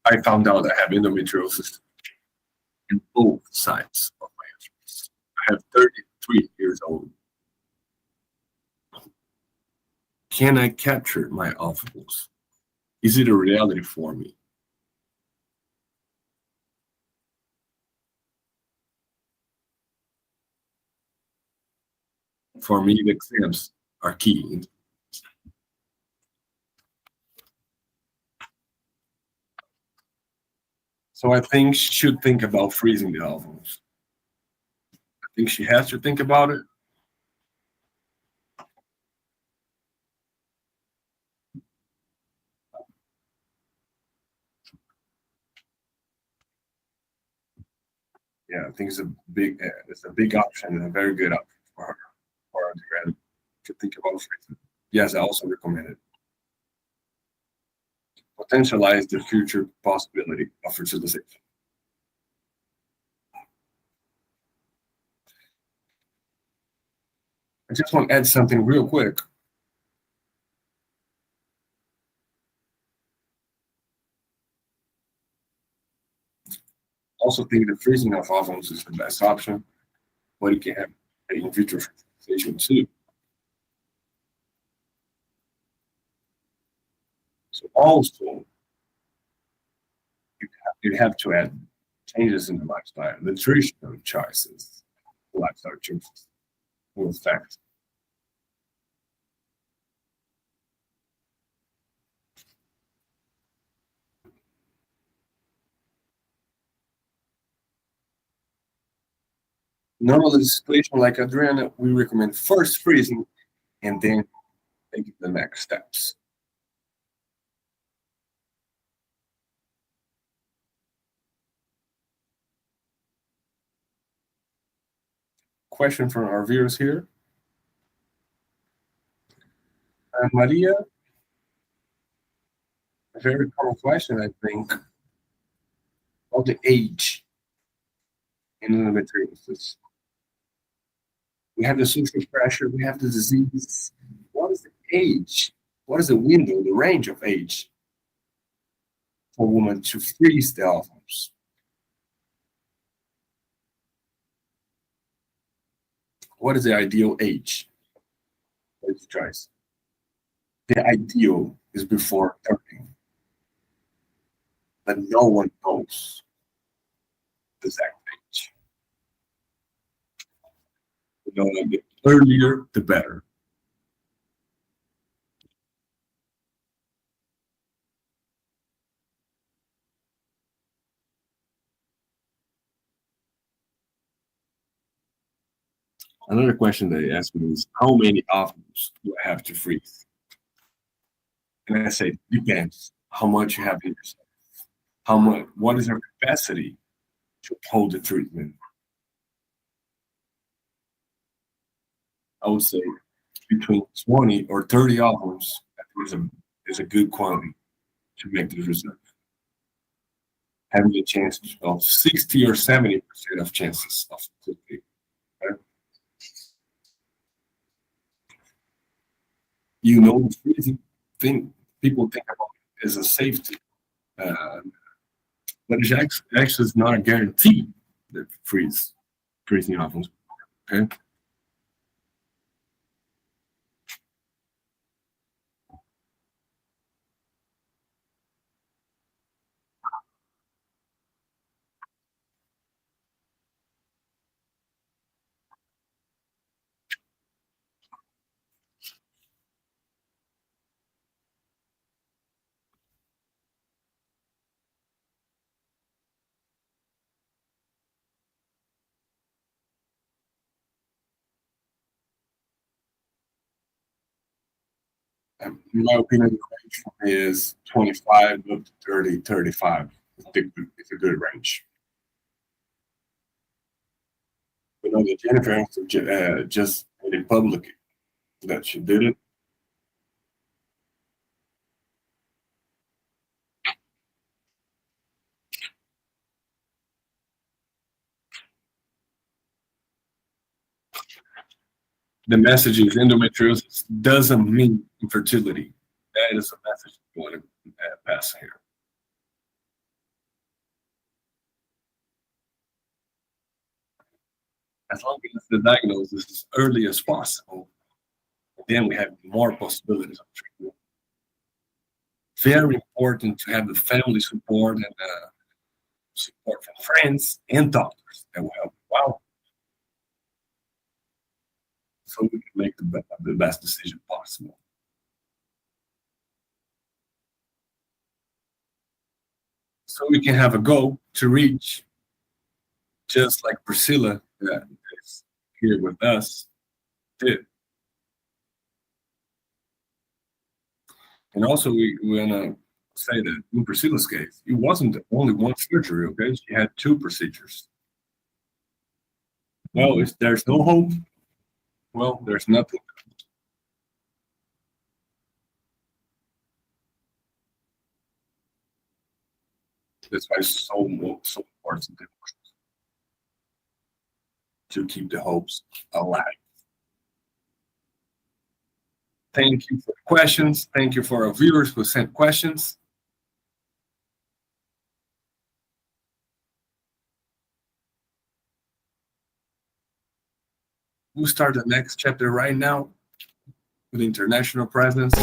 I found out I have endometriosis in both sides of my uterus. I have 33 years old. Can I capture my ovules? Is it a reality for me? For me, the exams are key. So I think she should think about freezing the ovules. I think she has to think about it. Yeah, I think it's a big option and a very good option for her to think about freezing. Yes, I also recommend it. Potentialize the future possibility of fertilization. I just want to add something real quick. Also think that freezing of ovules is the best option, but you can have in vitro fertilization too. So also you have to add changes in the lifestyle, nutritional choices, lifestyle choices will affect. Normally, in a situation like Adriana, we recommend first freezing and then taking the next steps. Question from our viewers here. Maria, a very common question, I think, about the age in endometriosis. We have the social pressure, we have the disease. What is the age? What is the window, the range of age for a woman to freeze the ovaries? What is the ideal age? Let's try. The ideal is before 30, but no one knows the exact age. You know, the earlier, the better. Another question they asked me is, how many ovaries do I have to freeze? And I say, depends how much you have in yourself. How much, what is your capacity to hold the treatment? I would say between 20 or 30 ovaries is a good quantity to make the reserve. Having a chance of 60 or 70% of chances of fertility. Okay? You know, freezing thing people think about it as a safety, uh, but it actually is not a guarantee that freezing happens. Okay. In my opinion, the range is 25 up to 30, 35. It's a good range. You know, the Jennifer just made it public that she did it. The message is endometriosis doesn't mean infertility. That is a message we want to pass here. As long as the diagnosis is as early as possible, then we have more possibilities of treatment. Very important to have the family support and support from friends and doctors that will help you out, so we can make the best decision possible. So we can have a goal to reach, just like Priscilla that is here with us did. And also we want to say that in Priscilla's case, it wasn't only one surgery, okay? She had 2 procedures. Well, if there's no hope, well, there's nothing. That's why it's so important to keep the hopes alive. Thank you for the questions. Thank you for our viewers who sent questions. We'll start the next chapter right now with international presence.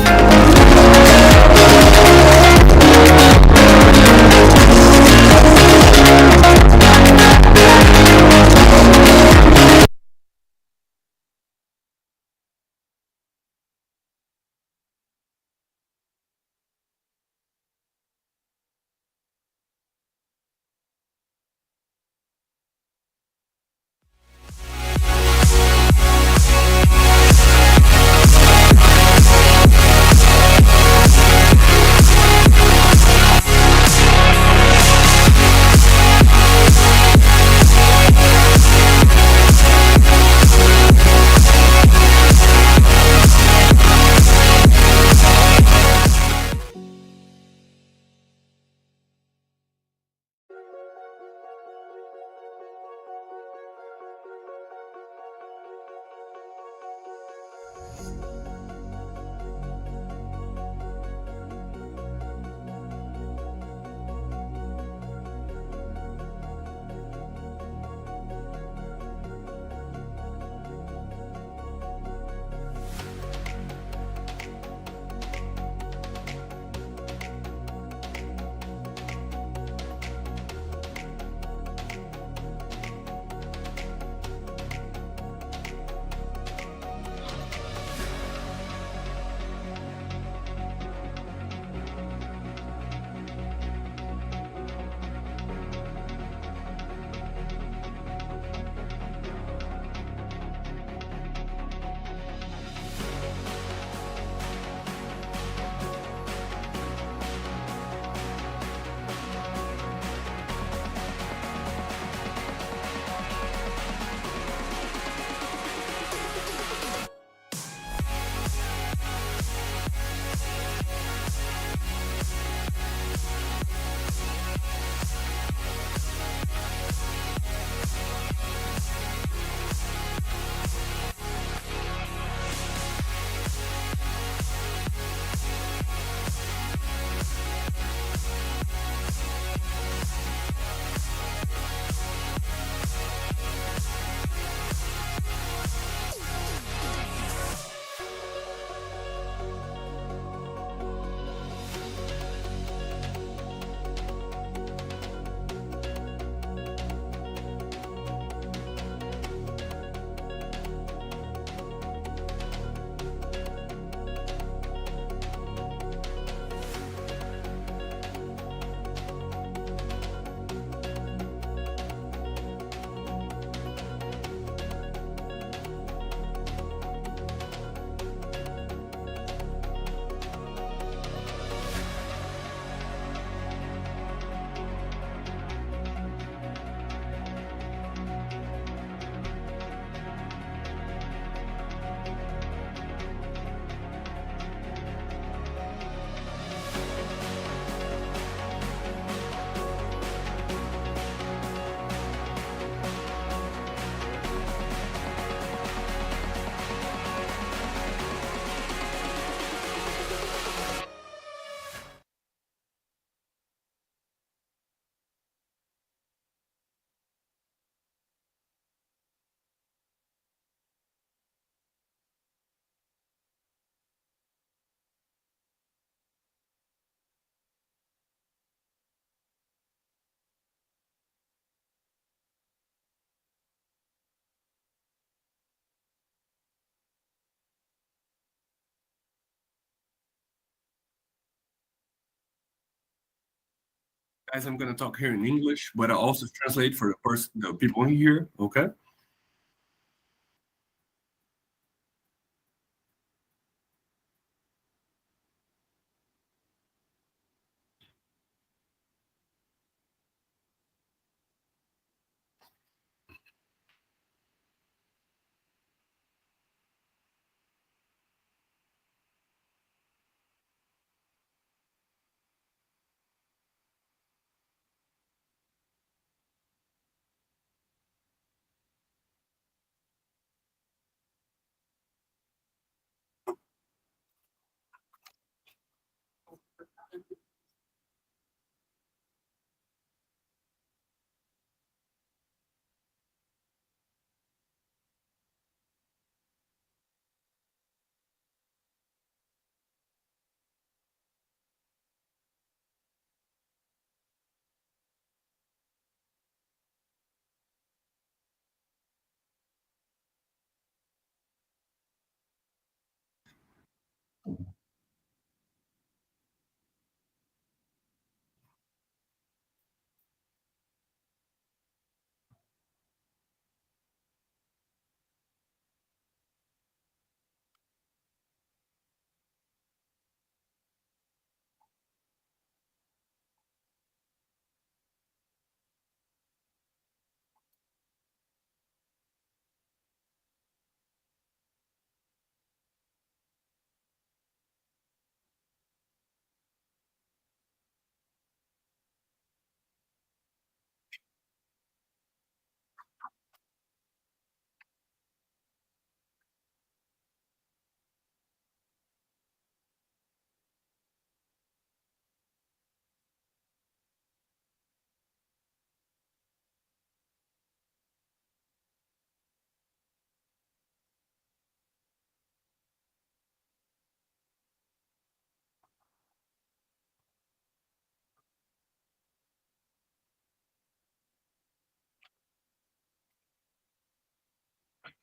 Guys, I'm gonna talk here in English, but I also translate for the people in here. Okay.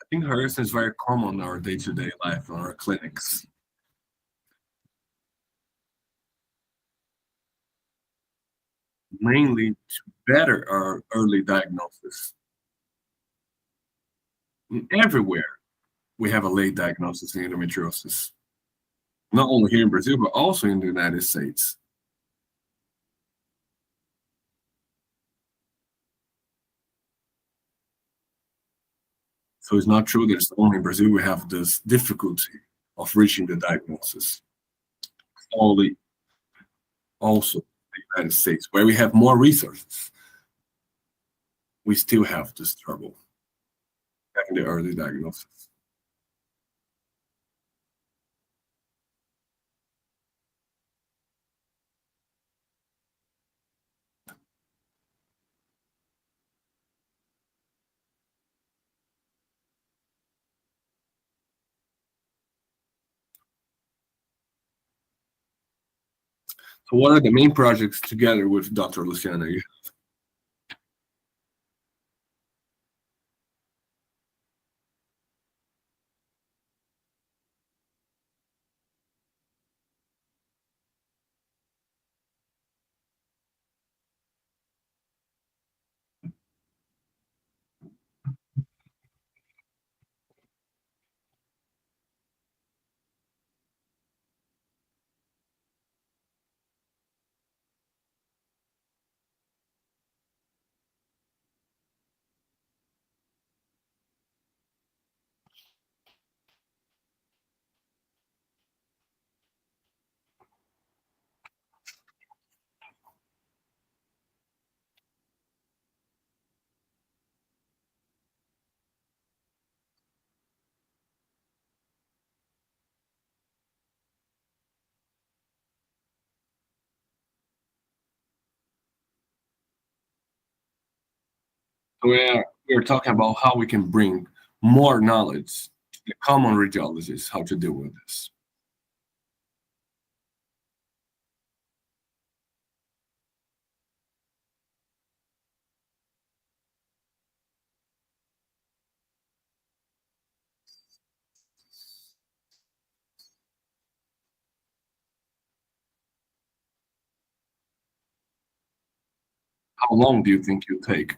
I think harassment is very common in our day-to-day life in our clinics, mainly to better our early diagnosis. Everywhere we have a late diagnosis in endometriosis, not only here in Brazil, but also in the United States. So it's not true that it's only in Brazil we have this difficulty of reaching the diagnosis. Only also the United States, where we have more resources, we still have this trouble having the early diagnosis. So what are the main projects together with Dr. Luciana? We're talking about how we can bring more knowledge to the common radiologists how to deal with this. How long do you think you'll take?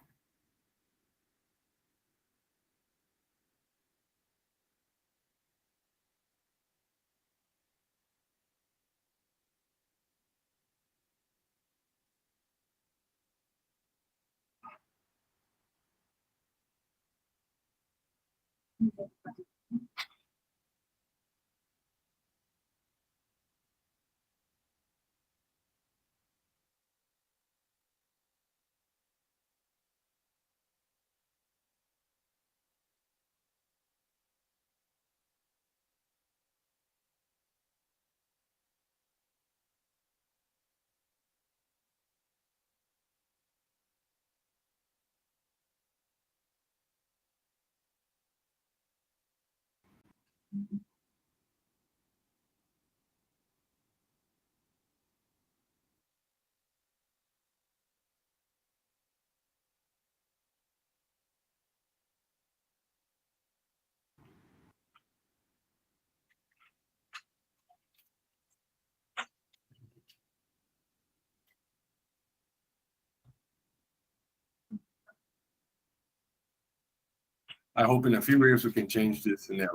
I hope in a few years we can change this scenario.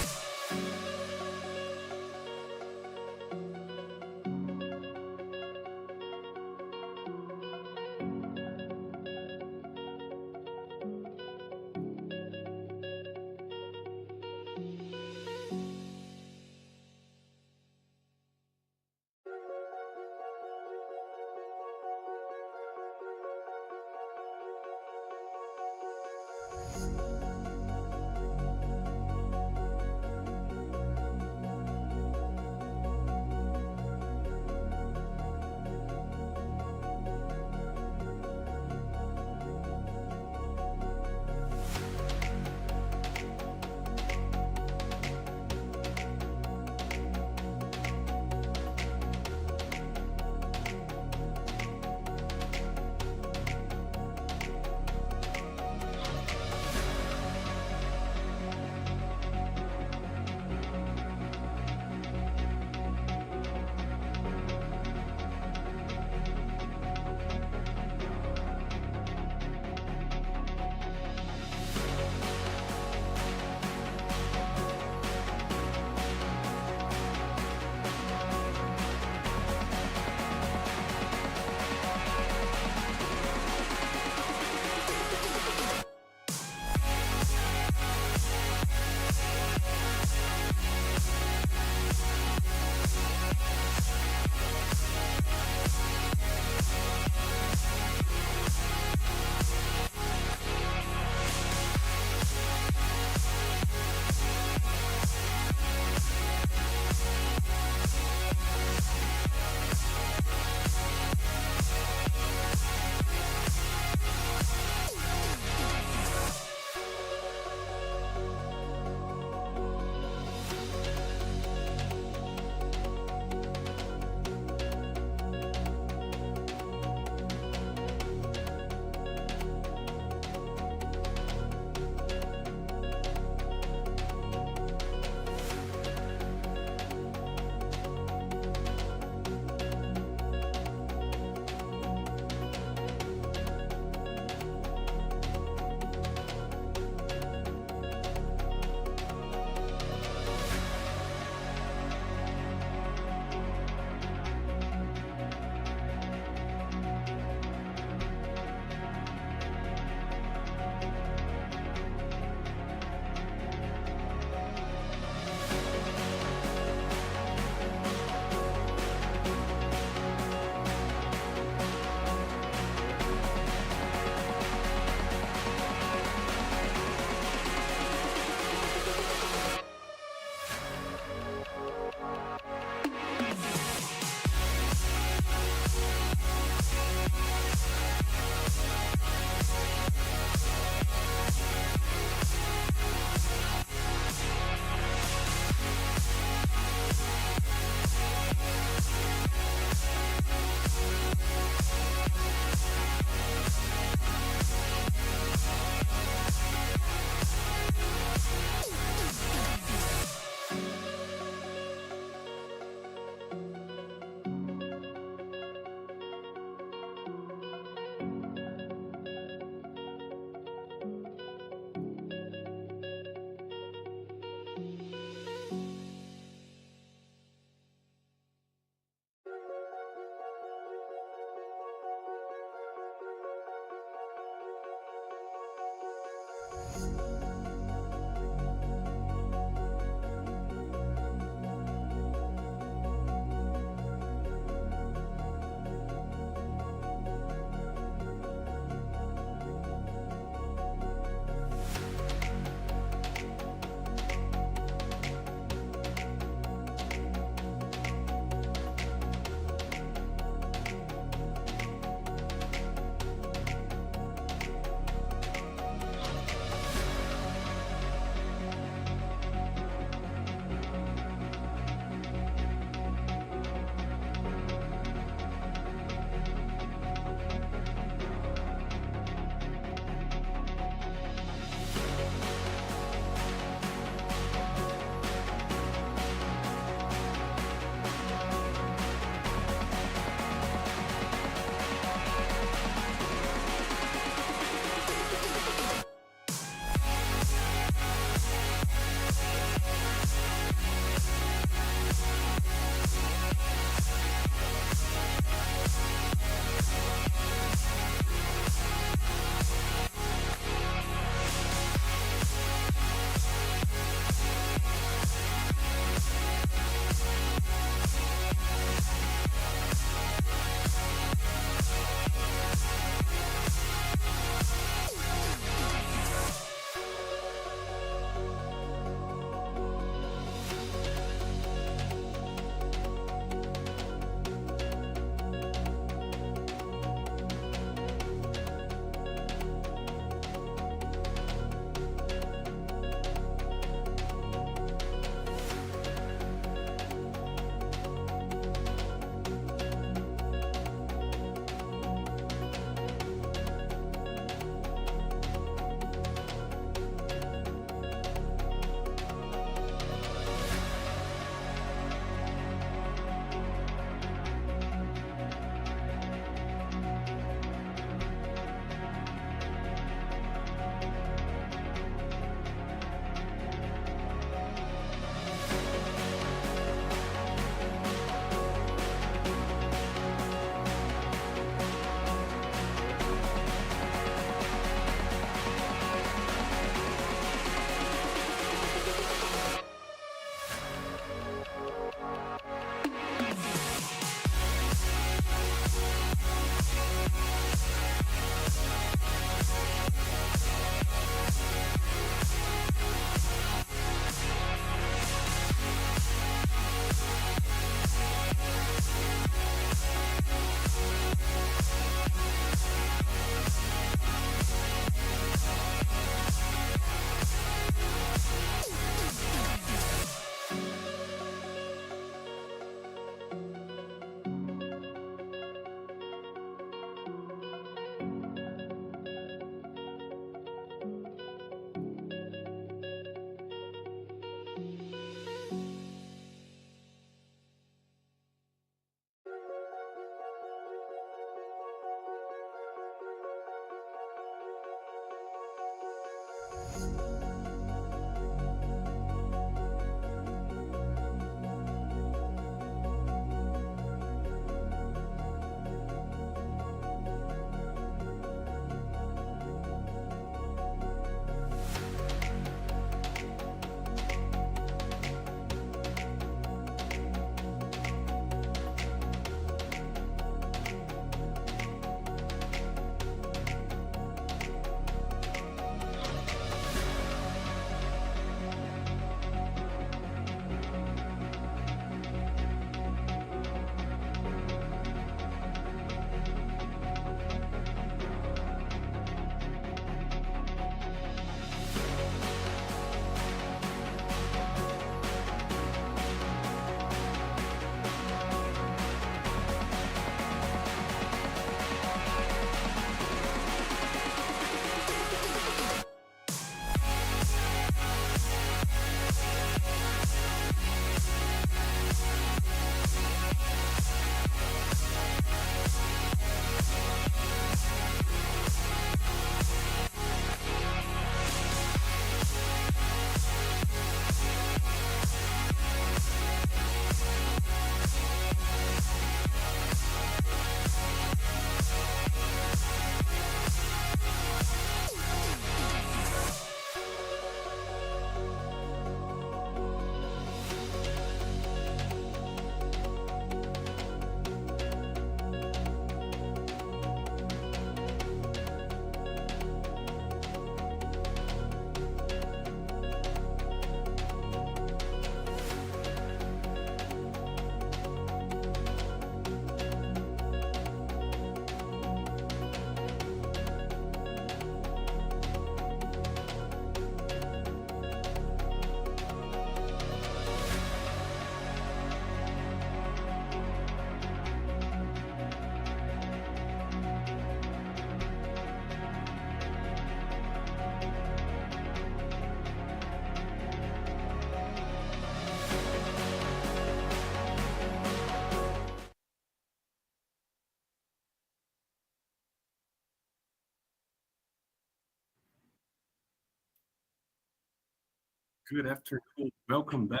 Good afternoon. Welcome back.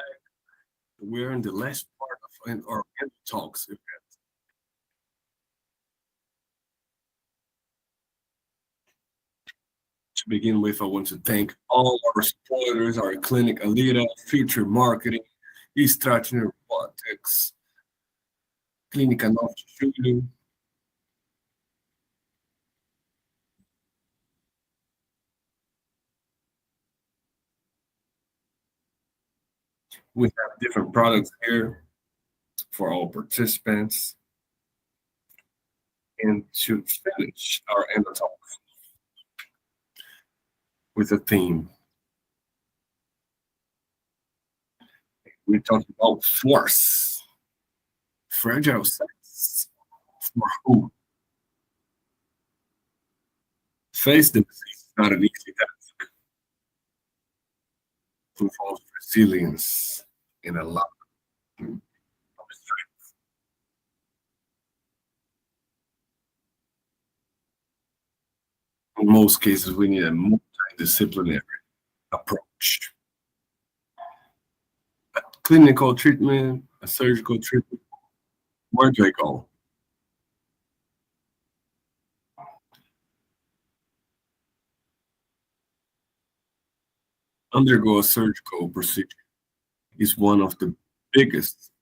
We're in the last part of our EndoTalks event. To begin with, I want to thank all our supporters, our clinic Alita, Future Marketing, Estrategy Robotics, Clínica Nova Julio. We have different products here for all participants. And to finish our EndoTalks with a theme, we're talking about force, fragile sex, for who? Face the disease is not an easy task. It involves resilience and a lot of strength. In most cases, we need a multidisciplinary approach. A clinical treatment, a surgical treatment, where do I go? Undergo a surgical procedure is one of the biggest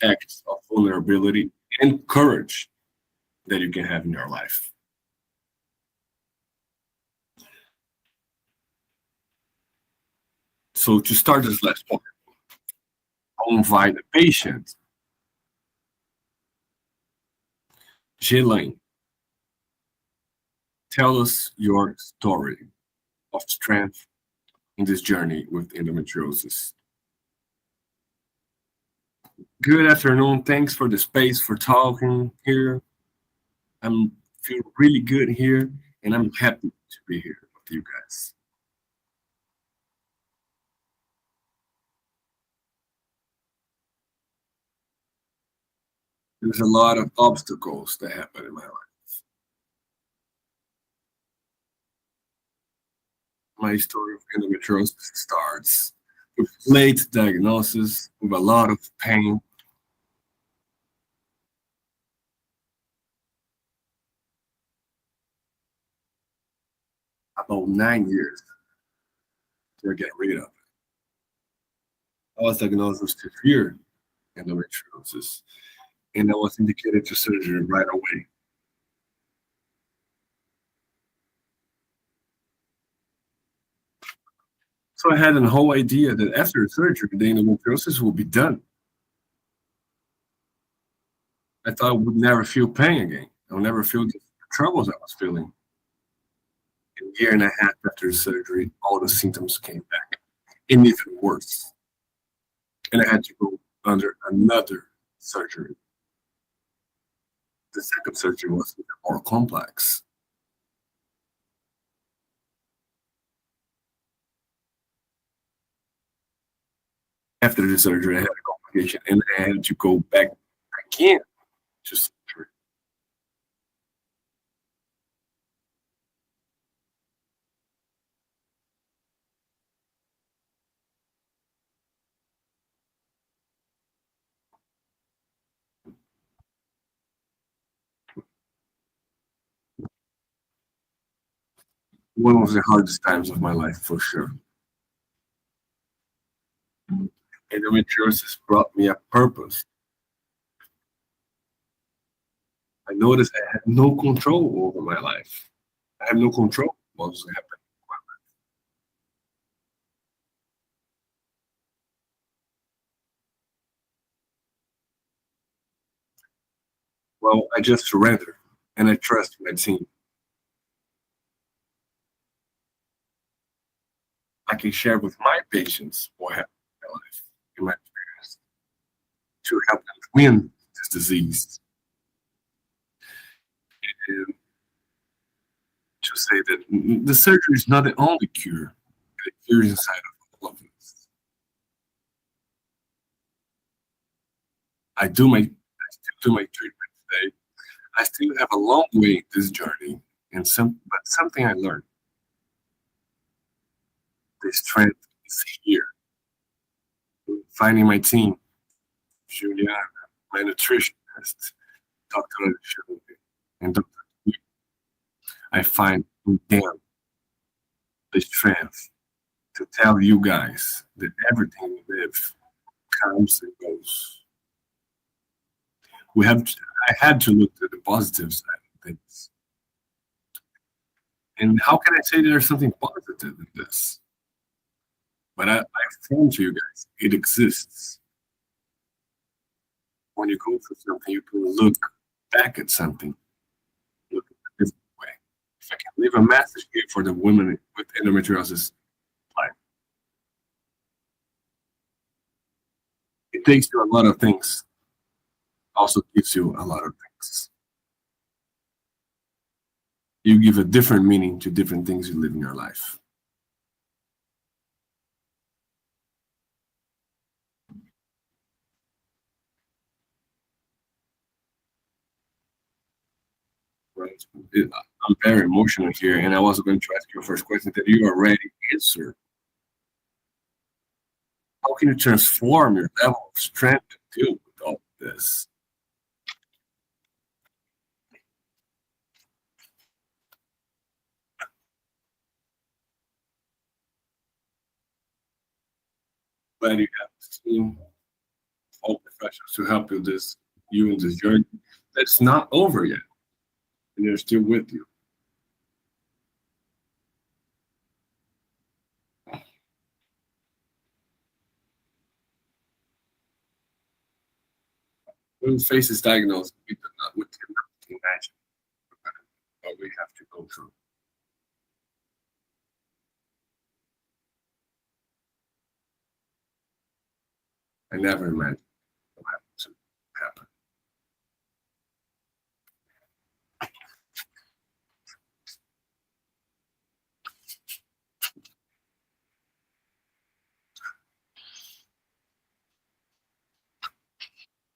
acts of vulnerability and courage that you can have in your life. So to start this last point, I'll invite the patient, Jelaine. Tell us your story of strength in this journey with endometriosis. Good afternoon. Thanks for the space for talking here. I'm feel really good here, and I'm happy to be here with you guys. There's a lot of obstacles that happen in my life. My story of endometriosis starts with late diagnosis, with a lot of pain. About 9 years to get rid of it. I was diagnosed with severe endometriosis, and I was indicated to surgery right away. So I had a whole idea that after surgery, the endometriosis will be done. I thought I would never feel pain again. I would never feel the troubles I was feeling. A year and a half after surgery, all the symptoms came back, and even worse. And I had to go under another surgery. The second surgery was even more complex. After the surgery, I had a complication, and I had to go back again to surgery. One of the hardest times of my life, for sure. Endometriosis brought me a purpose. I noticed I had no control over my life. I have no control what was happening. Well, I just surrender and I trust my team. I can share with my patients what happened in my life, in my experience, to help them win this disease. And to say that the surgery is not the only cure, the cure is inside of all of us. I still do my treatment today. I still have a long way in this journey, but something I learned: the strength here. Finding my team, Juliana, my nutritionist, Dr. and Dr. I find in them the strength to tell you guys that everything we live comes and goes. I had to look at the positive side of things. And how can I say there's something positive in this? But I informed you guys, it exists. When you go through something, you can look back at something, look at a different way. If I can leave a message here for the women with endometriosis, life. It takes you a lot of things, also gives you a lot of things. You give a different meaning to different things you live in your life. Right. I'm very emotional here, and I was going to ask you a first question that you already answered. How can you transform your level of strength to deal with all this? Glad you have this team, all professionals to help you in this journey. That's not over yet, and they're still with you. When face is diagnosed, we cannot imagine what we have to go through. I never imagined what happened to happen.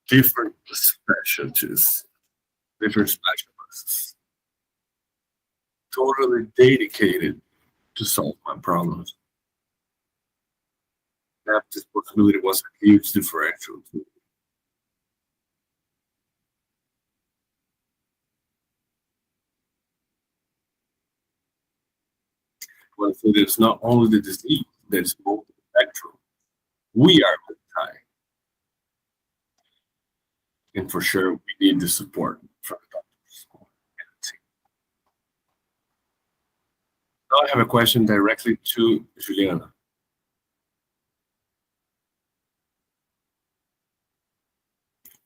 Different specialties, different specialists, totally dedicated to solve my problems. That responsibility was a huge differential. Well, so there's not only the disease, there's multispectral. We are multi, and for sure we need the support from the doctors and the team. Now I have a question directly to Juliana.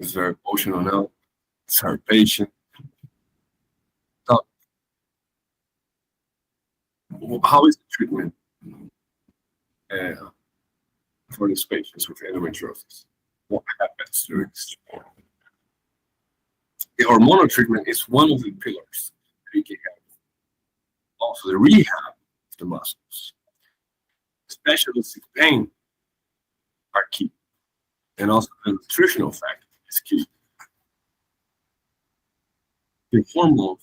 It's very emotional now. It's her patient. So, how is the treatment for these patients with endometriosis? What happens during this treatment? The hormonal treatment is one of the pillars that we can have. Also, the rehab of the muscles, specialists in pain, are key. And also, the nutritional factor is key. The hormones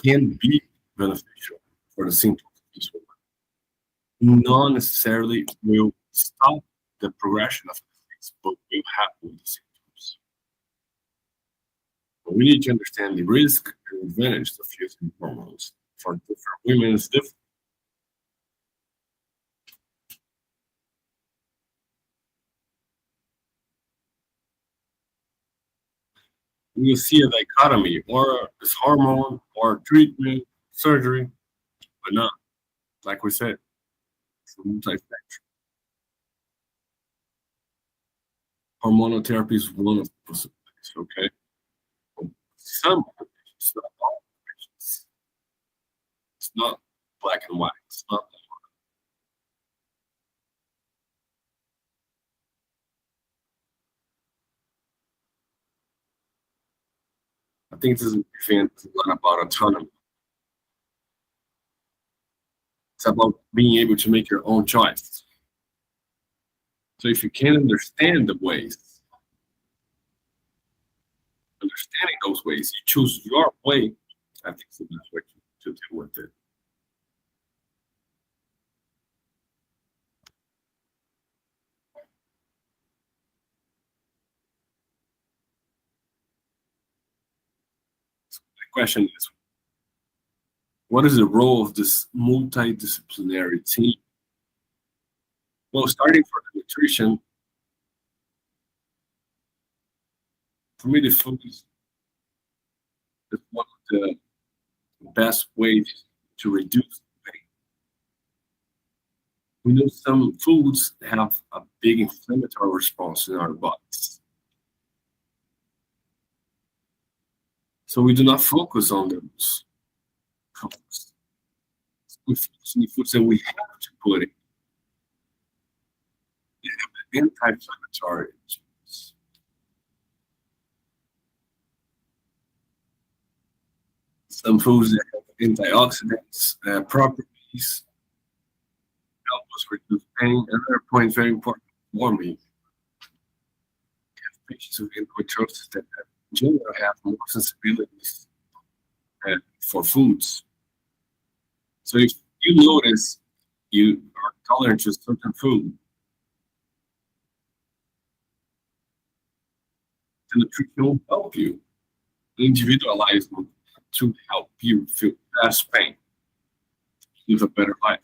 can be beneficial for the symptoms of this woman. Not necessarily will stop the progression of disease, but will help with the symptoms. But we need to understand the risk and advantage of using hormones for different women is different. We will see a dichotomy, or this hormone, or treatment, surgery, but not. Like we said, it's a multi-spectrum. Hormonal therapy is one of the possibilities, okay? Some patients, not all patients. It's not black and white. It's not. I think this event is a lot about autonomy. It's about being able to make your own choice. So if you can understand the ways, understanding those ways, you choose your way, I think it's the best way to deal with it. question is, what is the role of this multidisciplinary team? Well, starting from the nutrition, for me, the food is one of the best ways to reduce pain. We know some foods have a big inflammatory response in our bodies. So we do not focus on those foods. We focus on the foods that we have to put in. They have the anti-inflammatory agents. Some foods that have antioxidants properties help us reduce pain. Another point very important for me: patients with endometriosis that in general have more sensibilities for foods. So if you notice you are tolerant to a certain food, the nutrition will help you individualize them to help you feel less pain, live a better life.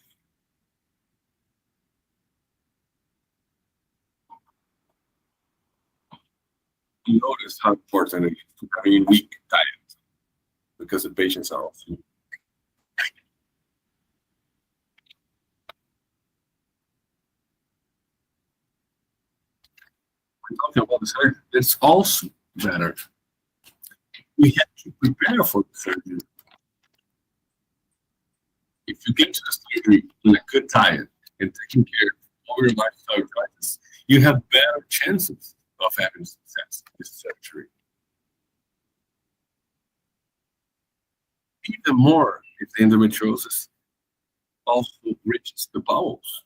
You notice how important it is to have a unique diet because the patients are often. We're talking about the surgery. It's also better. We have to prepare for the surgery. If you get to the surgery in a good diet and taking care of all your lifestyle choices, you have better chances of having success with surgery. Even more if the endometriosis also reaches the bowels,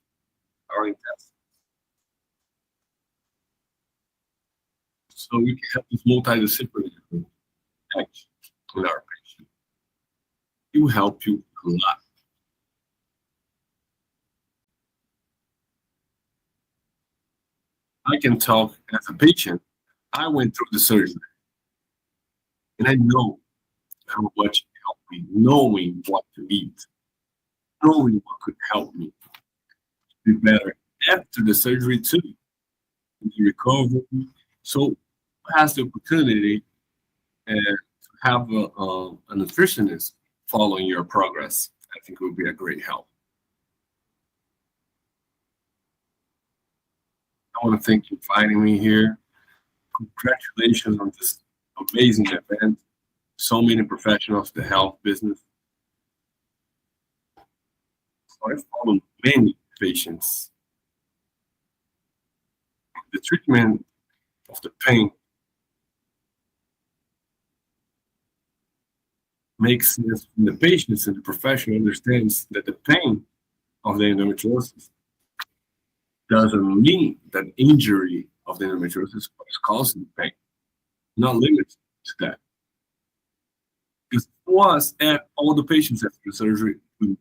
our intestines. So we can have this multidisciplinary action with our patient. It will help you a lot. I can talk as a patient. I went through the surgery, and I know how much it helped me, knowing what to eat, knowing what could help me be better after the surgery too, in the recovery. So has the opportunity to have a nutritionist following your progress, I think would be a great help. I want to thank you for inviting me here. Congratulations on this amazing event. So many professionals in the health business. So I follow many patients. The treatment of the pain makes sense when the patients and the professional understands that the pain of the endometriosis doesn't mean that injury of the endometriosis is causing pain. Not limited to that. Because for us, all the patients after the surgery would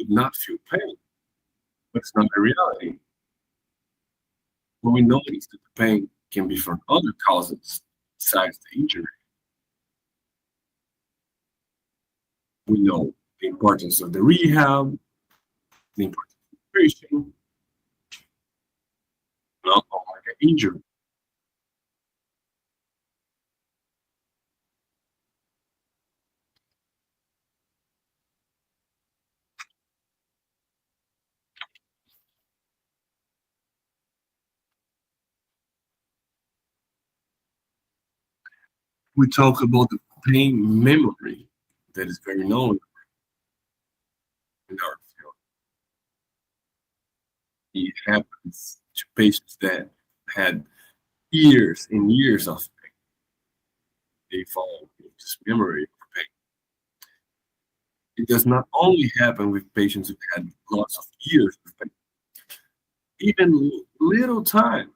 not feel pain. But it's not the reality. When we notice that the pain can be from other causes besides the injury, we know the importance of the rehab, the importance of nutrition, not only the injury. We talk about the pain memory that is very known in our field. It happens to patients that had years and years of pain. They fall into this memory of pain. It does not only happen with patients who had lots of years of pain. Even little time,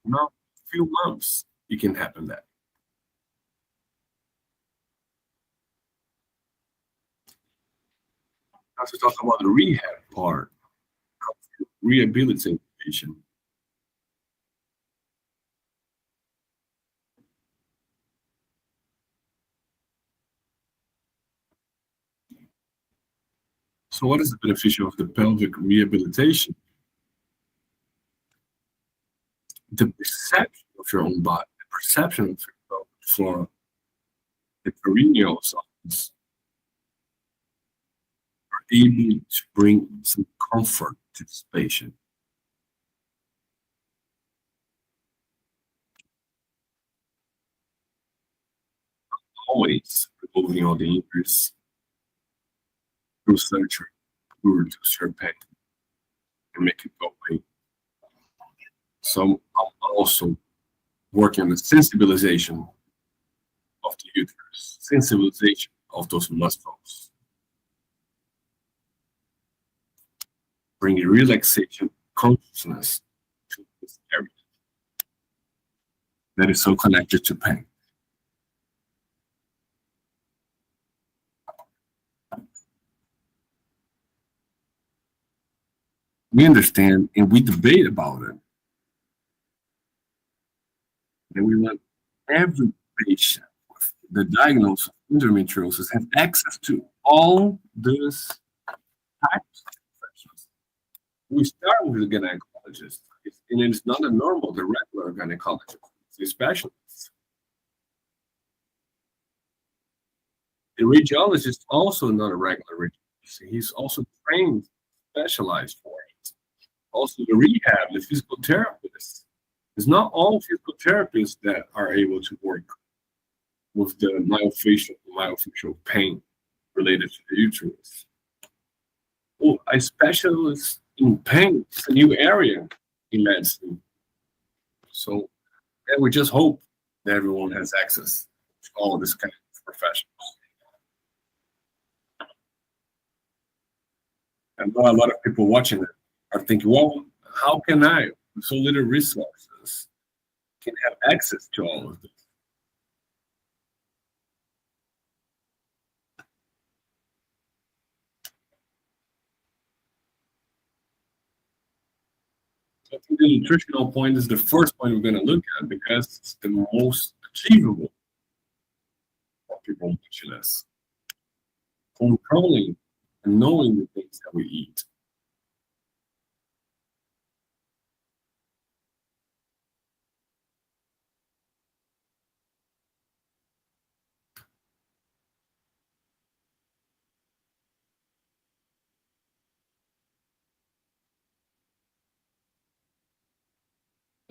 not a few months, it can happen that. Now to talk about the rehab part, how to rehabilitate the patient. So, what is the beneficial of the pelvic rehabilitation? The perception of your own body, the perception of your pelvic floor, the perineal softness are able to bring some comfort to this patient. Always removing all the injuries through surgery to reduce your pain and make it go away. So I'm also working on the sensibilization of the uterus, sensibilization of those muscles, bringing relaxation, consciousness to this area that is so connected to pain. We understand and we debate about it. And we want every patient with the diagnosis of endometriosis have access to all these types of infections. We start with the gynecologist, and it's not a normal, the regular gynecologist, it's a specialist. The radiologist also not a regular radiologist. He's also trained, specialized for it. Also, the rehab, the physical therapist. It's not all physical therapists that are able to work with the myofascial pain related to the uterus. Oh, a specialist in pain is a new area in medicine. So and we just hope that everyone has access to all of this kind of professionals. I know a lot of people watching it are thinking, well, how can I, with so little resources, can have access to all of this? So I think the nutritional point is the first point we're going to look at because it's the most achievable for people watching us. Controlling and knowing the things that we eat.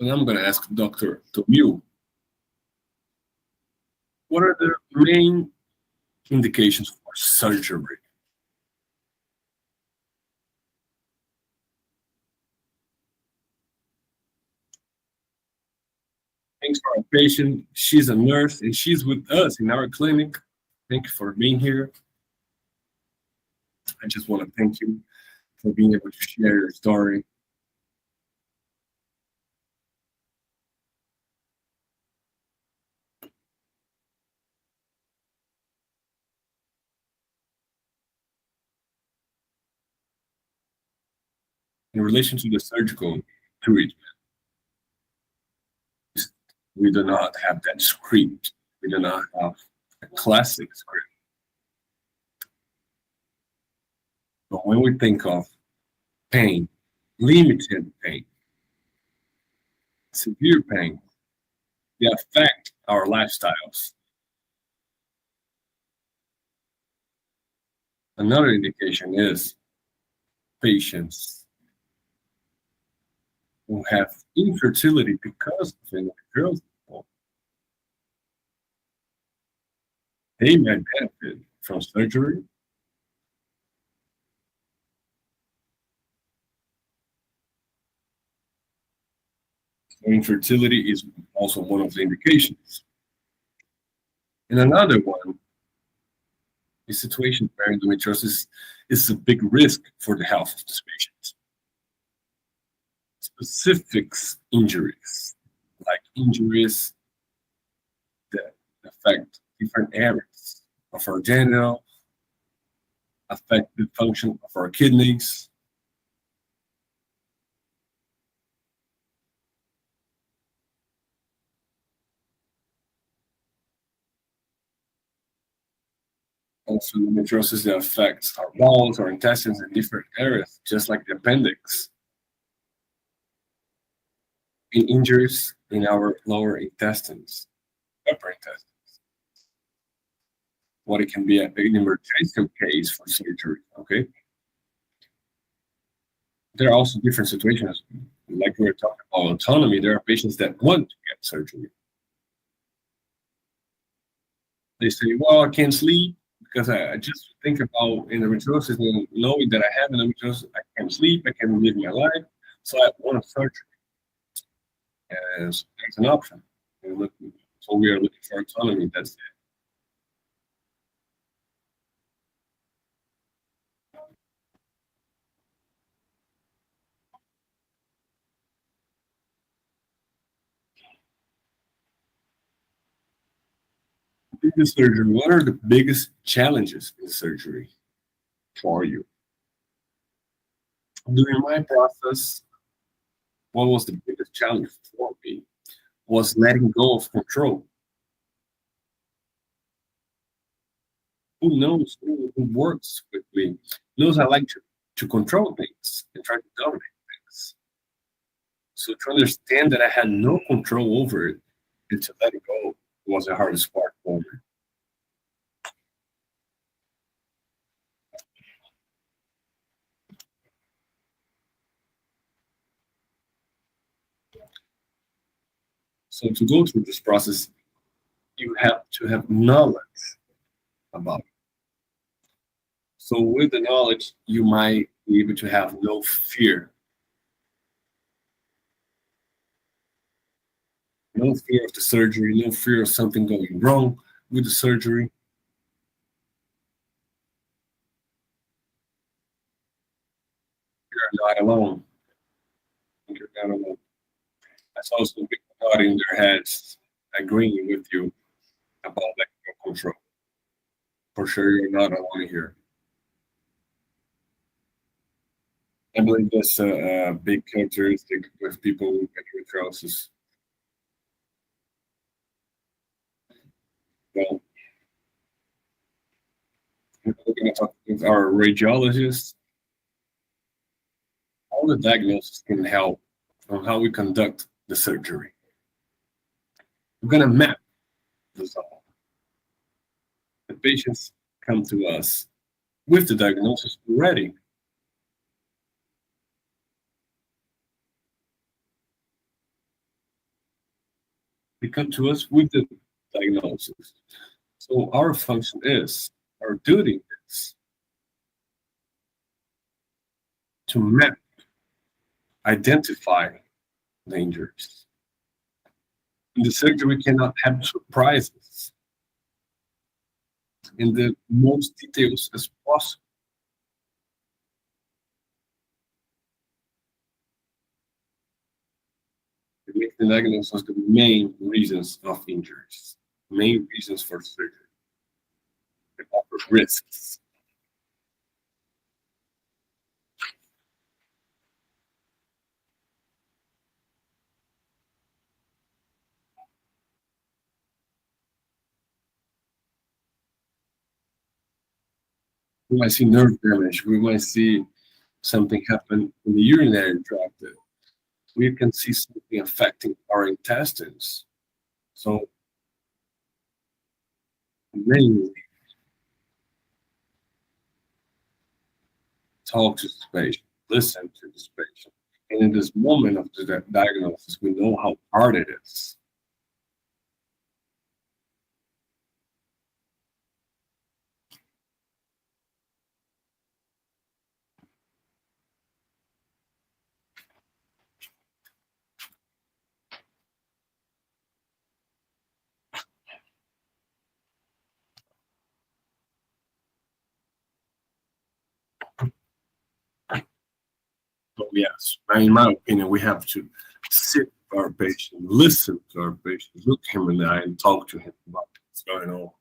And I'm going to ask Dr. Tomiu, what are the main indications for surgery? Thanks for our patient. She's a nurse and she's with us in our clinic. Thank you for being here. I just want to thank you for being able to share your story. In relation to the surgical treatment, we do not have that script. We do not have a classic script. But when we think of pain, limited pain, severe pain, they affect our lifestyles. Another indication is patients who have infertility because of endometriosis. They may benefit from surgery. Infertility is also one of the indications. And another one is situation where endometriosis is a big risk for the health of this patient. Specific injuries, like injuries that affect different areas of our genital, affect the function of our kidneys. Also, endometriosis that affects our walls, our intestines, in different areas, just like the appendix. In injuries in our lower intestines, upper intestines. What it can be an emergency case for surgery. Okay, there are also different situations. Like we were talking about autonomy, there are patients that want to get surgery. They say, "Well, I can't sleep because I just think about endometriosis and knowing that I have endometriosis, I can't sleep, I can't live my life, so I want a surgery as an option." So we are looking for autonomy. That's the biggest surgery. What are the biggest challenges in surgery for you? During my process, what was the biggest challenge for me was letting go of control. Who knows, who works with me, knows I like to control things and try to dominate things. So to understand that I had no control over it and to let it go was the hardest part for me. So to go through this process, you have to have knowledge about it. So with the knowledge, you might be able to have no fear. No fear of the surgery, no fear of something going wrong with the surgery. You're not alone. You're not alone. I saw some people nodding their heads, agreeing with you about letting go control. For sure, you're not alone here. I believe that's a big characteristic with people with endometriosis. Well, we're going to talk with our radiologist. All the diagnosis can help on how we conduct the surgery. We're going to map this all. The patients come to us with the diagnosis ready. They come to us with the diagnosis. So our function is, our duty is to map, identify the injuries. In the surgery, we cannot have surprises in the most details as possible. We make the diagnosis of the main reasons of injuries, main reasons for surgery, the upper risks. We might see nerve damage. We might see something happen in the urinary tract. We can see something affecting our intestines. So mainly talk to this patient, listen to this patient. And in this moment of the diagnosis, we know how hard it is. So yes, in my opinion, we have to sit with our patient, listen to our patient, look him in the eye and talk to him about what's going on.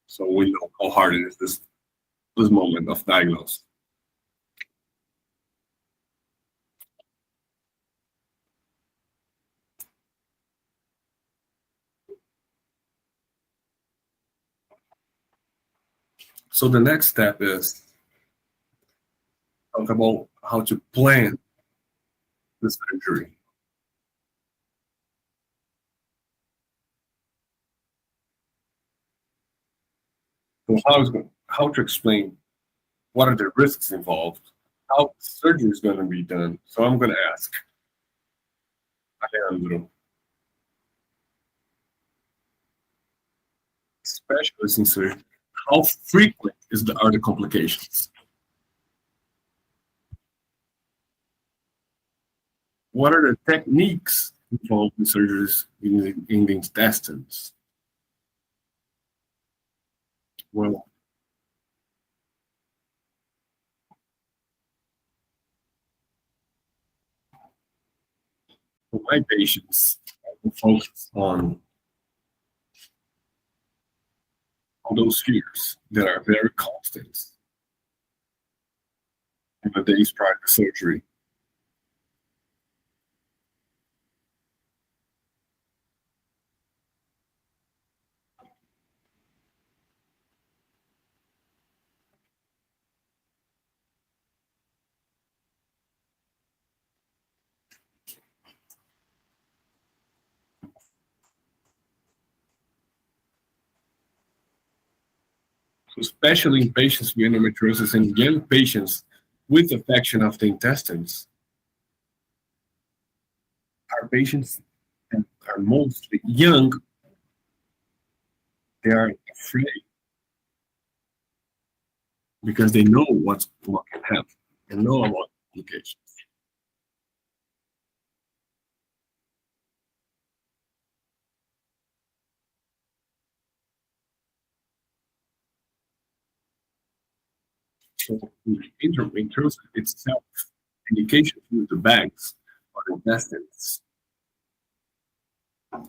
So we know how hard it is this moment of diagnosis. So the next step is talk about how to plan the surgery. So how to explain what are the risks involved, how the surgery is going to be done. So I'm going to ask Alejandro, specialist in surgery, how frequent are the complications? What are the techniques involved in surgeries in the intestines? Well, for my patients, I will focus on those fears that are very constant in the days prior to surgery. So especially in patients with endometriosis and young patients with affection of the intestines, our patients that are mostly young, they are afraid because they know what can happen and know about complications. So endometriosis itself, indication through the bags or intestines are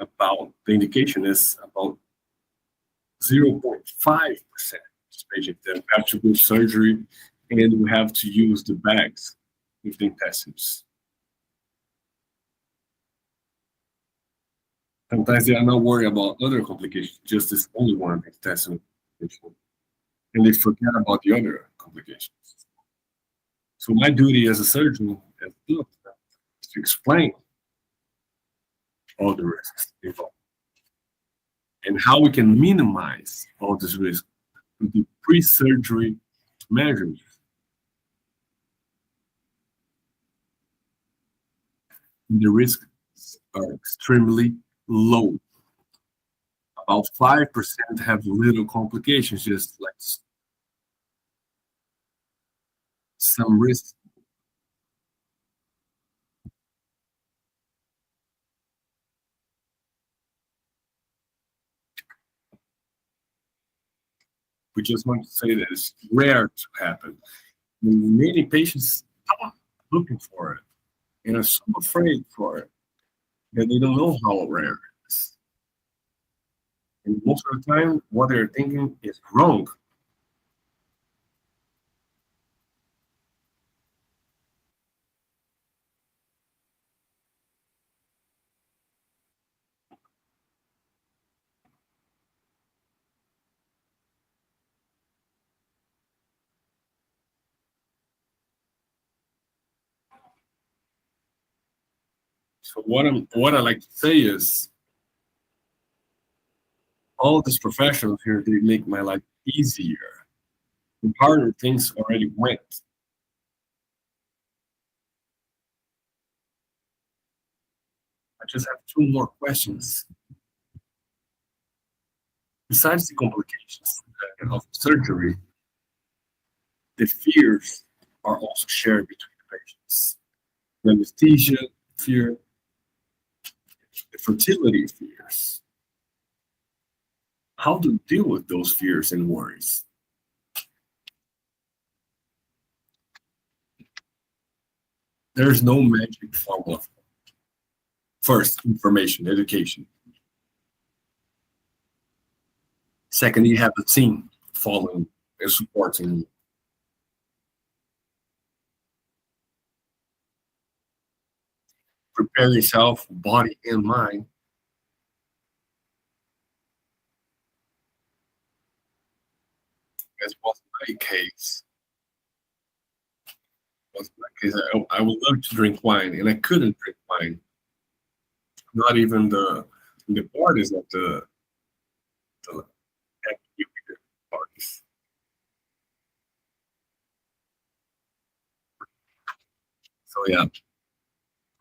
about, the indication is about 0.5% patients that have to do surgery and we have to use the bags with the intestines. Sometimes they are not worried about other complications, just this only one intestinal complication, and they forget about the other complications. So my duty as a surgeon, as a doctor, is to explain all the risks involved and how we can minimize all this risk with the pre-surgery measures. And the risks are extremely low. About 5% have little complications, just like some risks. We just want to say that it's rare to happen. Many patients are looking for it and are so afraid for it that they don't know how rare it is. And most of the time, what they're thinking is wrong. So what I like to say is all these professionals here, they make my life easier. The harder things already went. I just have two more questions. Besides the complications of surgery, the fears are also shared between the patients. The anesthesia fear, the fertility fears. How to deal with those fears and worries? There's no magic formula. First, information, education. Second, you have the team following and supporting you. Prepare yourself, body and mind. As was my case. Was my case. I would love to drink wine, and I couldn't drink wine. Not even the parties of the happy parties. So yeah,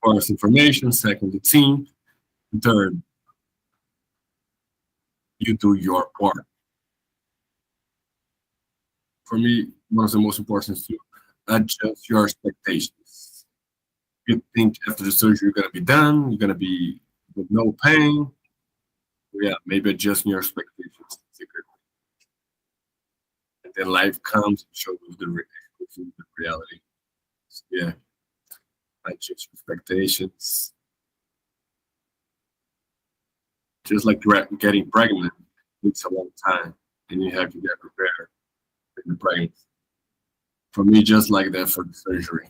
first information, second the team, third you do your part. For me, one of the most important is to adjust your expectations. You think after the surgery you're gonna be done, you're gonna be with no pain. Yeah, maybe adjust your expectations secretly. And then life comes and shows you the reality. So, yeah, adjust expectations. Just like getting pregnant takes a long time, and you have to get prepared for the pregnancy. For me, just like that for the surgery.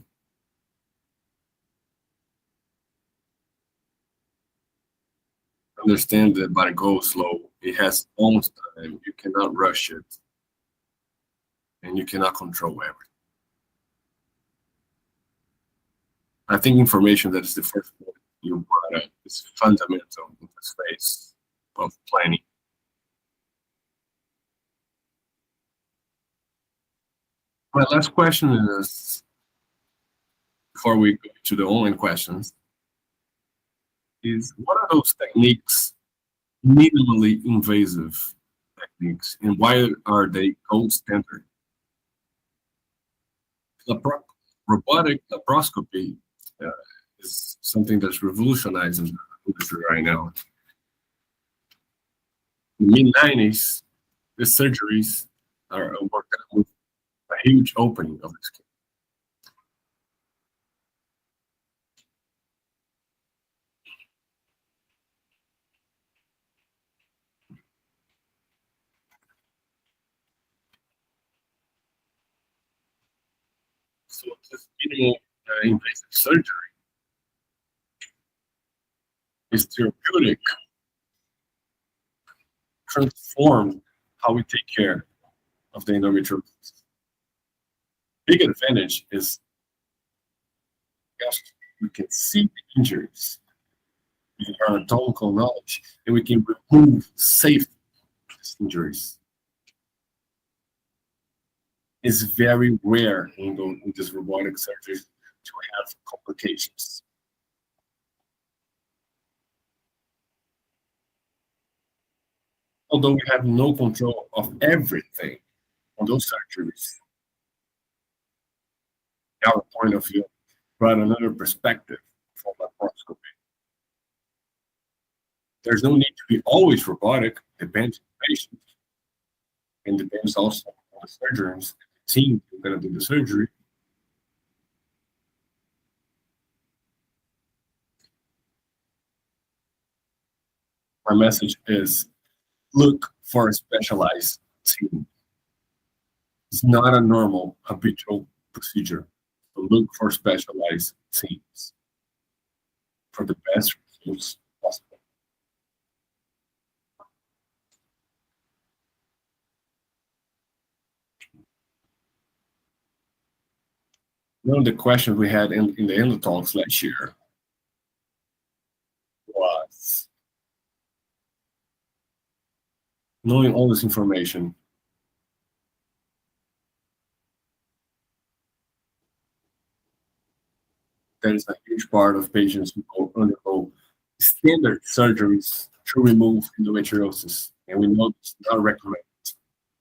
Understand that body goes slow. It has own time. You cannot rush it, and you cannot control everything. I think information that is the first point you brought up is fundamental in the space of planning. My last question is, before we go to the online questions, is what are those techniques, minimally invasive techniques, and why are they gold standard? Lapro- Robotic laparoscopy uh, is something that's revolutionizing the industry right now. In the mid-90s, the surgeries are working with a huge opening of the skin. So this minimal invasive surgery is therapeutic, transform how we take care of the endometriosis. Big advantage is yes, we can see the injuries with our anatomical knowledge, and we can remove safe injuries. It's very rare in this robotic surgery to have complications. Although we have no control of everything on those surgeries, our point of view brought another perspective from laparoscopy. There's no need to be always robotic, depends on the patient, and depends also on the surgeons, the team who's going to do the surgery. My message is look for a specialized team. It's not a normal habitual procedure. So look for specialized teams for the best results possible. One of the questions we had in the EndoTalks last year was knowing all this information, there is a huge part of patients who undergo standard surgeries to remove endometriosis, and we know it's not recommended.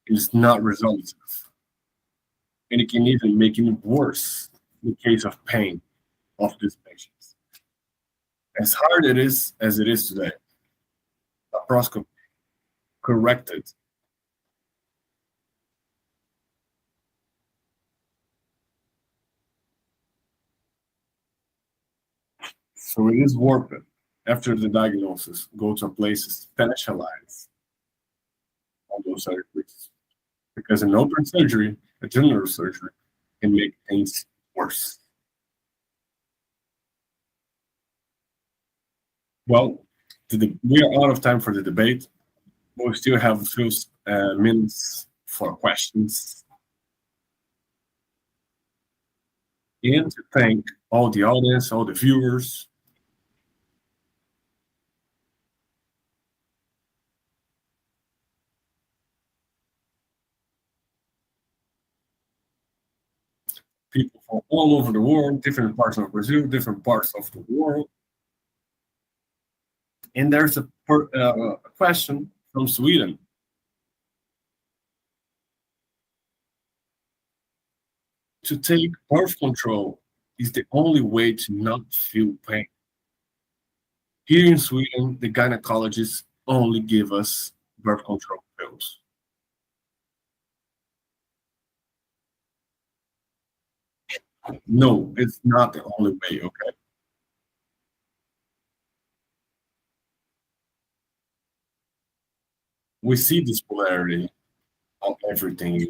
It's not resolutive, and it can even make it worse in the case of pain of these patients. As hard it is as it is today, laparoscopy corrected. So it is worth it. After the diagnosis, go to a place specialized on those surgeries. Because an open surgery, a general surgery, can make things worse. Well, we are out of time for the debate. We still have a few minutes for questions, and to thank all the audience, all the viewers. People from all over the world, different parts of Brazil, different parts of the world. And there's a question from Sweden. To take birth control is the only way to not feel pain. Here in Sweden, the gynecologists only give us birth control pills. No, it's not the only way, okay? We see this polarity of everything,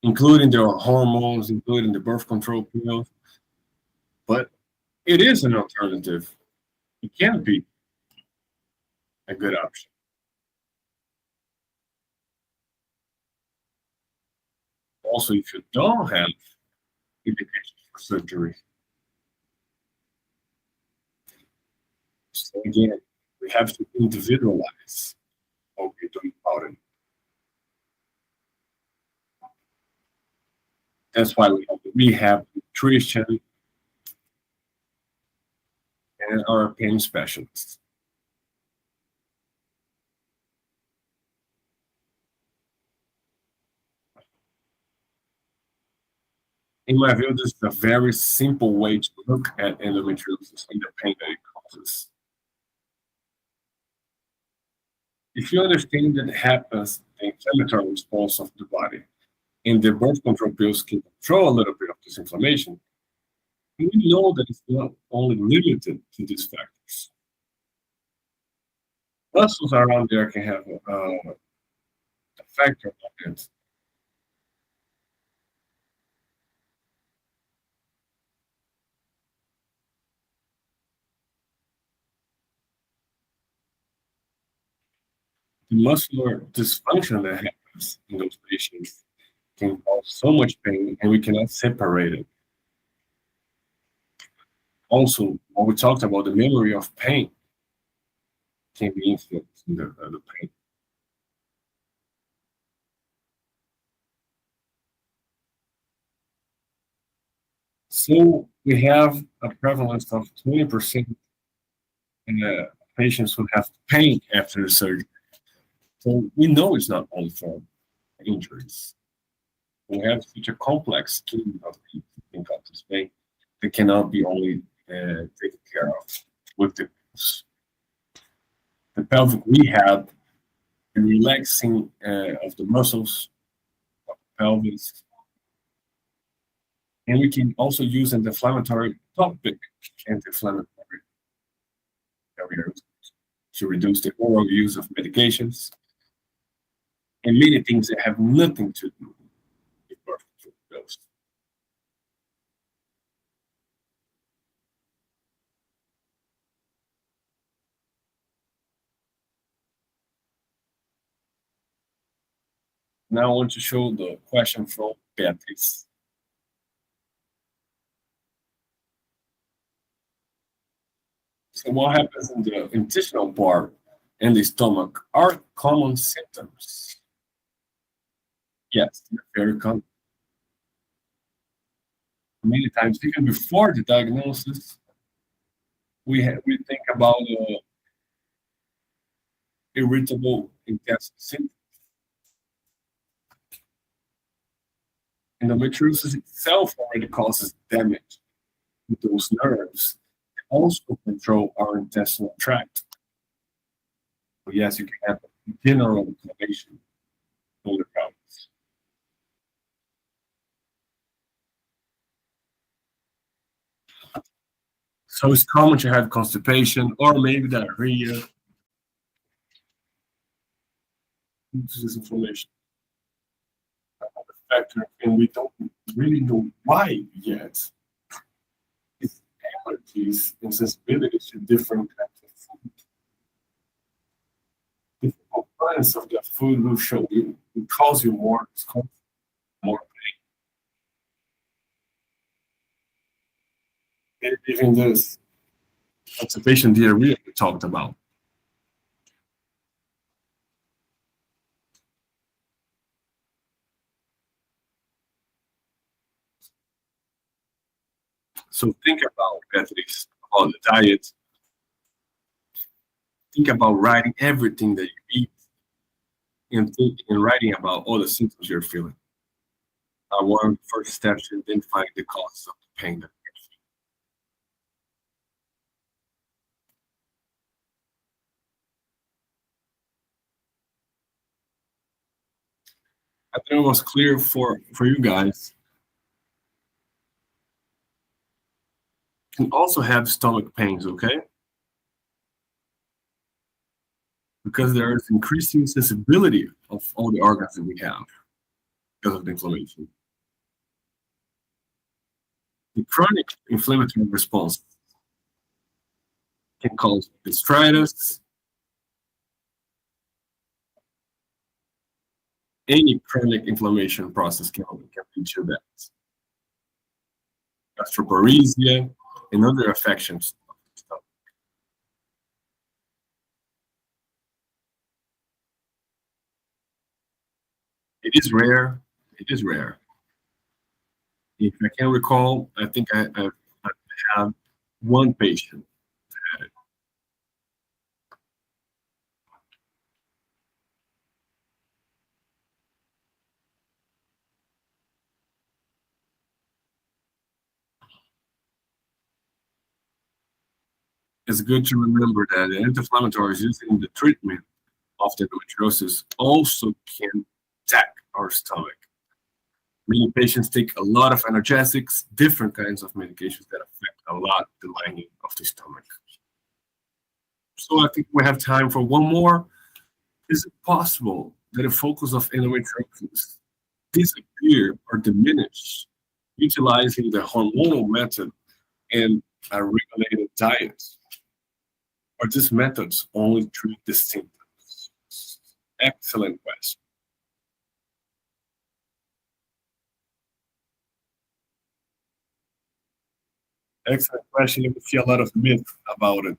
including their hormones, including the birth control pills. But it is an alternative. It can be a good option. Also, if you don't have indications for surgery. So again, we have to individualize what we're doing about it. That's why we have nutrition and our pain specialists. In my view, this is a very simple way to look at endometriosis and the pain that it causes. If you understand that it happens the inflammatory response of the body, and the birth control pills can control a little bit of this inflammation, we know that it's not only limited to these factors. Muscles around there can have a factor on it. The muscular dysfunction that happens in those patients can cause so much pain, and we cannot separate it. Also, when we talked about the memory of pain, can be influenced in the pain. So we have a prevalence of 20% in the patients who have pain after the surgery. So we know it's not only from injuries. We have such a complex scheme of incontinence pain that cannot be only taken care of with the pelvic rehab and relaxing of the muscles of the pelvis. And we can also use anti-inflammatory topic anti-inflammatory barriers to reduce the oral use of medications and many things that have nothing to do with birth control pills. Now I want to show the question from Beatrice. So what happens in the intestinal part and the stomach are common symptoms. Yes, they're very common. Many times, even before the diagnosis, we think about irritable intestinal symptoms. Endometriosis itself already causes damage to those nerves. It also control our intestinal tract. So yes, you can have a general inflammation on the pelvis. So it's common to have constipation or maybe diarrhea due to this inflammation. Another factor, and we don't really know why yet, is allergies and sensibilities to different types of food. Different compliance of the food will show you, will cause you more discomfort, more pain. And even this constipation diarrhea we talked about. So think about at least about the diet. Think about writing everything that you eat and writing about all the symptoms you're feeling. One first step to identifying the causes of the pain that you're feeling. I think it was clear for you guys. You can also have stomach pains, okay? Because there is increasing sensibility of all the organs that we have because of the inflammation. The chronic inflammatory response can cause gastritis. Any chronic inflammation process can lead to that. Gastroparesia and other affections. It is rare. It is rare. If I can recall, I think I have one patient that had it. It's good to remember that the anti-inflammatories used in the treatment of the endometriosis also can attack our stomach. Many patients take a lot of analgesics, different kinds of medications that affect a lot the lining of the stomach. So I think we have time for one more. Is it possible that the focus of endometriosis disappear or diminish utilizing the hormonal method and a regulated diet? Or these methods only treat the symptoms? Excellent question. Excellent question. You see a lot of myth about it.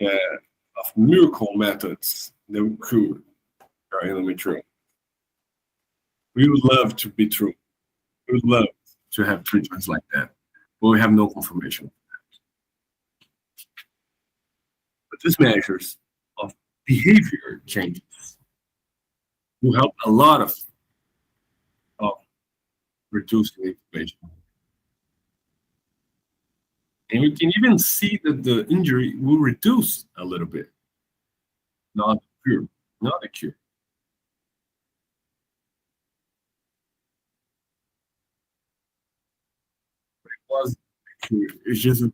Of miracle methods that we could are endometrial. We would love to be true. We would love to have treatments like that, but we have no confirmation. But these measures of behavior changes will help a lot of reducing inflammation. And we can even see that the injury will reduce a little bit. Not a cure. Not a cure. But it was a cure. It's just the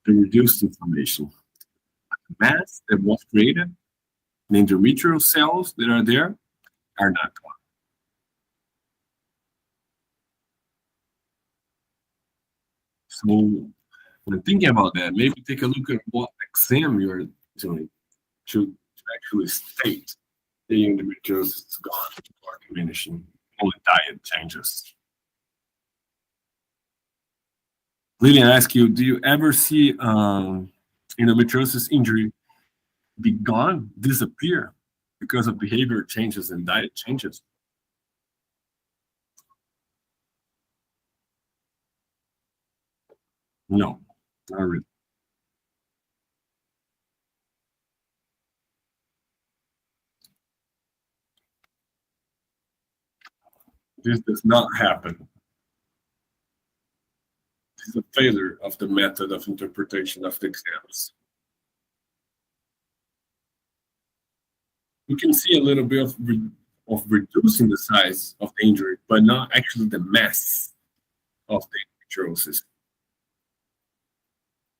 reduced inflammation. The mass that was created, the endometrial cells that are there, are not gone. So when thinking about that, maybe take a look at what exam you're doing to actually state the endometriosis is gone or diminishing, only diet changes. Lillian asks you, do you ever see endometriosis injury be gone, disappear because of behavior changes and diet changes? No, not really. This does not happen. This is a failure of the method of interpretation of the exams. We can see a little bit of reducing the size of the injury, but not actually the mass of the endometriosis.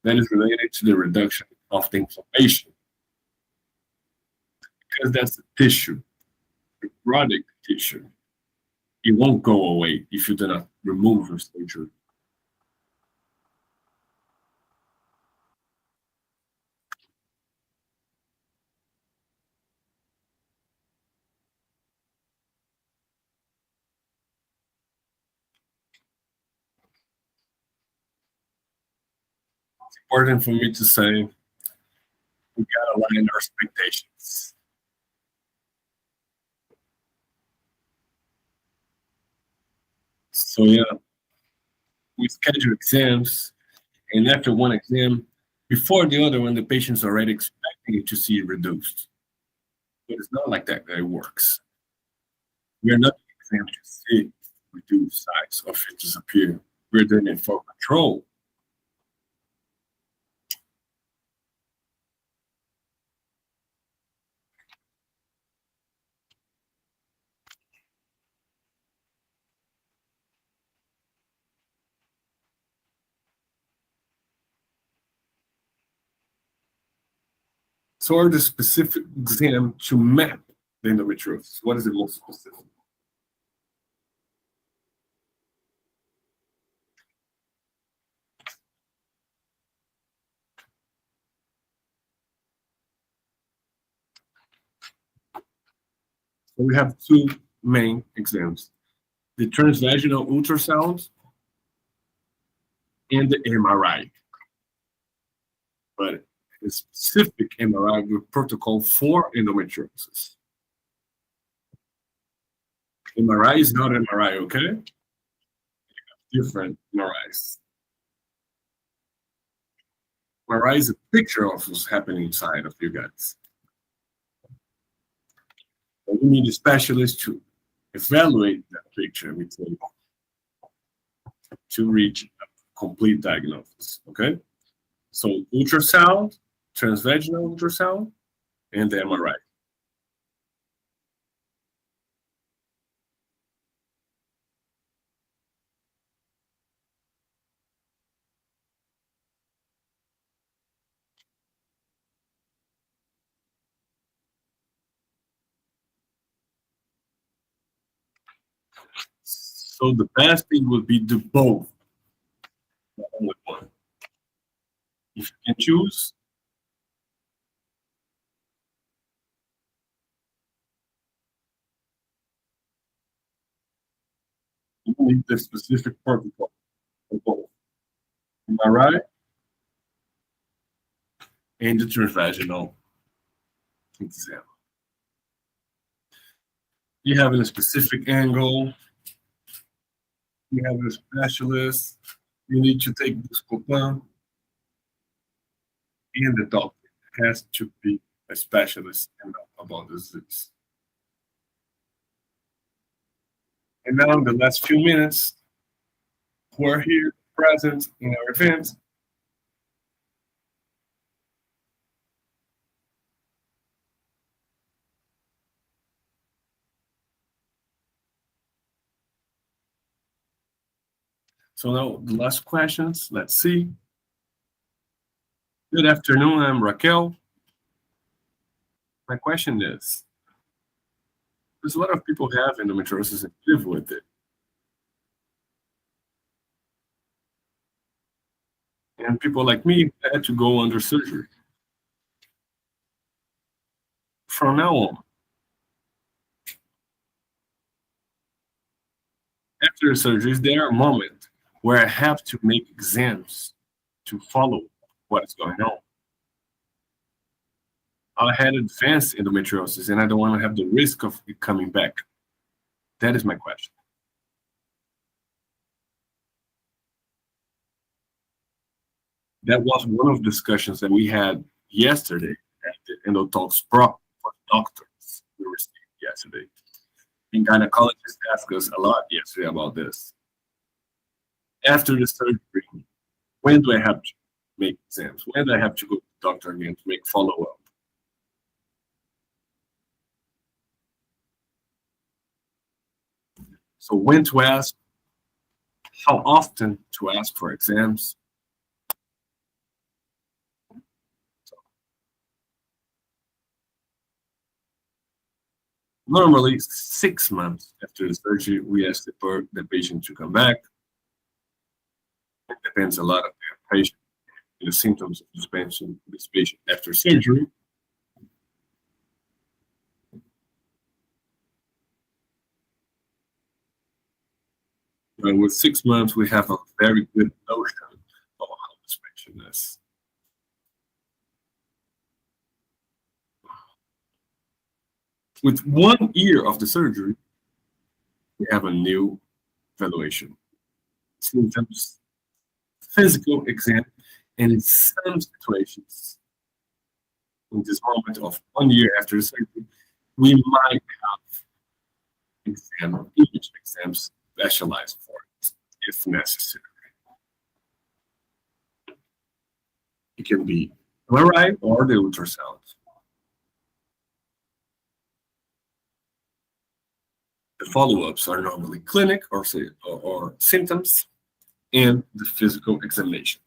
That is related to the reduction of the inflammation, because that's the tissue, the chronic tissue. It won't go away if you do not remove this injury. It's important for me to say we gotta align our expectations. So yeah, we schedule exams, and after one exam, before the other one, the patient's already expecting to see it reduced. But it's not like that it works. We are not doing exam to see reduce size or it disappear. We're doing it for control. So are the specific exam to map the endometriosis? What is the most specific? So we have two main exams: the transvaginal ultrasound and the MRI. But a specific MRI with protocol for endometriosis. MRI is not MRI, okay? Different MRIs. MRI is a picture of what's happening inside of you guys. So we need a specialist to evaluate that picture with you to reach a complete diagnosis, okay? So ultrasound, transvaginal ultrasound, and the MRI. So the best thing would be do both, not only one. If you can choose, you need the specific protocol for both. MRI and the transvaginal exam. You have a specific angle, you have a specialist, you need to take Buscopan, and the doctor has to be a specialist about this disease. And now in the last few minutes, we're here present in our event. So now the last questions, let's see. Good afternoon, I'm Raquel. My question is, there's a lot of people have endometriosis and live with it. And people like me had to go under surgery. From now on, after the surgery, is there a moment where I have to make exams to follow what is going on? I had advanced endometriosis and I don't want to have the risk of it coming back. That is my question. That was one of the discussions that we had yesterday at the EndoTalks Pro for doctors we received yesterday. And gynecologists asked us a lot yesterday about this. After the surgery, when do I have to make exams? When do I have to go to the doctor again to make follow-up? So when to ask, how often to ask for exams. Normally, 6 months after the surgery, we ask the patient to come back. It depends a lot on the patient and the symptoms of this patient after surgery. With 6 months, we have a very good notion of how this patient effectiveness. With 1 year of the surgery, we have a new evaluation. Symptoms, physical exam, and in some situations, in this moment of 1 year after the surgery, we might have image exams specialized for it if necessary. It can be MRI or the ultrasound. The follow-ups are normally clinic or symptoms and the physical examination.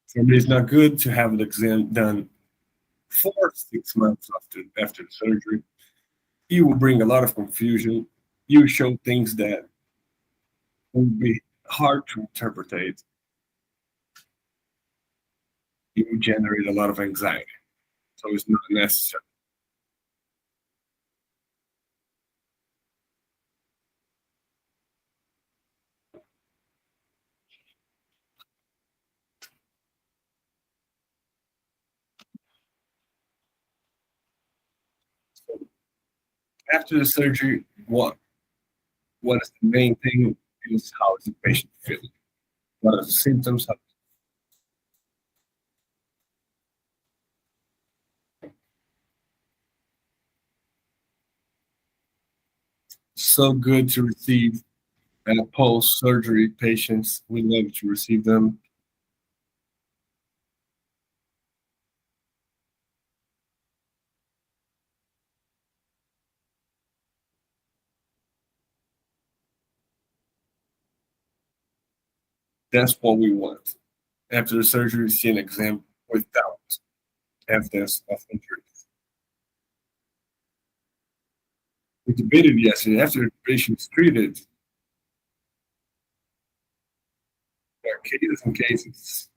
For me, it's not good to have an exam done 4 6 months after the surgery. It will bring a lot of confusion. You show things that will be hard to interpret. It will generate a lot of anxiety. So it's not necessary. So after the surgery, what is the main thing is how is the patient feeling? What are the symptoms? So good to receive post-surgery patients. We love to receive them. That's what we want. After the surgery, see an exam without evidence of injury. We debated yesterday after the patient is treated. There are cases and cases.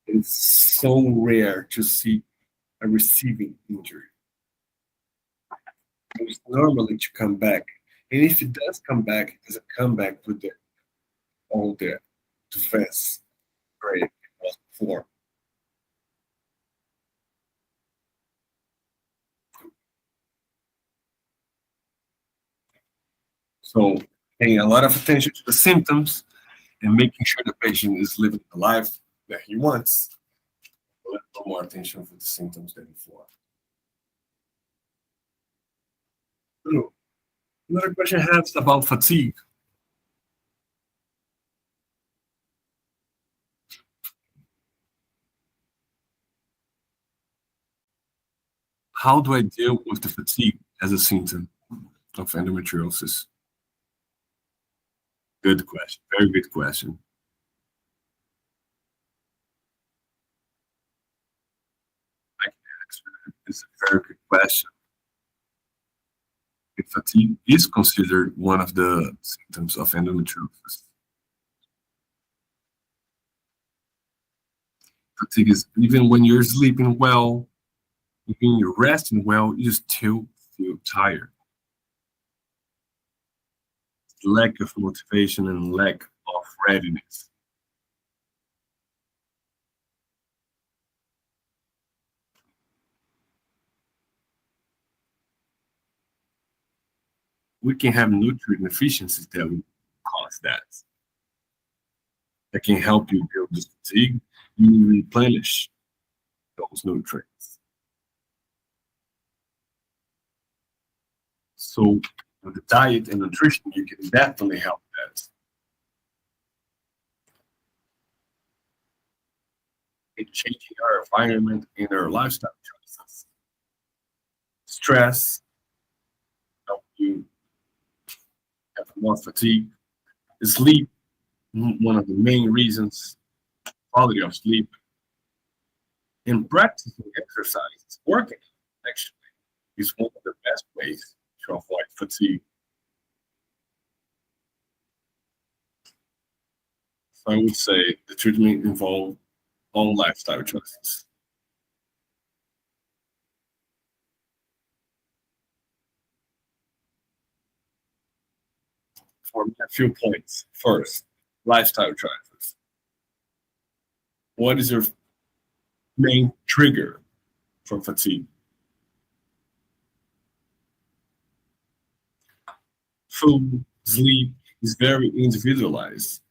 It's so rare to see a receiving injury. It's normally to come back. And if it does come back, it doesn't come back with all the defense grade it was before. So paying a lot of attention to the symptoms and making sure the patient is living the life that he wants. A little more attention for the symptoms than before. So, another question I have is about fatigue. How do I deal with the fatigue as a symptom of endometriosis? Good question. Very good question. I can answer. It's a very good question. If fatigue is considered one of the symptoms of endometriosis. Fatigue is even when you're sleeping well, even you're resting well, you still feel tired. Lack of motivation and lack of readiness. We can have nutrient deficiencies that will cause that. That can help you build this fatigue. You replenish those nutrients. So with the diet and nutrition, you can definitely help that. In changing our environment and our lifestyle choices. Stress help you have more fatigue. Sleep, one of the main reasons, quality of sleep. And practicing exercise, working actually, is one of the best ways to avoid fatigue. So I would say the treatment involved own lifestyle choices. For me, a few points. First, lifestyle choices. What is your main trigger for fatigue? Food, sleep is very individualized.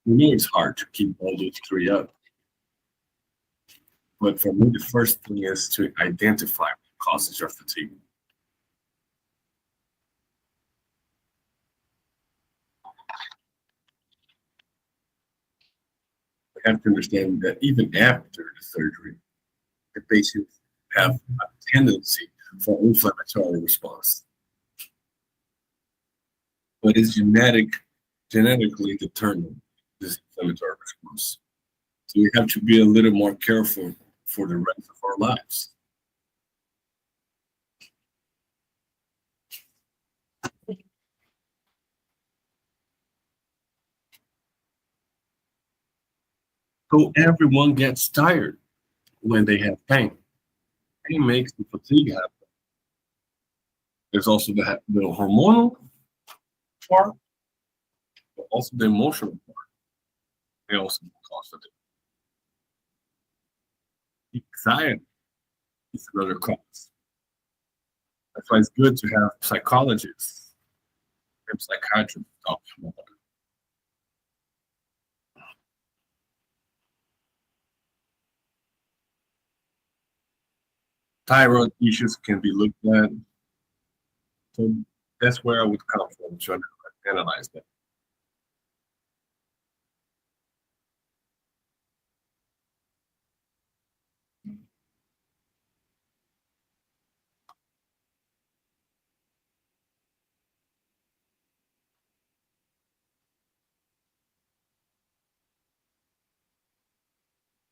We know it's hard to keep all those three up. But for me, the first thing is to identify what causes your fatigue. We have to understand that even after the surgery, the patients have a tendency for inflammatory response. But it's genetically determined, this inflammatory response. So we have to be a little more careful for the rest of our lives. So everyone gets tired when they have pain. Pain makes the fatigue happen. There's also the hormonal part, but also the emotional part. They also cause fatigue. Anxiety is another cause. That's why it's good to have psychologists and psychiatrists talk about it. Thyroid issues can be looked at. So that's where I would come from to analyze that.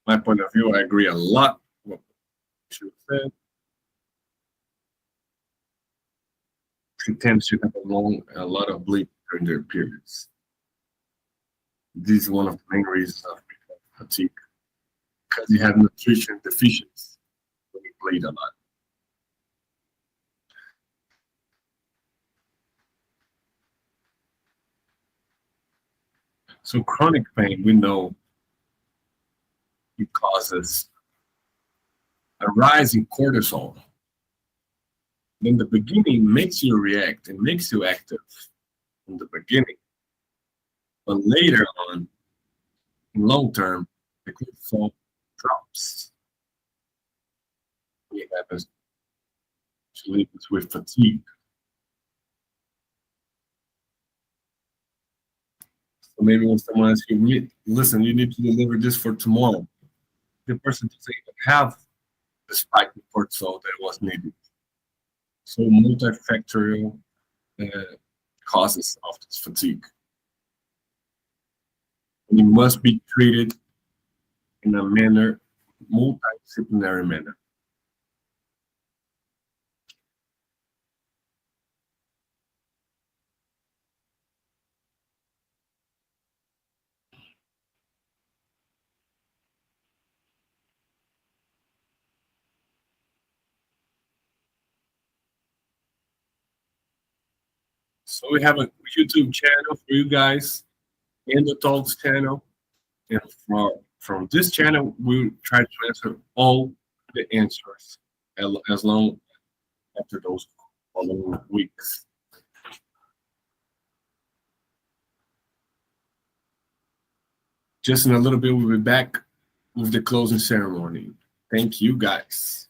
My point of view, I agree a lot with what you said. She tends to have a lot of bleed during their periods. This is one of the main reasons of fatigue, because you have nutrition deficiency when you bleed a lot. So chronic pain, we know it causes a rise in cortisol. In the beginning, makes you react and makes you active in the beginning. But later on, in long term, the cortisol drops. It happens usually with fatigue. So maybe when someone asks you, listen, you need to deliver this for tomorrow, the person doesn't even have the spike in cortisol that was needed. So multifactorial causes of this fatigue. And it must be treated in a manner, multidisciplinary manner. So we have a YouTube channel for you guys, EndoTalks channel. And from this channel, we try to answer all the answers as long after those following weeks. Just in a little bit, we'll be back with the closing ceremony. Thank you, guys.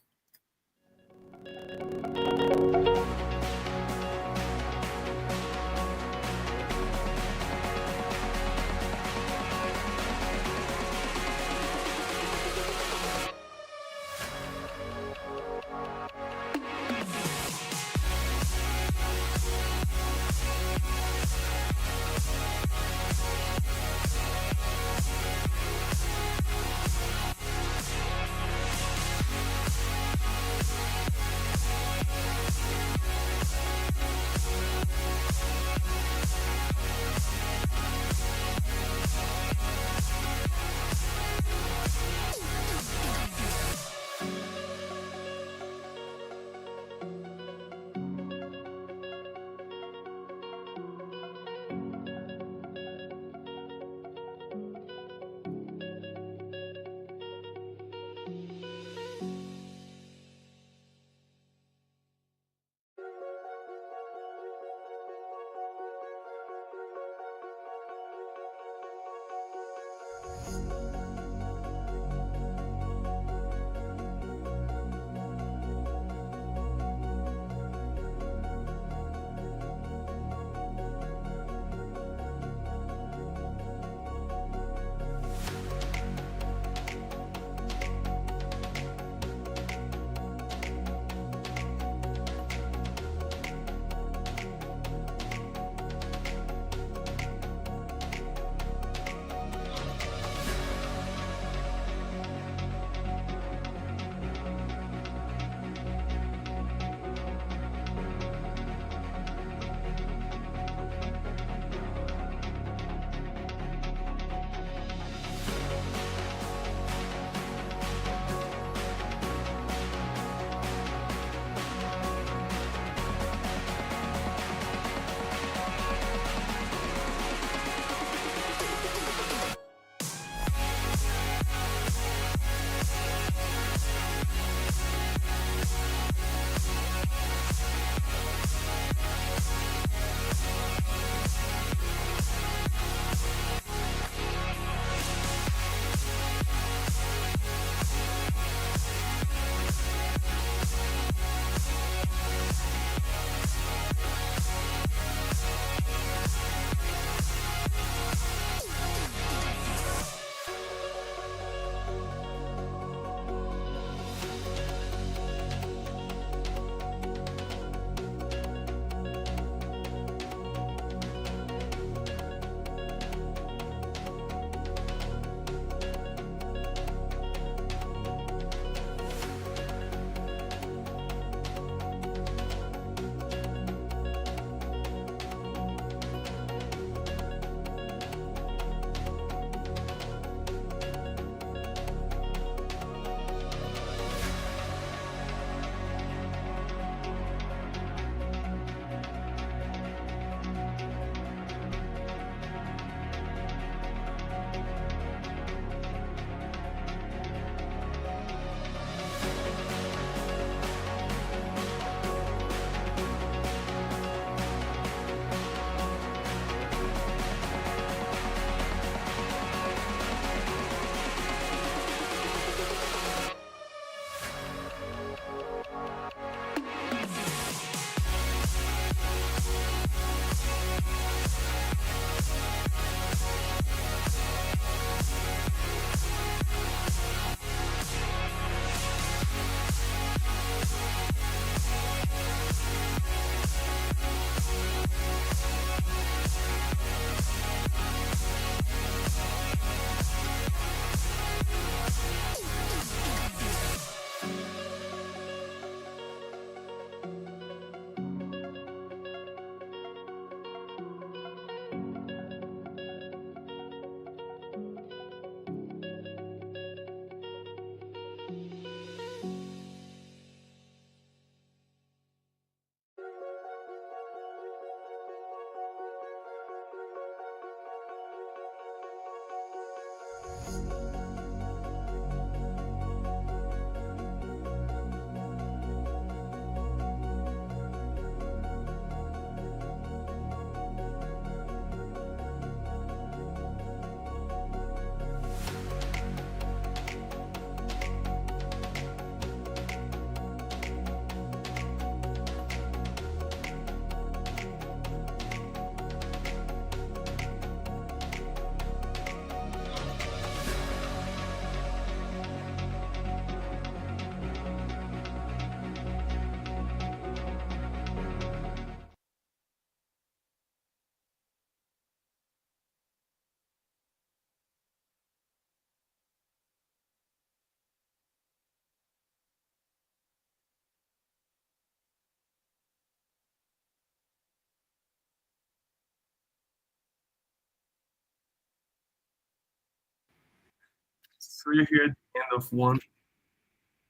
So you're here at the end of one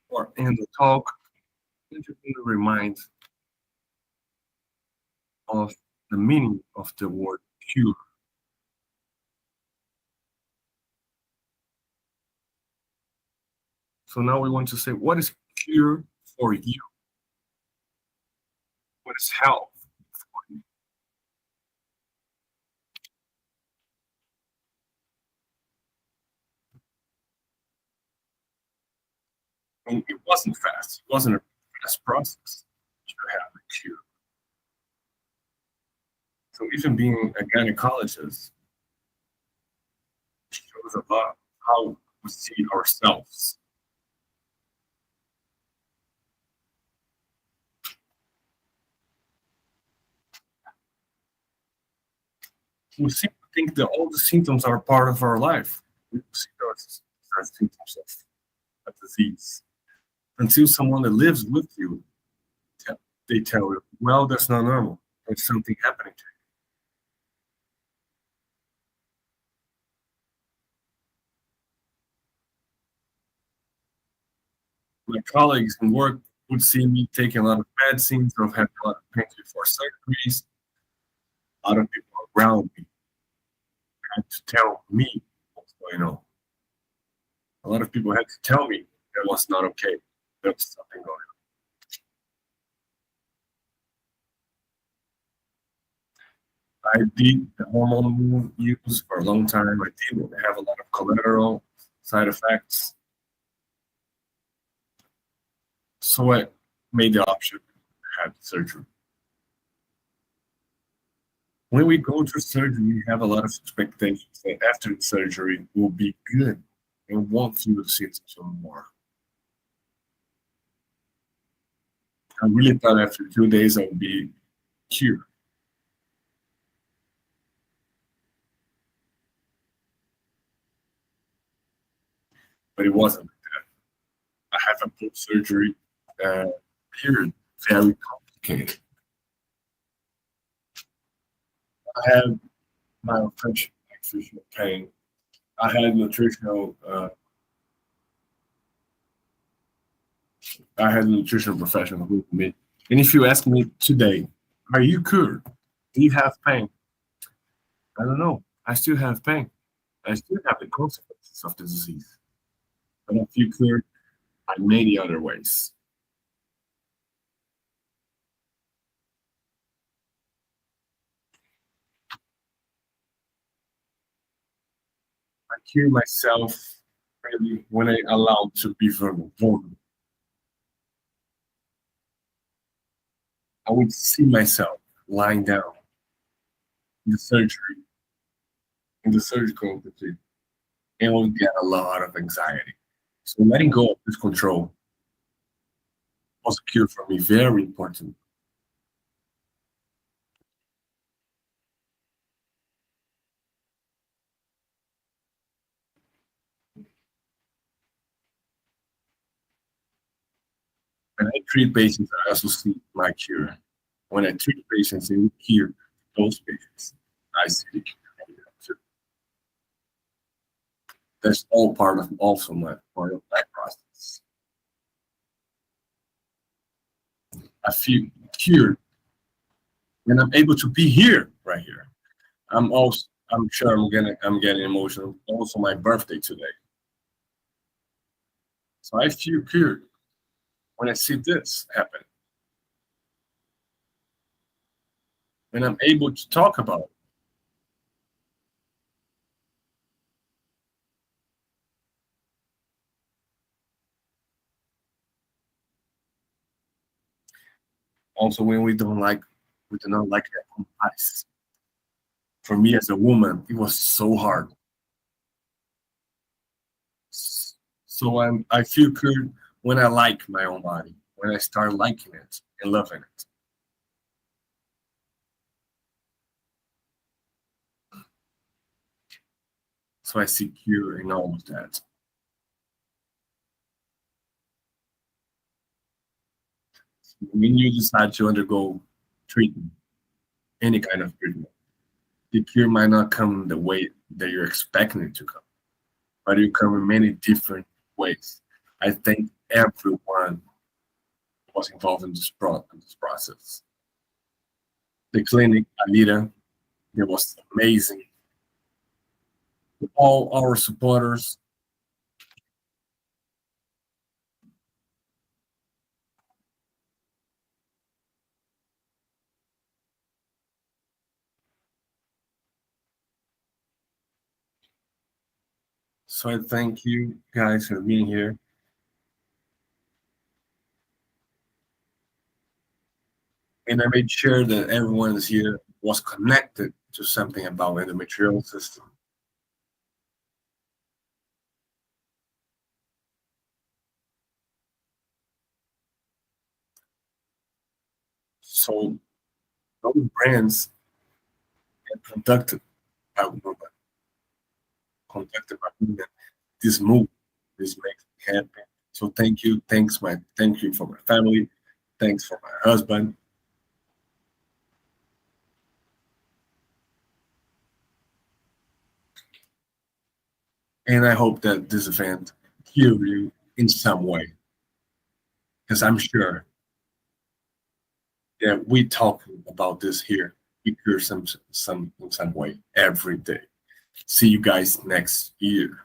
or end of talk. I'm just going to remind of the meaning of the word cure. So now we want to say, what is cure for you? What is health for you? And it wasn't fast. It wasn't a fast process to have a cure. So even being a gynecologist shows a lot how we see ourselves. We seem to think that all the symptoms are part of our life. We see those as symptoms of a disease. Until someone that lives with you, they tell you, well, that's not normal. There's something happening to you. My colleagues in work would see me taking a lot of medicines or having a lot of pain before surgeries. A lot of people around me had to tell me what's going on. A lot of people had to tell me that was not okay. There was something going on. I did the hormone use for a long time. I did have a lot of collateral side effects. So I made the option to have surgery. When we go through surgery, we have a lot of expectations that after the surgery will be good and won't feel the symptoms anymore. I really thought after 2 days I would be cured. But it wasn't like that. I have a post-surgery period, very complicated. I had malnutrition, nutritional pain. I had nutritional. I had a nutritional professional with me. And if you ask me today, are you cured? Do you have pain? I don't know. I still have pain. I still have the consequences of the disease. But I feel cured in many other ways. I cure myself really when I allow to be vulnerable. I would see myself lying down in the surgery, in the surgical room, and would get a lot of anxiety. So letting go of this control was a cure for me, very important. When I treat patients, I also see my cure. When I treat patients and cure those patients, I see the cure. That's all part of also my part of that process. I feel cured and I'm able to be here right here. I'm sure I'm getting emotional. Also my birthday today. So I feel cured when I see this happen. When I'm able to talk about it. Also when we do not like that advice. For me as a woman, it was so hard. So I feel good when I like my own body, when I start liking it and loving it. So I see cure in all of that. When you decide to undergo treatment, any kind of treatment, the cure might not come the way that you're expecting it to come. but it come in many different ways. I think everyone was involved in in this process. The clinic, Alira, it was amazing. All our supporters. So I thank you guys for being here. And I made sure that everyone here was connected to something about endometrial system. So those brands that by women, conducted by women, this move, this makes me happy. So thank you. Thank you for my family. Thanks for my husband. And I hope that this event healed you in some way. Because I'm sure that we talking about this here. We hear some in some way every day. See you guys next year.